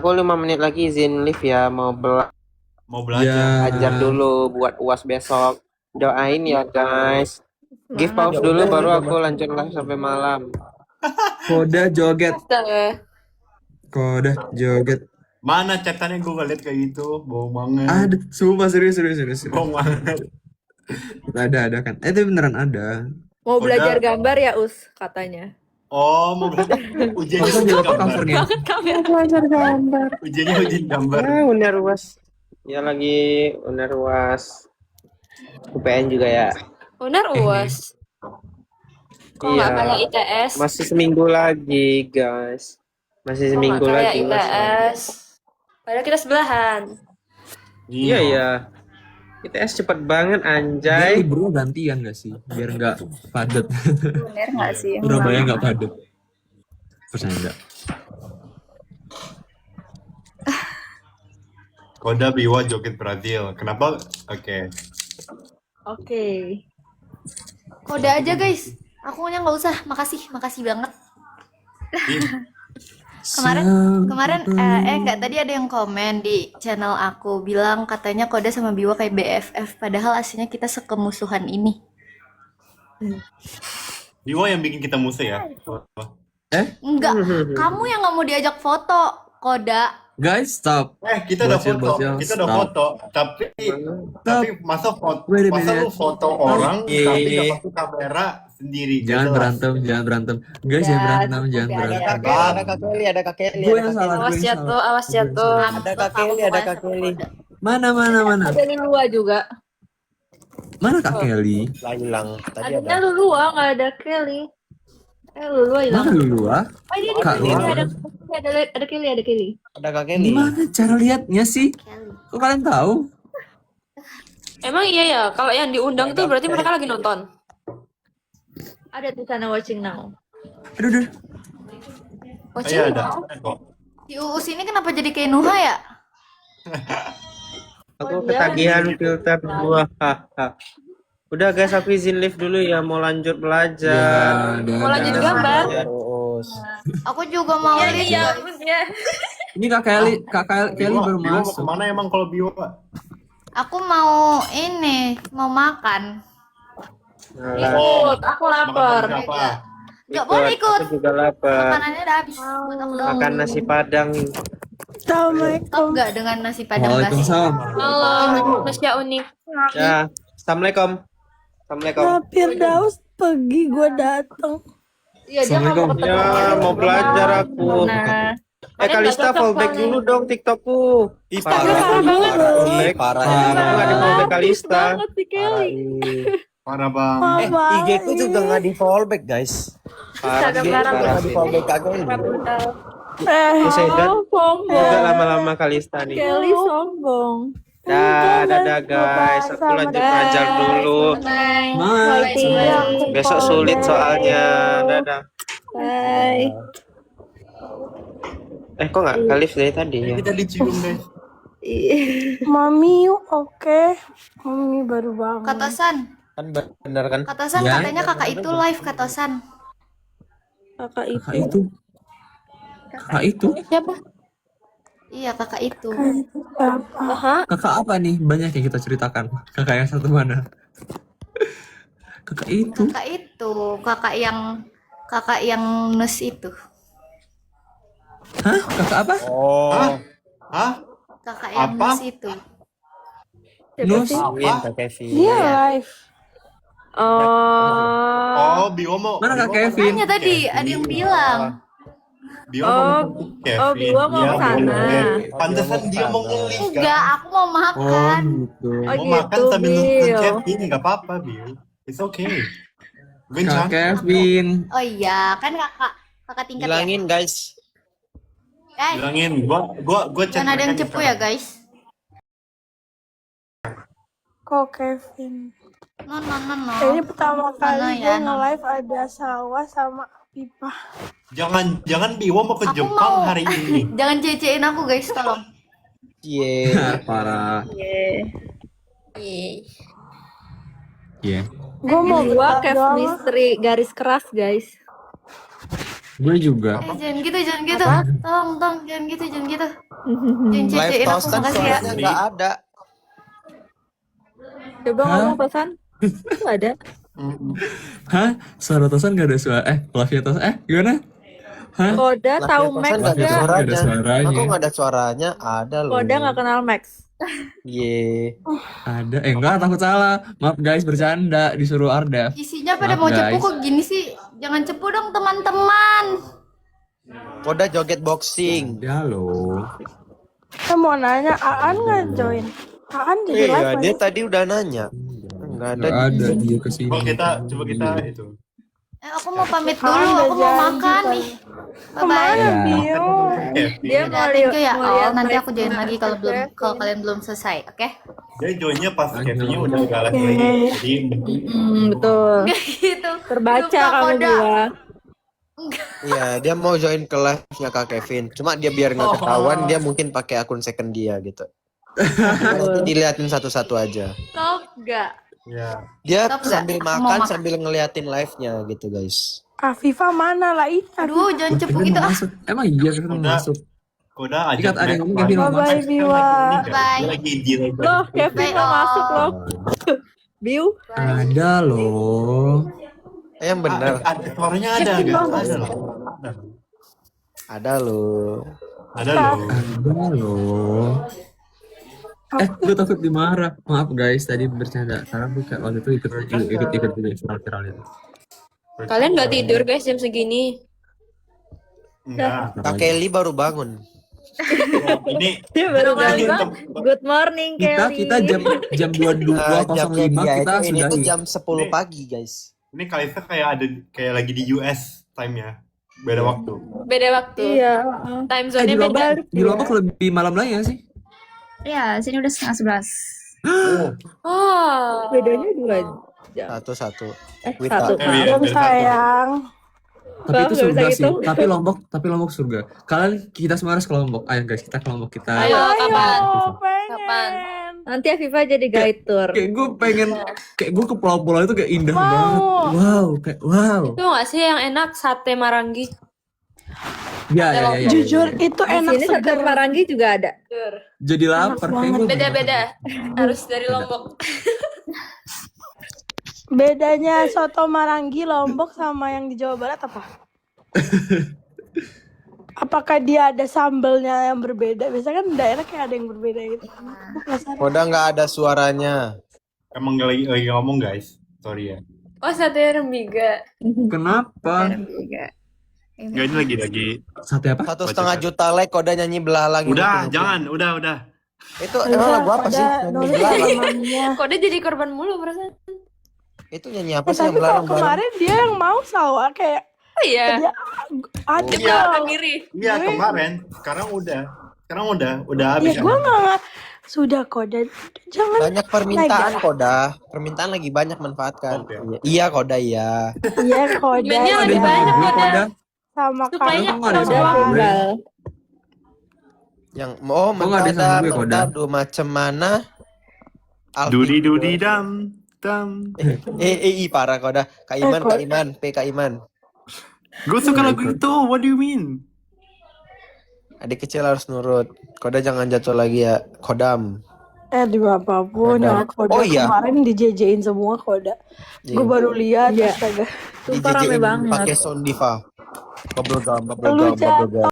Speaker 10: 5 menit lagi izin live ya, mau
Speaker 7: Mau belajar.
Speaker 10: belajar dulu buat UAS besok. Doain ya guys. Give pause dulu baru aku lanjut live sampai malam.
Speaker 1: Koda joget.
Speaker 2: Astaga.
Speaker 1: Koda joget.
Speaker 7: Mana catatannya gue ngeliat kayak gitu, bohong banget.
Speaker 1: Ada, sumpah serius.
Speaker 7: Bohong banget.
Speaker 1: Ada kan? Itu beneran ada.
Speaker 8: Mau
Speaker 7: Udah.
Speaker 8: belajar gambar ya Us katanya.
Speaker 7: Oh, mau belajar ujiannya
Speaker 1: Masa
Speaker 7: ujian
Speaker 1: jawab
Speaker 7: gambar.
Speaker 1: covernya?
Speaker 10: Belajar gambar.
Speaker 7: Ujiannya ujian gambar.
Speaker 10: Ya, UNER UAS. Ya lagi UNER UAS. UPN juga ya.
Speaker 2: Benar UAS. Kok nggak
Speaker 10: Iya.
Speaker 2: kayak ITS?
Speaker 10: Masih seminggu lagi, guys. Masih
Speaker 2: Kok
Speaker 10: seminggu
Speaker 2: nggak kayak
Speaker 10: lagi, Mas.
Speaker 2: ITS? Padahal kita sebelahan.
Speaker 10: Iya, ya. ITS cepet banget,
Speaker 1: Jadi
Speaker 10: anjay.
Speaker 1: bro gantian gak sih? Biar nggak padat.
Speaker 8: Bener nggak sih?
Speaker 1: Surabaya nggak padat. Percaya nggak?
Speaker 7: Koda Biwa joget Brazil. Kenapa? Oke.
Speaker 8: Oke.
Speaker 4: Kode aja guys. Akunya nggak usah. Makasih banget.
Speaker 7: Ih,
Speaker 4: Kemarin enggak, tadi ada yang komen di channel aku bilang katanya Koda sama Biwa kayak BFF, padahal aslinya kita sekemusuhan ini.
Speaker 7: Biwa yang bikin kita musuh ya.
Speaker 4: Enggak, kamu yang nggak mau diajak foto, Koda.
Speaker 1: Guys, stop.
Speaker 7: Kita udah
Speaker 1: Bocil,
Speaker 7: foto,
Speaker 1: bocil,
Speaker 7: kita udah
Speaker 1: stop.
Speaker 7: foto, tapi masa
Speaker 1: Wait a
Speaker 7: masa
Speaker 1: minute.
Speaker 7: lu foto orang
Speaker 3: Iya.
Speaker 7: tapi gak pakai kamera sendiri.
Speaker 1: Jangan
Speaker 7: Jelas.
Speaker 1: berantem. Guys, jangan berantem.
Speaker 3: Ada Kak Kelly, ada Kak Kelly.
Speaker 1: Gue
Speaker 3: ada
Speaker 1: yang
Speaker 3: Kak
Speaker 1: salah.
Speaker 2: Awas jatuh, awas jatuh.
Speaker 3: Ada Kak Kelly, ada Kak Kelly.
Speaker 1: Mana?
Speaker 8: Ada Lulua juga.
Speaker 1: Mana Kak Kelly?
Speaker 3: Lah hilang. Tadi
Speaker 8: Adanya
Speaker 3: ada.
Speaker 8: Lulua, nggak ada Kelly. Lulua hilang.
Speaker 1: Mana dulu ah?
Speaker 8: Oh, ini
Speaker 1: Kak
Speaker 8: Kelly,
Speaker 1: Lulua.
Speaker 8: ada Kelly, ada Kelly.
Speaker 3: Ada Kak Kelly.
Speaker 1: Gimana cara lihatnya sih? Kok kalian tahu?
Speaker 2: Emang iya ya, kalau yang diundang tuh berarti mereka lagi nonton.
Speaker 8: Ada di sana watching now.
Speaker 1: Aduh.
Speaker 7: Iya ada.
Speaker 4: Si Uus ini kenapa jadi kayak Nuha ya?
Speaker 10: Aku ketagihan filter 2. Udah guys, aku izin live dulu ya, mau lanjut belajar.
Speaker 2: Mau lanjut gambar.
Speaker 3: Terus.
Speaker 4: Aku juga mau lihat.
Speaker 2: Iya.
Speaker 1: Ini Kak Kelly baru
Speaker 7: Biwa mau
Speaker 1: masuk.
Speaker 7: kemana emang kalau Biwa?
Speaker 4: Aku mau mau makan.
Speaker 8: Ikut, aku lapar.
Speaker 7: Makan apa?
Speaker 4: Nggak boleh ikut.
Speaker 10: Aku juga lapar.
Speaker 4: Makanannya udah habis buat aku doang.
Speaker 10: Makan nasi padang.
Speaker 4: Stop nggak dengan nasi padang nasi?
Speaker 1: Waalaikumsalam.
Speaker 2: Halo, Masya unik.
Speaker 10: Ya, assalamualaikum. Assalamualaikum.
Speaker 11: Firdaus pergi, gue datang.
Speaker 8: Iya, dia nggak mau ketemu.
Speaker 10: Ya, mau belajar aku.
Speaker 8: Nah,
Speaker 10: Kalista
Speaker 2: nggak cocok
Speaker 10: fallback
Speaker 2: soalnya.
Speaker 10: dulu dong TikTokku.
Speaker 3: Parah banget.
Speaker 10: Parah. Aku nggak di fallback Kalista.
Speaker 8: banget si Kelly.
Speaker 7: Parah bang.
Speaker 3: IG ku juga nggak di fallback guys.
Speaker 10: Parah sih,
Speaker 8: Instagram
Speaker 10: parah
Speaker 3: Nggak di
Speaker 10: sih.
Speaker 3: fallback Kak Kelly.
Speaker 10: Poseidon
Speaker 8: sombong.
Speaker 10: juga lama-lama Kalista nih.
Speaker 8: Kelly sombong.
Speaker 10: Dadah guys, aku lanjut belajar dulu.
Speaker 1: Bye.
Speaker 10: Besok sulit soalnya. Dadah.
Speaker 8: Bye.
Speaker 10: Kok nggak kalif dari tadi ya?
Speaker 7: Kita dicium guys.
Speaker 11: Mami, oke. Mami baru bangun.
Speaker 4: Katosan,
Speaker 3: Kan bener kan?
Speaker 4: Katosan
Speaker 1: Ya.
Speaker 4: katanya kakak itu live Katosan.
Speaker 11: Kakak
Speaker 1: Kakak itu.
Speaker 2: Siapa?
Speaker 4: Iya kakak itu.
Speaker 11: Apa?
Speaker 1: Kakak apa nih? Banyak yang kita ceritakan. Kakak yang satu mana? Kakak itu.
Speaker 4: Kakak yang nus itu.
Speaker 1: Hah? Kakak apa?
Speaker 3: Oh.
Speaker 7: Hah?
Speaker 4: Kakak yang
Speaker 7: Apa?
Speaker 4: nus itu.
Speaker 1: Nus.
Speaker 3: Kevin, Kak Kevin.
Speaker 11: Dia live.
Speaker 8: Oh.
Speaker 7: Oh, Bio mau.
Speaker 1: Mana Kak
Speaker 7: Bio mau
Speaker 1: Kevin?
Speaker 4: Makanya tadi ada yang bilang.
Speaker 7: Bio mau Kevin.
Speaker 8: Bio mau
Speaker 7: Iya,
Speaker 8: ke sana.
Speaker 7: boleh. Pantesan dia mau ngelis
Speaker 4: Enggak,
Speaker 7: kan.
Speaker 4: aku mau makan.
Speaker 1: gitu.
Speaker 8: Oh,
Speaker 7: Mau makan
Speaker 8: gitu,
Speaker 7: sambil nonton
Speaker 8: Bio.
Speaker 7: Kevin, nggak apa-apa, Bio. It's okay. Vin
Speaker 1: Kak
Speaker 7: cantik.
Speaker 1: Kevin.
Speaker 4: Oh iya, kan kakak tingkat
Speaker 3: Bilangin guys.
Speaker 4: ya. Guys,
Speaker 7: Bilangin, gua chat
Speaker 4: jangan ada yang
Speaker 7: mereka
Speaker 4: cepu
Speaker 7: sekarang.
Speaker 4: ya guys.
Speaker 11: Kok Kevin?
Speaker 4: No.
Speaker 11: Kayaknya pertama kali
Speaker 4: Mana
Speaker 11: gue
Speaker 4: ya,
Speaker 11: nge-live ada sawah sama pipa.
Speaker 7: Jangan Bio mau ke
Speaker 4: Aku
Speaker 7: Jepang
Speaker 4: mau.
Speaker 7: hari ini.
Speaker 4: Jangan cecein aku guys, tolong.
Speaker 3: Cie.
Speaker 1: Parah. Iya.
Speaker 11: Gue mau
Speaker 8: Gua
Speaker 11: betah doang.
Speaker 8: chemistry garis keras, guys.
Speaker 1: Gue juga.
Speaker 4: Jangan gitu. Tolong, jangan gitu. Jangan
Speaker 3: Live
Speaker 4: cecein aku,
Speaker 3: Toastan
Speaker 4: makasih ya.
Speaker 3: suaranya nggak ada.
Speaker 8: Coba ngomong pesan. Nggak ada.
Speaker 1: Hah? Suara Tosan gak ada suara? Live Tosan? Gimana? Hah?
Speaker 8: Koda tahu Max
Speaker 3: Nggak ada
Speaker 8: nggak?
Speaker 1: Nggak ada
Speaker 3: suaranya.
Speaker 1: suaranya.
Speaker 3: Aku nggak ada suaranya. Ada loh.
Speaker 8: Koda nggak kenal Max.
Speaker 3: Ye.
Speaker 1: Ada. Enggak, takut salah. Maaf guys, bercanda. Disuruh Arda.
Speaker 4: Isinya pada
Speaker 1: Maaf,
Speaker 4: mau cepu
Speaker 1: guys.
Speaker 4: kok gini sih. Jangan cepu dong teman-teman.
Speaker 3: Koda joget boxing.
Speaker 1: Ya loh.
Speaker 11: Saya mau nanya, Aan nggak join? Aan jadi live
Speaker 3: Iya, dia
Speaker 11: nggak?
Speaker 3: tadi udah nanya. Nggak ada.
Speaker 1: Gak ada dia kesini.
Speaker 7: Coba kita itu.
Speaker 4: Aku mau pamit
Speaker 11: Aan
Speaker 4: dulu,
Speaker 11: udah
Speaker 4: aku mau
Speaker 11: janji
Speaker 4: makan
Speaker 11: kan.
Speaker 4: nih.
Speaker 11: Kemana
Speaker 1: Ya.
Speaker 11: Bio?
Speaker 8: Dia
Speaker 4: Udah,
Speaker 8: mau
Speaker 4: thank you ya.
Speaker 8: mau
Speaker 4: Oh,
Speaker 8: lihat
Speaker 4: nanti
Speaker 8: Max
Speaker 4: aku join lagi kalau
Speaker 8: Kevin.
Speaker 4: kalian belum selesai, oke?
Speaker 7: Dia joinnya pas Kevinnya udah gak lagi. Jadi
Speaker 8: Betul.
Speaker 4: Gitu.
Speaker 8: Terbaca
Speaker 4: Lupa
Speaker 8: kamu
Speaker 4: Koda.
Speaker 8: gua.
Speaker 3: Iya, dia mau join ke live-nya Kak Kevin. Cuma dia biar nggak ketahuan, dia mungkin pakai akun second dia gitu. Nanti diliatin satu-satu aja.
Speaker 4: Stop gak?
Speaker 7: ya.
Speaker 3: Dia
Speaker 4: Stop nggak?
Speaker 3: sambil
Speaker 4: Aku mau
Speaker 3: makan
Speaker 4: makan.
Speaker 3: sambil ngeliatin live-nya gitu, guys.
Speaker 11: Afifa mana lah ini?
Speaker 4: Aduh, jangan cepu
Speaker 1: Kevin
Speaker 4: gitu
Speaker 1: mau
Speaker 4: ah.
Speaker 1: masuk. Emang iya Kevin mau
Speaker 7: Udah.
Speaker 1: masuk.
Speaker 7: Koda ajak
Speaker 1: Ikat ada yang
Speaker 7: Max
Speaker 1: ngomong Kevin mau
Speaker 11: Bye-bye,
Speaker 1: masuk.
Speaker 11: Biwa.
Speaker 4: Bye.
Speaker 7: Dia lagi di
Speaker 8: Loh, Kevin
Speaker 4: Bye,
Speaker 8: mau
Speaker 4: all.
Speaker 8: masuk loh. Biu.
Speaker 1: Ada loh.
Speaker 3: Yang benar.
Speaker 7: Ada suaranya ada
Speaker 8: Kevin
Speaker 7: guys.
Speaker 8: mau
Speaker 7: Ada loh.
Speaker 3: Ada loh.
Speaker 7: Ada loh.
Speaker 1: Ada loh. Gue takut dimarah. Maaf guys, tadi bercanda. Karena gue kayak waktu itu ikut viral itu.
Speaker 2: Kalian nggak tidur guys jam segini?
Speaker 7: Enggak.
Speaker 3: Kak Kelly baru bangun.
Speaker 7: Ini
Speaker 8: Dia baru
Speaker 7: ini
Speaker 8: bangun. Good morning, Kelly.
Speaker 1: Kita jam 22.05
Speaker 3: Jamnya dia
Speaker 1: kita
Speaker 3: itu, ini
Speaker 1: sudah
Speaker 3: tuh jam 10 pagi, guys.
Speaker 7: ini Kalista kayak lagi di US time-nya. Beda waktu.
Speaker 2: Beda waktu.
Speaker 8: Iya.
Speaker 2: Time
Speaker 1: di
Speaker 2: zone-nya beda.
Speaker 1: Lombok, di Lombok lebih malam lagi ya sih?
Speaker 4: Ya, sini udah 10:30.
Speaker 2: Oh.
Speaker 8: Bedanya 2 jam.
Speaker 3: Satu-satu.
Speaker 8: Satu.
Speaker 7: Eh, iya,
Speaker 11: Belum
Speaker 7: beda satu.
Speaker 11: sayang.
Speaker 1: Tapi
Speaker 8: Bang,
Speaker 1: itu
Speaker 8: nggak
Speaker 1: surga
Speaker 8: bisa
Speaker 1: sih.
Speaker 8: gitu.
Speaker 1: Tapi Lombok surga. Kita semua harus ke Lombok. Ayo guys, kita ke Lombok kita.
Speaker 2: Ayo, kapan?
Speaker 11: Oh, pengen.
Speaker 2: Kapan?
Speaker 8: Nanti Afifa jadi guide tour.
Speaker 1: Kayak gue pengen, kayak gue ke pulau-pulau itu kayak indah
Speaker 11: Mau.
Speaker 1: banget. Wow, kayak wow.
Speaker 2: Itu nggak sih yang enak sate Marangi?
Speaker 1: Ya.
Speaker 11: Jujur itu
Speaker 8: Di
Speaker 11: enak
Speaker 8: sini sate
Speaker 11: segar.
Speaker 8: Marangi juga ada.
Speaker 1: Jadi lapar. Kayak gue
Speaker 2: Beda-beda. Harus dari Lombok.
Speaker 11: Bedanya soto Marangi Lombok sama yang di Jawa Barat apa? Apakah dia ada sambelnya yang berbeda? Biasanya kan daerah kayak ada yang berbeda gitu. Aku penasaran.
Speaker 3: Koda nggak ada suaranya.
Speaker 7: Emang gak lagi ngomong guys. Sorry ya.
Speaker 2: Oh, sate Rembiga.
Speaker 1: Kenapa?
Speaker 2: Rembiga.
Speaker 7: Enggak ini lagi.
Speaker 1: Sate apa?
Speaker 3: 1,5 juta like Koda nyanyi belalang.
Speaker 7: Udah, jangan. Udah.
Speaker 3: Itu emang lagu apa sih? Nyanyi
Speaker 11: Dosa
Speaker 3: belalang.
Speaker 11: temannya.
Speaker 2: Kok dia jadi korban mulu perasaan?
Speaker 3: Itu nyanyi apa sih
Speaker 11: Tapi
Speaker 3: yang
Speaker 11: kalau
Speaker 3: belalang?
Speaker 11: kemarin dia yang mau sawah kayak
Speaker 2: Oh iya.
Speaker 11: dia ada.
Speaker 2: Dia belakang kiri.
Speaker 7: Iya kemarin. Sekarang udah habis.
Speaker 11: Ya gue nggak sudah Koda jangan
Speaker 3: Banyak permintaan Koda. Permintaan lagi banyak manfaatkan.
Speaker 7: Oke.
Speaker 3: Iya Koda iya.
Speaker 11: iya Koda
Speaker 2: Duitnya
Speaker 1: Ada
Speaker 2: lebih
Speaker 1: yang
Speaker 2: banyak
Speaker 1: gue
Speaker 2: Koda.
Speaker 1: Koda.
Speaker 11: sama
Speaker 2: Supaya
Speaker 11: kamu
Speaker 1: Emang ada
Speaker 2: Koda
Speaker 1: sama gue?
Speaker 8: Tunggal.
Speaker 3: Yang
Speaker 1: nggak ada yang sama gue, Koda?
Speaker 3: mentado macam mana?
Speaker 7: Dudi dam.
Speaker 3: Parah Koda. Kak Iman,
Speaker 11: Koda.
Speaker 3: Kak Iman, Kak Iman.
Speaker 7: Gue suka lagu itu. What do you mean?
Speaker 3: Adik kecil harus nurut. Koda jangan jatuh lagi ya. Kodam.
Speaker 11: di apapun
Speaker 3: Koda.
Speaker 11: yang Koda
Speaker 3: Oh, iya.
Speaker 11: kemarin dijejein semua Koda.
Speaker 3: Iya.
Speaker 11: Gue baru lihat
Speaker 8: Iya.
Speaker 11: astaga.
Speaker 8: Sumpah rame
Speaker 3: Dijejein
Speaker 8: banget.
Speaker 3: pakai sound diva. Bubblegum,
Speaker 11: Lu, Cak.
Speaker 3: bubblegum.